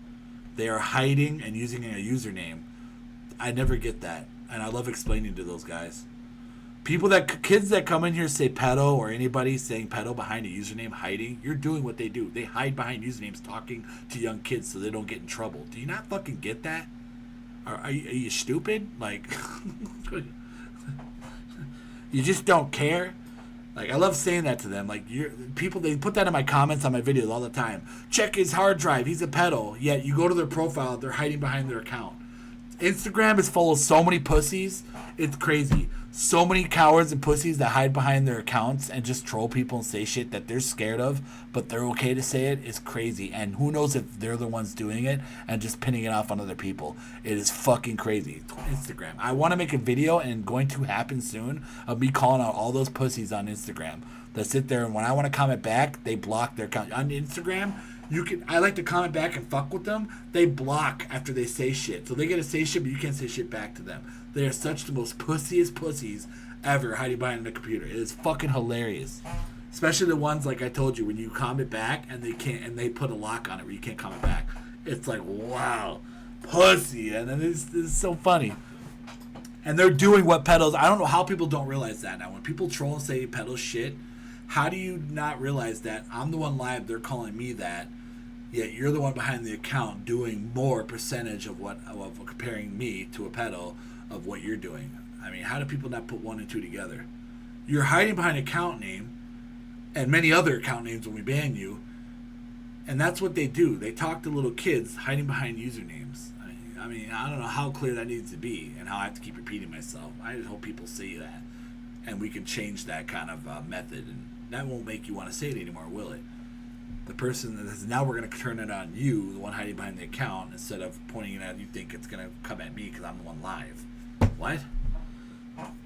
They are hiding and using a username. I never get that. And I love explaining to those guys. Kids that come in here say pedo or anybody saying pedo behind a username hiding, you're doing what they do. They hide behind usernames talking to young kids so they don't get in trouble. Do you not fucking get that? Are you stupid? Like, you just don't care? Like, I love saying that to them. Like, they put that in my comments on my videos all the time. Check his hard drive. He's a pedo. Yet you go to their profile, they're hiding behind their account. Instagram is full of so many pussies. It's crazy. So many cowards and pussies that hide behind their accounts and just troll people and say shit that they're scared of, but they're okay to say it, is crazy. And who knows if they're the ones doing it and just pinning it off on other people. It is fucking crazy. Instagram. I want to make a video, and going to happen soon, of me calling out all those pussies on Instagram that sit there, and when I want to comment back, they block their account. On Instagram, I like to comment back and fuck with them. They block after they say shit. So they get to say shit, but you can't say shit back to them. They are such the most pussiest pussies ever hiding behind the computer. It is fucking hilarious. Especially the ones, like I told you, when you comment back and they put a lock on it where you can't comment back. It's like, wow, pussy. And then it's so funny. And they're doing what pedals. I don't know how people don't realize that now. When people troll and say pedal shit, how do you not realize that I'm the one live, they're calling me that, yet you're the one behind the account doing more percentage of comparing me to a pedal of what you're doing? I mean, how do people not put one and two together? You're hiding behind an account name and many other account names when we ban you, and that's what they do. They talk to little kids hiding behind usernames. I mean, I don't know how clear that needs to be and how I have to keep repeating myself. I just hope people see that, and we can change that kind of method, and that won't make you want to say it anymore, will it? The person that is, now we're going to turn it on you, the one hiding behind the account, instead of pointing it at you. Think it's going to come at me because I'm the one live. What?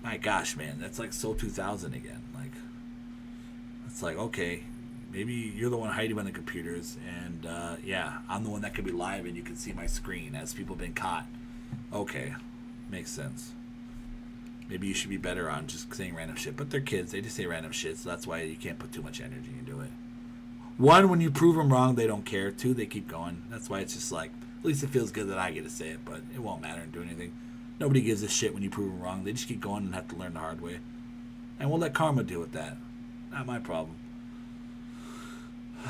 My gosh, man, that's like so 2000 again. Like, it's like, okay, maybe you're the one hiding behind the computers, and yeah, I'm the one that could be live and you can see my screen as people been caught. Okay, makes sense. Maybe you should be better on just saying random shit, but they're kids, they just say random shit, so that's why you can't put too much energy into it. One, when you prove them wrong, they don't care. Two, they keep going. That's why it's just like, at least it feels good that I get to say it, but it won't matter and do anything. Nobody gives a shit when you prove them wrong. They just keep going and have to learn the hard way. And we'll let karma deal with that. Not my problem.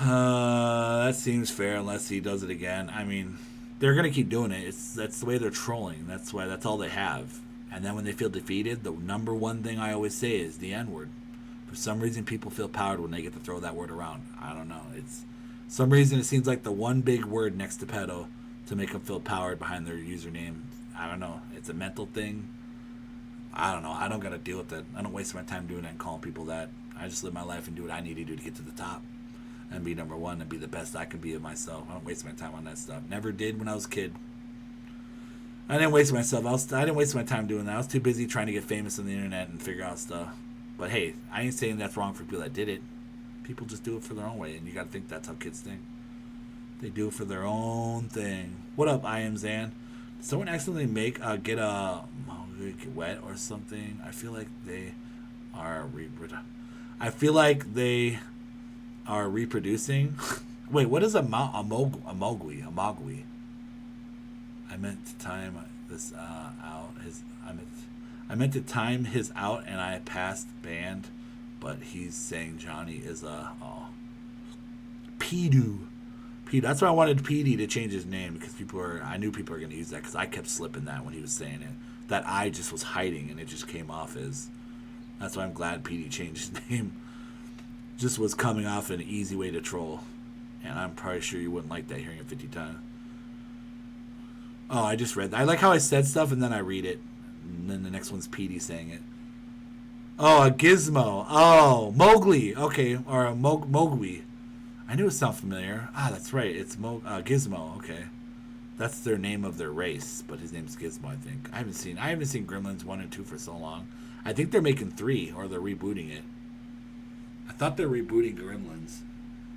That seems fair unless he does it again. I mean, they're going to keep doing it. That's the way they're trolling. That's all they have. And then when they feel defeated, the number one thing I always say is the N-word. For some reason, people feel powered when they get to throw that word around. I don't know. It's some reason it seems like the one big word next to pedo to make them feel powered behind their username. I don't know. It's a mental thing. I don't know. I don't got to deal with it. I don't waste my time doing that and calling people that. I just live my life and do what I need to do to get to the top and be number one and be the best I can be of myself. I don't waste my time on that stuff. Never did when I was a kid. I didn't waste myself. I didn't waste my time doing that. I was too busy trying to get famous on the internet and figure out stuff. But hey, I ain't saying that's wrong for people that did it. People just do it for their own way, and you got to think that's how kids think. They do it for their own thing. What up, I am Zan? Did someone accidentally get wet or something? I feel like they are reproducing. Wait, what is a mogui? I meant to time this out. I meant to time his out, and I passed banned, but he's saying Johnny is a Pedo. That's why I wanted PD to change his name, because I knew people were going to use that, because I kept slipping that when he was saying it. That I just was hiding, and it just came off as. That's why I'm glad PD changed his name. Just was coming off an easy way to troll, and I'm probably sure you wouldn't like that hearing it 50 times. Oh, I just read that. I like how I said stuff and then I read it. And then the next one's Petey saying it. Oh, a Gizmo. Oh, Mowgli. Okay, or a Mowgli. I knew it sounded familiar. Ah, that's right. It's Gizmo. Okay, that's their name of their race, but his name's Gizmo. I think I haven't seen Gremlins 1 and 2 for so long. I think they're making 3, or they're rebooting it. I thought they're rebooting Gremlins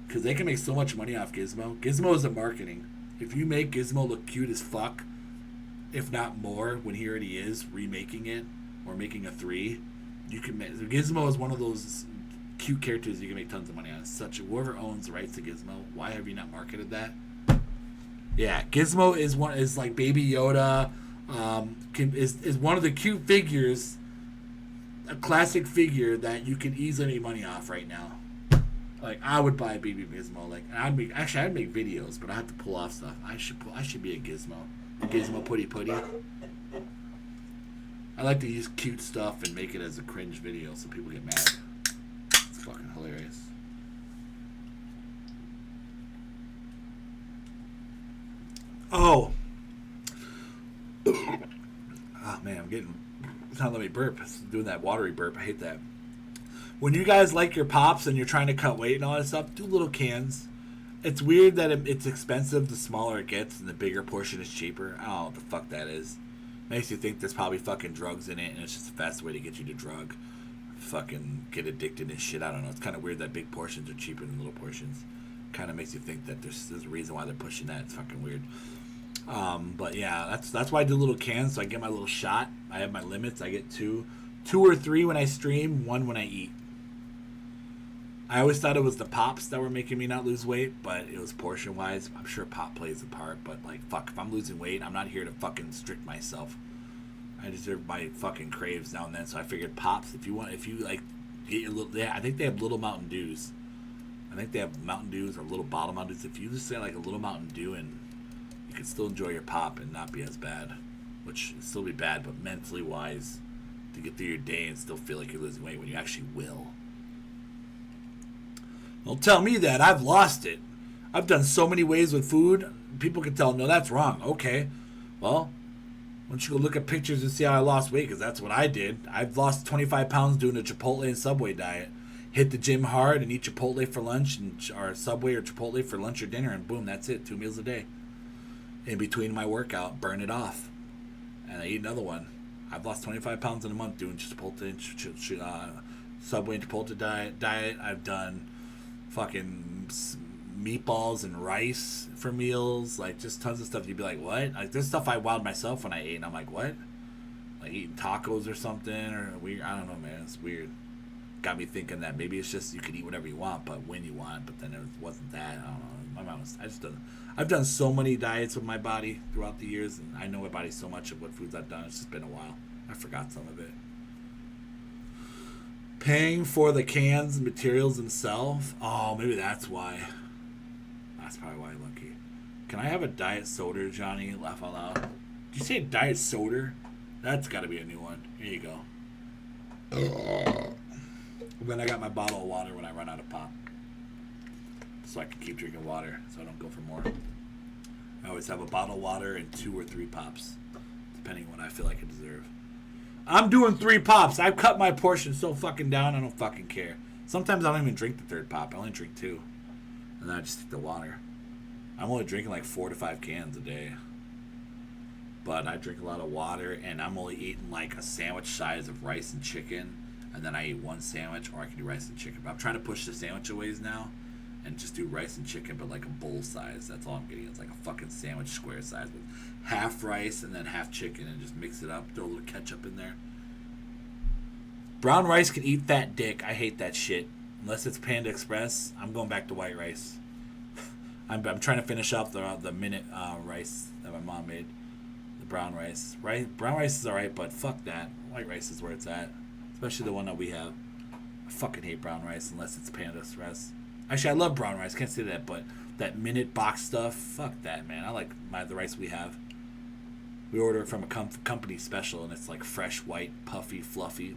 because they can make so much money off Gizmo. Gizmo is a marketing. If you make Gizmo look cute as fuck, if not more, when he already is remaking it or making a 3, you can make Gizmo is one of those cute characters you can make tons of money on. Whoever owns the rights to Gizmo, why have you not marketed that? Yeah, Gizmo is like Baby Yoda, is one of the cute figures, a classic figure that you can easily make money off right now. Like, I would buy a Baby Gizmo. Like, I'd make videos, but I have to pull off stuff. I should be a Gizmo. A Gizmo Putty. I like to use cute stuff and make it as a cringe video so people get mad. It's fucking hilarious. Oh. Oh man, it's not letting me burp. It's doing that watery burp. I hate that. When you guys like your pops and you're trying to cut weight and all that stuff, do little cans. It's weird that it's expensive the smaller it gets and the bigger portion is cheaper. I don't know what the fuck that is. Makes you think there's probably fucking drugs in it and it's just the fast way to get you to drug. Fucking get addicted and shit. I don't know. It's kind of weird that big portions are cheaper than little portions. Kind of makes you think that there's a reason why they're pushing that. It's fucking weird. But yeah, that's why I do little cans. So I get my little shot. I have my limits. I get two or three when I stream, one when I eat. I always thought it was the pops that were making me not lose weight, but it was portion wise. I'm sure pop plays a part, but like fuck, if I'm losing weight, I'm not here to fucking strict myself. I deserve my fucking craves now and then. So I figured pops. If you like get your little, I think they have little Mountain Dews. I think they have Mountain Dews or little bottle Mountain Dews. If you just say like a little Mountain Dew and you can still enjoy your pop and not be as bad, which would still be bad, but mentally wise to get through your day and still feel like you're losing weight when you actually will. Don't tell me that. I've lost it. I've done so many ways with food. People can tell, no, that's wrong. Okay. Well, why don't you go look at pictures and see how I lost weight? Because that's what I did. I've lost 25 pounds doing a Chipotle and Subway diet. Hit the gym hard and eat Chipotle for lunch or Subway or Chipotle for lunch or dinner, and boom, that's it. 2 meals a day. In between my workout, burn it off. And I eat another one. I've lost 25 pounds in a month doing Chipotle and Subway and Chipotle diet. I've done fucking meatballs and rice for meals, like just tons of stuff. You'd be like, what? Like there's stuff I wowed myself when I ate and I'm like, what? Like eating tacos or something or weird. I don't know, man. It's weird. Got me thinking that maybe it's just you could eat whatever you want, but when you want. But then it wasn't that. I don't know. My mom was. I've done so many diets with my body throughout the years, and I know my body so much of what foods I've done. It's just been a while. I forgot some of it. Paying for the cans and materials themselves. Oh, maybe that's why. That's probably why, Lucky. Can I have a diet soda, Johnny? Laugh out loud. Did you say diet soda? That's got to be a new one. Here you go. Then I got my bottle of water when I run out of pop. So I can keep drinking water so I don't go for more. I always have a bottle of water and 2 or 3 pops, depending on what I feel like I deserve. I'm doing 3 pops. I've cut my portion so fucking down, I don't fucking care. Sometimes I don't even drink the 3rd pop. I only drink 2. And then I just take the water. I'm only drinking like 4 to 5 cans a day. But I drink a lot of water, and I'm only eating like a sandwich size of rice and chicken. And then I eat 1 sandwich, or I can do rice and chicken. But I'm trying to push the sandwich aways now and just do rice and chicken, but like a bowl size. That's all I'm getting. It's like a fucking sandwich square size with half rice and then half chicken, and just mix it up. Throw a little ketchup in there. Brown rice can eat that dick. I hate that shit. Unless it's Panda Express, I'm going back to white rice. I'm trying to finish up the minute rice that my mom made. The brown rice. Brown rice is alright, but fuck that. White rice is where it's at. Especially the one that we have. I fucking hate brown rice unless it's Panda Express. Actually, I love brown rice. Can't say that, but that minute box stuff, fuck that, man. I like the rice we have. We order it from a company special, and it's like fresh, white, puffy, fluffy.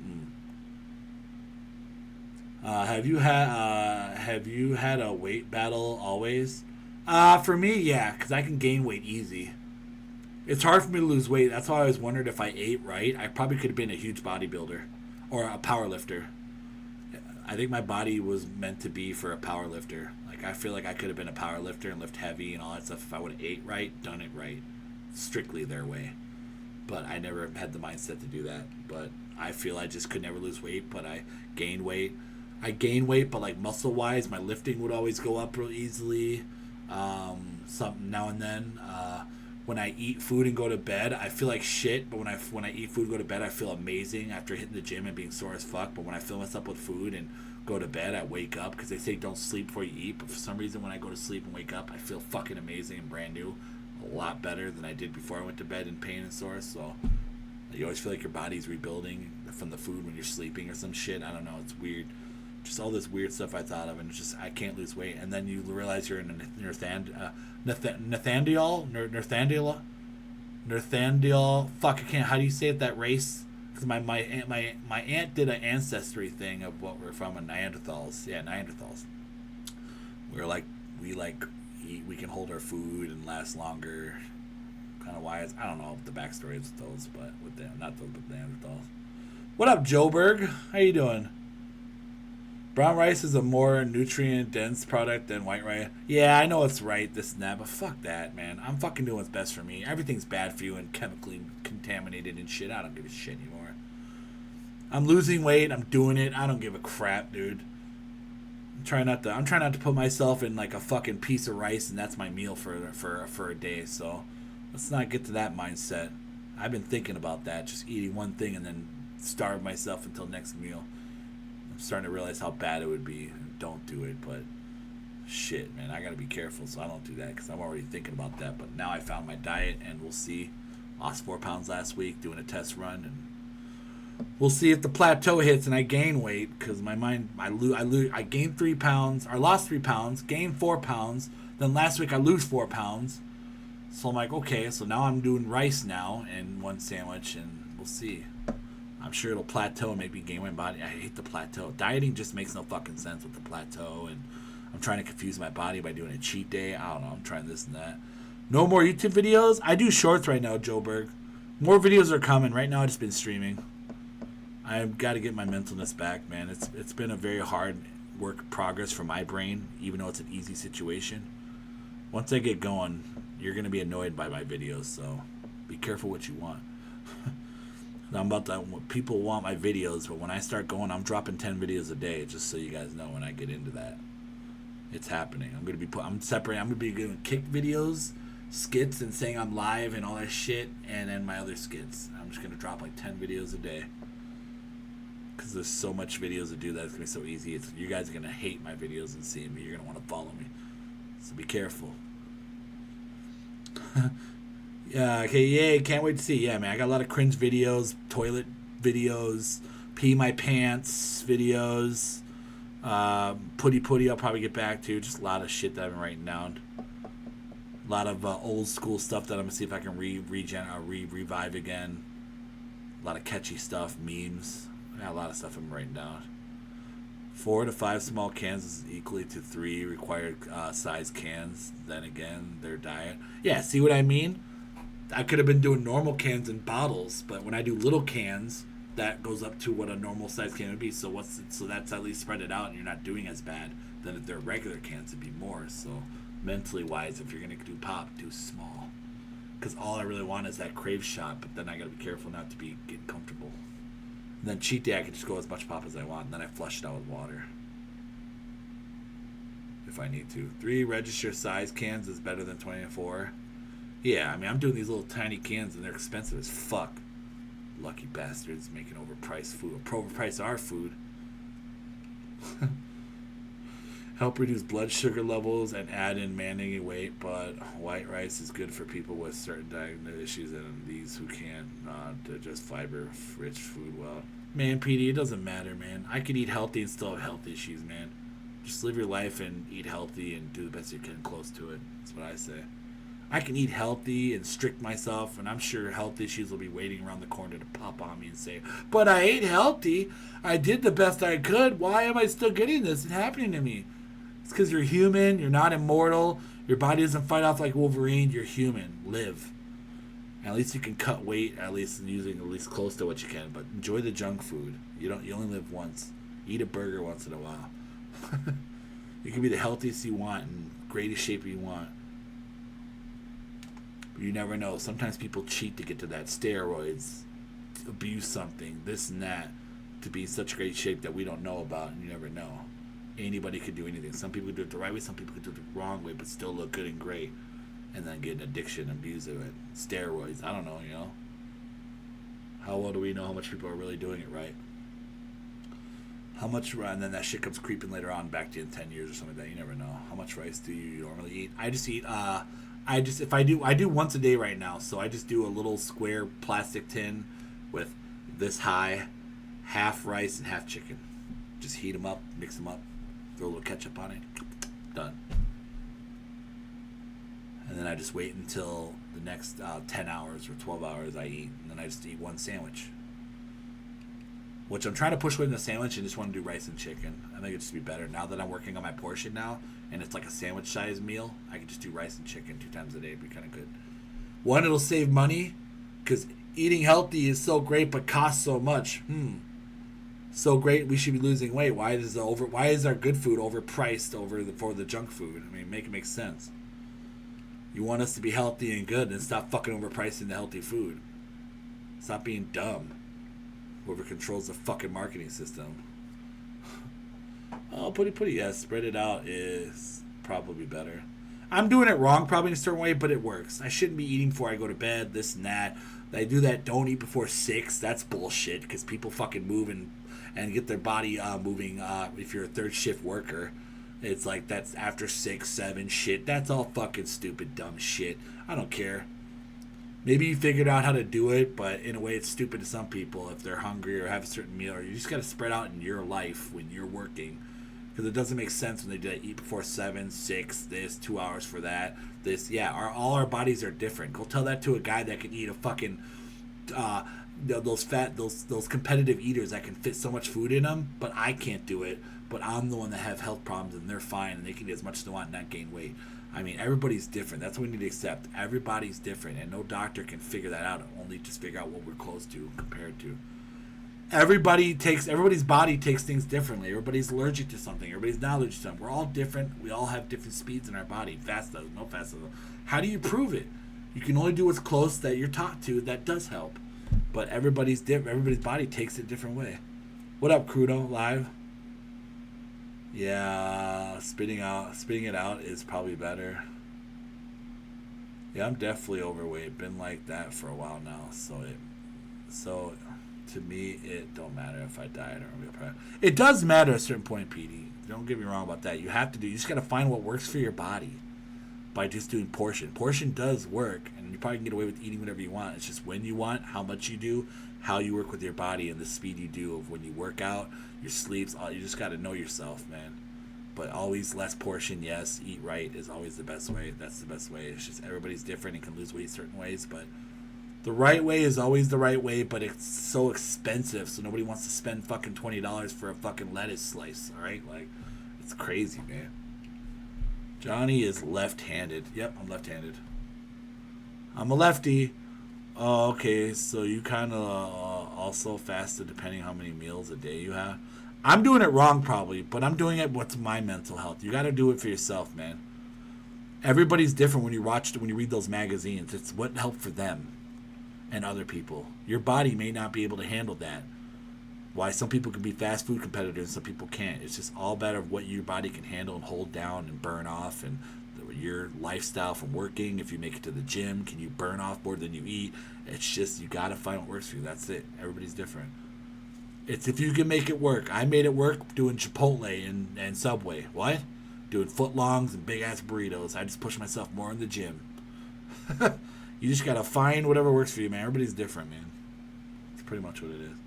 Have you had a weight battle always? For me, yeah, because I can gain weight easy. It's hard for me to lose weight. That's why I always wondered if I ate right. I probably could have been a huge bodybuilder or a power lifter. I think my body was meant to be for a power lifter. Like, I feel like I could have been a power lifter and lift heavy and all that stuff if I would have ate right, done it right, strictly their way. But I never had the mindset to do that. But I feel I just could never lose weight, but I gained weight. But like muscle-wise, my lifting would always go up real easily. Something now and then. When I eat food and go to bed, I feel like shit. But when I eat food and go to bed, I feel amazing after hitting the gym and being sore as fuck. But when I fill myself with food and go to bed, I wake up because they say don't sleep before you eat. But for some reason, when I go to sleep and wake up, I feel fucking amazing and brand new. A lot better than I did before I went to bed in pain and sore. So you always feel like your body's rebuilding from the food when you're sleeping or some shit. I don't know. It's weird. Just all this weird stuff I thought of, and it's just I can't lose weight. And then you realize you're in a Neanderthal. Fuck, I can't. How do you say it? That race? Because my aunt did an ancestry thing of what we're from, and Neanderthals. Yeah, Neanderthals. We can hold our food and last longer kind of why. I don't know the backstory of those, but with them, not those, but the Neanderthals. What up, Joburg? How you doing? Brown rice is a more nutrient-dense product than white rice. Yeah, I know it's right, this and that, but fuck that, man. I'm fucking doing what's best for me. Everything's bad for you and chemically contaminated and shit. I don't give a shit anymore. I'm losing weight. I'm doing it. I don't give a crap, dude. I'm trying not to put myself in like a fucking piece of rice and that's my meal for a day. So let's not get to that mindset. I've been thinking about that, just eating one thing and then starve myself until next meal. I'm starting to realize how bad it would be. Don't do it, but shit, man, I gotta be careful so I don't do that because I'm already thinking about that. But now I found my diet, and we'll see. Lost 4 pounds last week doing a test run, and we'll see if the plateau hits and I gain weight because my mind, I gained 3 pounds, or lost 3 pounds, gained 4 pounds. Then last week I lose 4 pounds. So I'm like, okay, so now I'm doing rice now and one sandwich, and we'll see. I'm sure it'll plateau and maybe gain my body. I hate the plateau. Dieting just makes no fucking sense with the plateau, and I'm trying to confuse my body by doing a cheat day. I don't know. I'm trying this and that. No more YouTube videos. I do shorts right now, Joburg. More videos are coming. Right now, I've just been streaming. I've got to get my mentalness back, man. It's been a very hard work progress for my brain, even though it's an easy situation. Once I get going, you're going to be annoyed by my videos, so be careful what you want. I'm about to, people want my videos, but when I start going, I'm dropping 10 videos a day, just so you guys know when I get into that. It's happening. I'm going to be doing kick videos, skits, and saying I'm live and all that shit, and then my other skits. I'm just going to drop like 10 videos a day. Because there's so much videos to do that, it's going to be so easy. You guys are going to hate my videos and seeing me. You're going to want to follow me. So be careful. Yeah, okay, yay, can't wait to see. Yeah, man, I got a lot of cringe videos, toilet videos, pee my pants videos, putty I'll probably get back to. Just a lot of shit that I've been writing down. A lot of old school stuff that I'm going to see if I can revive again. A lot of catchy stuff, memes. I got a lot of stuff I'm writing down. 4 to 5 small cans is equally to 3 required size cans. Then again, their diet. Yeah, see what I mean? I could have been doing normal cans and bottles, but when I do little cans, that goes up to what a normal size can would be. So that's at least spread it out, and you're not doing as bad than if they're regular cans. It'd be more. So mentally wise, if you're gonna do pop, do small. Because all I really want is that crave shot, but then I gotta be careful not to be getting comfortable. And then cheat day, I can just go as much pop as I want, and then I flush it out with water if I need to. 3 register size cans is better than 24. Yeah, I mean, I'm doing these little tiny cans, and they're expensive as fuck. Lucky bastards making overpriced food. Overpriced our food. Help reduce blood sugar levels and add in managing weight, but white rice is good for people with certain diagnosed issues and these who can't digest fiber-rich food well. Man, PD, it doesn't matter, man. I could eat healthy and still have health issues, man. Just live your life and eat healthy and do the best you can close to it. That's what I say. I can eat healthy and strict myself, and I'm sure health issues will be waiting around the corner to pop on me and say, but I ate healthy. I did the best I could. Why am I still getting this and happening to me? It's because you're human. You're not immortal. Your body doesn't fight off like Wolverine. You're human. Live. At least you can cut weight, at least using at least close to what you can. But enjoy the junk food. You only live once. Eat a burger once in a while. You can be the healthiest you want and greatest shape you want. You never know. Sometimes people cheat to get to that. Steroids, abuse something, this and that, to be in such great shape that we don't know about, and you never know. Anybody could do anything. Some people do it the right way, some people could do it the wrong way, but still look good and great, and then get an addiction, abuse of it. Steroids, I don't know, you know. How well do we know how much people are really doing it right? How much, and then that shit comes creeping later on back to you in 10 years or something like that. You never know. How much rice do you normally eat? I do once a day right now, so I just do a little square plastic tin with this high, half rice and half chicken. Just heat them up, mix them up, throw a little ketchup on it, done. And then I just wait until the next 10 hours or 12 hours I eat, and then I just eat one sandwich. Which I'm trying to push within the sandwich and just want to do rice and chicken. I think it'd just be better. Now that I'm working on my portion now, and it's like a sandwich size meal, I can just do rice and chicken 2 times a day. It'd be kind of good. One, it'll save money because eating healthy is so great but costs so much. So great we should be losing weight. Why is our good food overpriced for the junk food? I mean, make it make sense. You want us to be healthy and good and stop fucking overpricing the healthy food. Stop being dumb. Whoever controls the fucking marketing system. Oh, putty. Yeah, spread it out is probably better. I'm doing it wrong probably in a certain way, but it works. I shouldn't be eating before I go to bed, this and that. I do that don't eat before 6. That's bullshit because people fucking move and get their body moving if you're a third shift worker. It's like that's after 6, 7 shit. That's all fucking stupid, dumb shit. I don't care. Maybe you figured out how to do it, but in a way it's stupid to some people if they're hungry or have a certain meal. Or you just got to spread out in your life when you're working. Because it doesn't make sense when they do that. Eat before 7, 6, this, 2 hours for that. This, yeah, all our bodies are different. Go tell that to a guy that can eat a fucking, those competitive eaters that can fit so much food in them, but I can't do it. But I'm the one that have health problems and they're fine and they can eat as much as they want and not gain weight. I mean, everybody's different. That's what we need to accept. Everybody's different, and no doctor can figure that out. Only just figure out what we're close to compared to. Everybody's body takes things differently. Everybody's allergic to something. Everybody's not allergic to something. We're all different. We all have different speeds in our body. Fast does, no fast does. How do you prove it? You can only do what's close that you're taught to. That does help. But everybody's different. Everybody's body takes it a different way. What up, Crudo? Live? Yeah, spitting it out is probably better. Yeah, I'm definitely overweight. Been like that for a while now. So to me, it don't matter if I diet or I'm gonna. It does matter at a certain point, PD. Don't get me wrong about that. You have to do. You just gotta find what works for your body by just doing portion. Portion does work, and you probably can get away with eating whatever you want. It's just when you want, how much you do, how you work with your body, and the speed you do of when you work out, your sleeps. You just gotta know yourself, man. But always less portion, yes. Eat right is always the best way. That's the best way. It's just everybody's different and can lose weight certain ways, but the right way is always the right way, but it's so expensive, so nobody wants to spend fucking $20 for a fucking lettuce slice, alright? Like, it's crazy, man. Johnny is left-handed. Yep, I'm left-handed. I'm a lefty. Oh, okay, so you kind of also fasted depending how many meals a day you have. I'm doing it wrong probably, but I'm doing it what's my mental health. You got to do it for yourself, man. Everybody's different when you read those magazines. It's what helped for them and other people. Your body may not be able to handle that. Why some people can be fast food competitors and some people can't. It's just all matter of what your body can handle and hold down and burn off, and your lifestyle from working. If you make it to the gym, can you burn off more than you eat? It's just you got to find what works for you. That's it. Everybody's different. It's if you can make it work. I made it work doing Chipotle and Subway. What? Doing footlongs and big ass burritos. I just push myself more in the gym. You just gotta find whatever works for you, man. Everybody's different, man. It's pretty much what it is.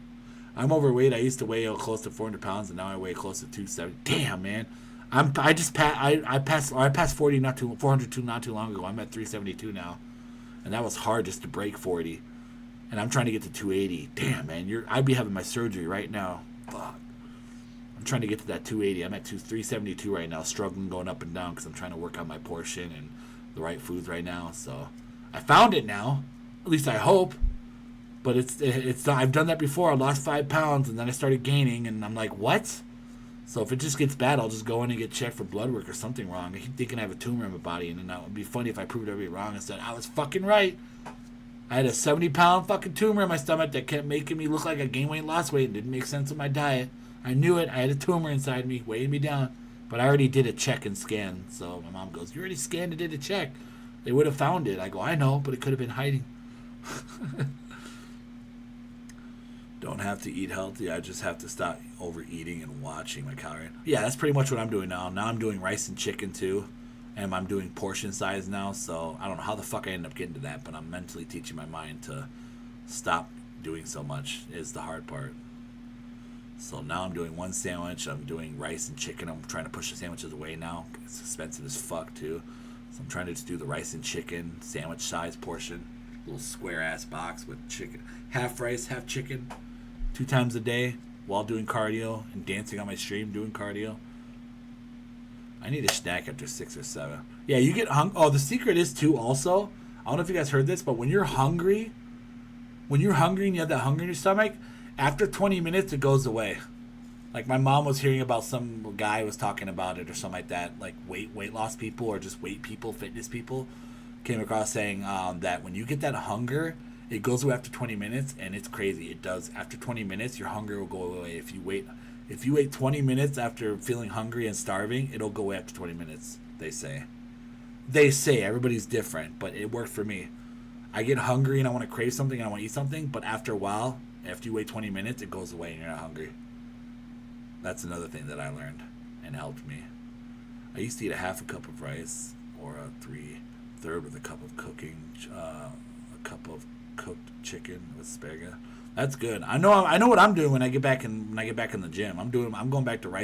I'm overweight. I used to weigh close to 400 pounds, and now I weigh close to 270. Damn, man. I passed 400 not too long ago. I'm at 372 now, and that was hard just to break 40. And I'm trying to get to 280. Damn, man. I'd be having my surgery right now. Fuck. I'm trying to get to that 280. I'm at 372 right now, struggling going up and down because I'm trying to work on my portion and the right foods right now. So I found it now. At least I hope. But it's I've done that before. I lost 5 pounds and then I started gaining, and I'm like, what? So if it just gets bad, I'll just go in and get checked for blood work or something wrong. I keep thinking I have a tumor in my body, and then it would be funny if I proved everybody wrong and said I was fucking right. I had a 70-pound fucking tumor in my stomach that kept making me look like I gained weight and lost weight and didn't make sense with my diet. I knew it. I had a tumor inside me, weighing me down. But I already did a check and scan. So my mom goes, you already scanned and did a check. They would have found it. I go, I know, but it could have been hiding. Don't have to eat healthy. I just have to stop overeating and watching my calories. Yeah, that's pretty much what I'm doing now. Now I'm doing rice and chicken too. And I'm doing portion size now, so I don't know how the fuck I end up getting to that, but I'm mentally teaching my mind to stop doing so much is the hard part. So now I'm doing one sandwich, I'm doing rice and chicken. I'm trying to push the sandwiches away now. It's expensive as fuck too. So I'm trying to just do the rice and chicken sandwich size portion. Little square ass box with chicken. Half rice, half chicken. 2 times a day while doing cardio and dancing on my stream doing cardio. I need a snack after 6 or 7. Yeah, you get hungry. Oh, the secret is too also, don't know if you guys heard this, but when you're hungry and you have that hunger in your stomach, after 20 minutes it goes away. Like my mom was hearing about some guy was talking about it or something like that, like weight loss people or just weight people, fitness people, came across saying that when you get that hunger, it goes away after 20 minutes, and it's crazy. It does. After 20 minutes, your hunger will go away. If you wait 20 minutes after feeling hungry and starving, it'll go away after 20 minutes, they say. Everybody's different, but it worked for me. I get hungry and I want to crave something and I want to eat something, but after a while, after you wait 20 minutes, it goes away and you're not hungry. That's another thing that I learned and helped me. I used to eat a half a cup of rice or a 3/3 with a cup of cooked chicken with asparagus. That's good. I know what I'm doing when I get back in the gym. I'm going back to rice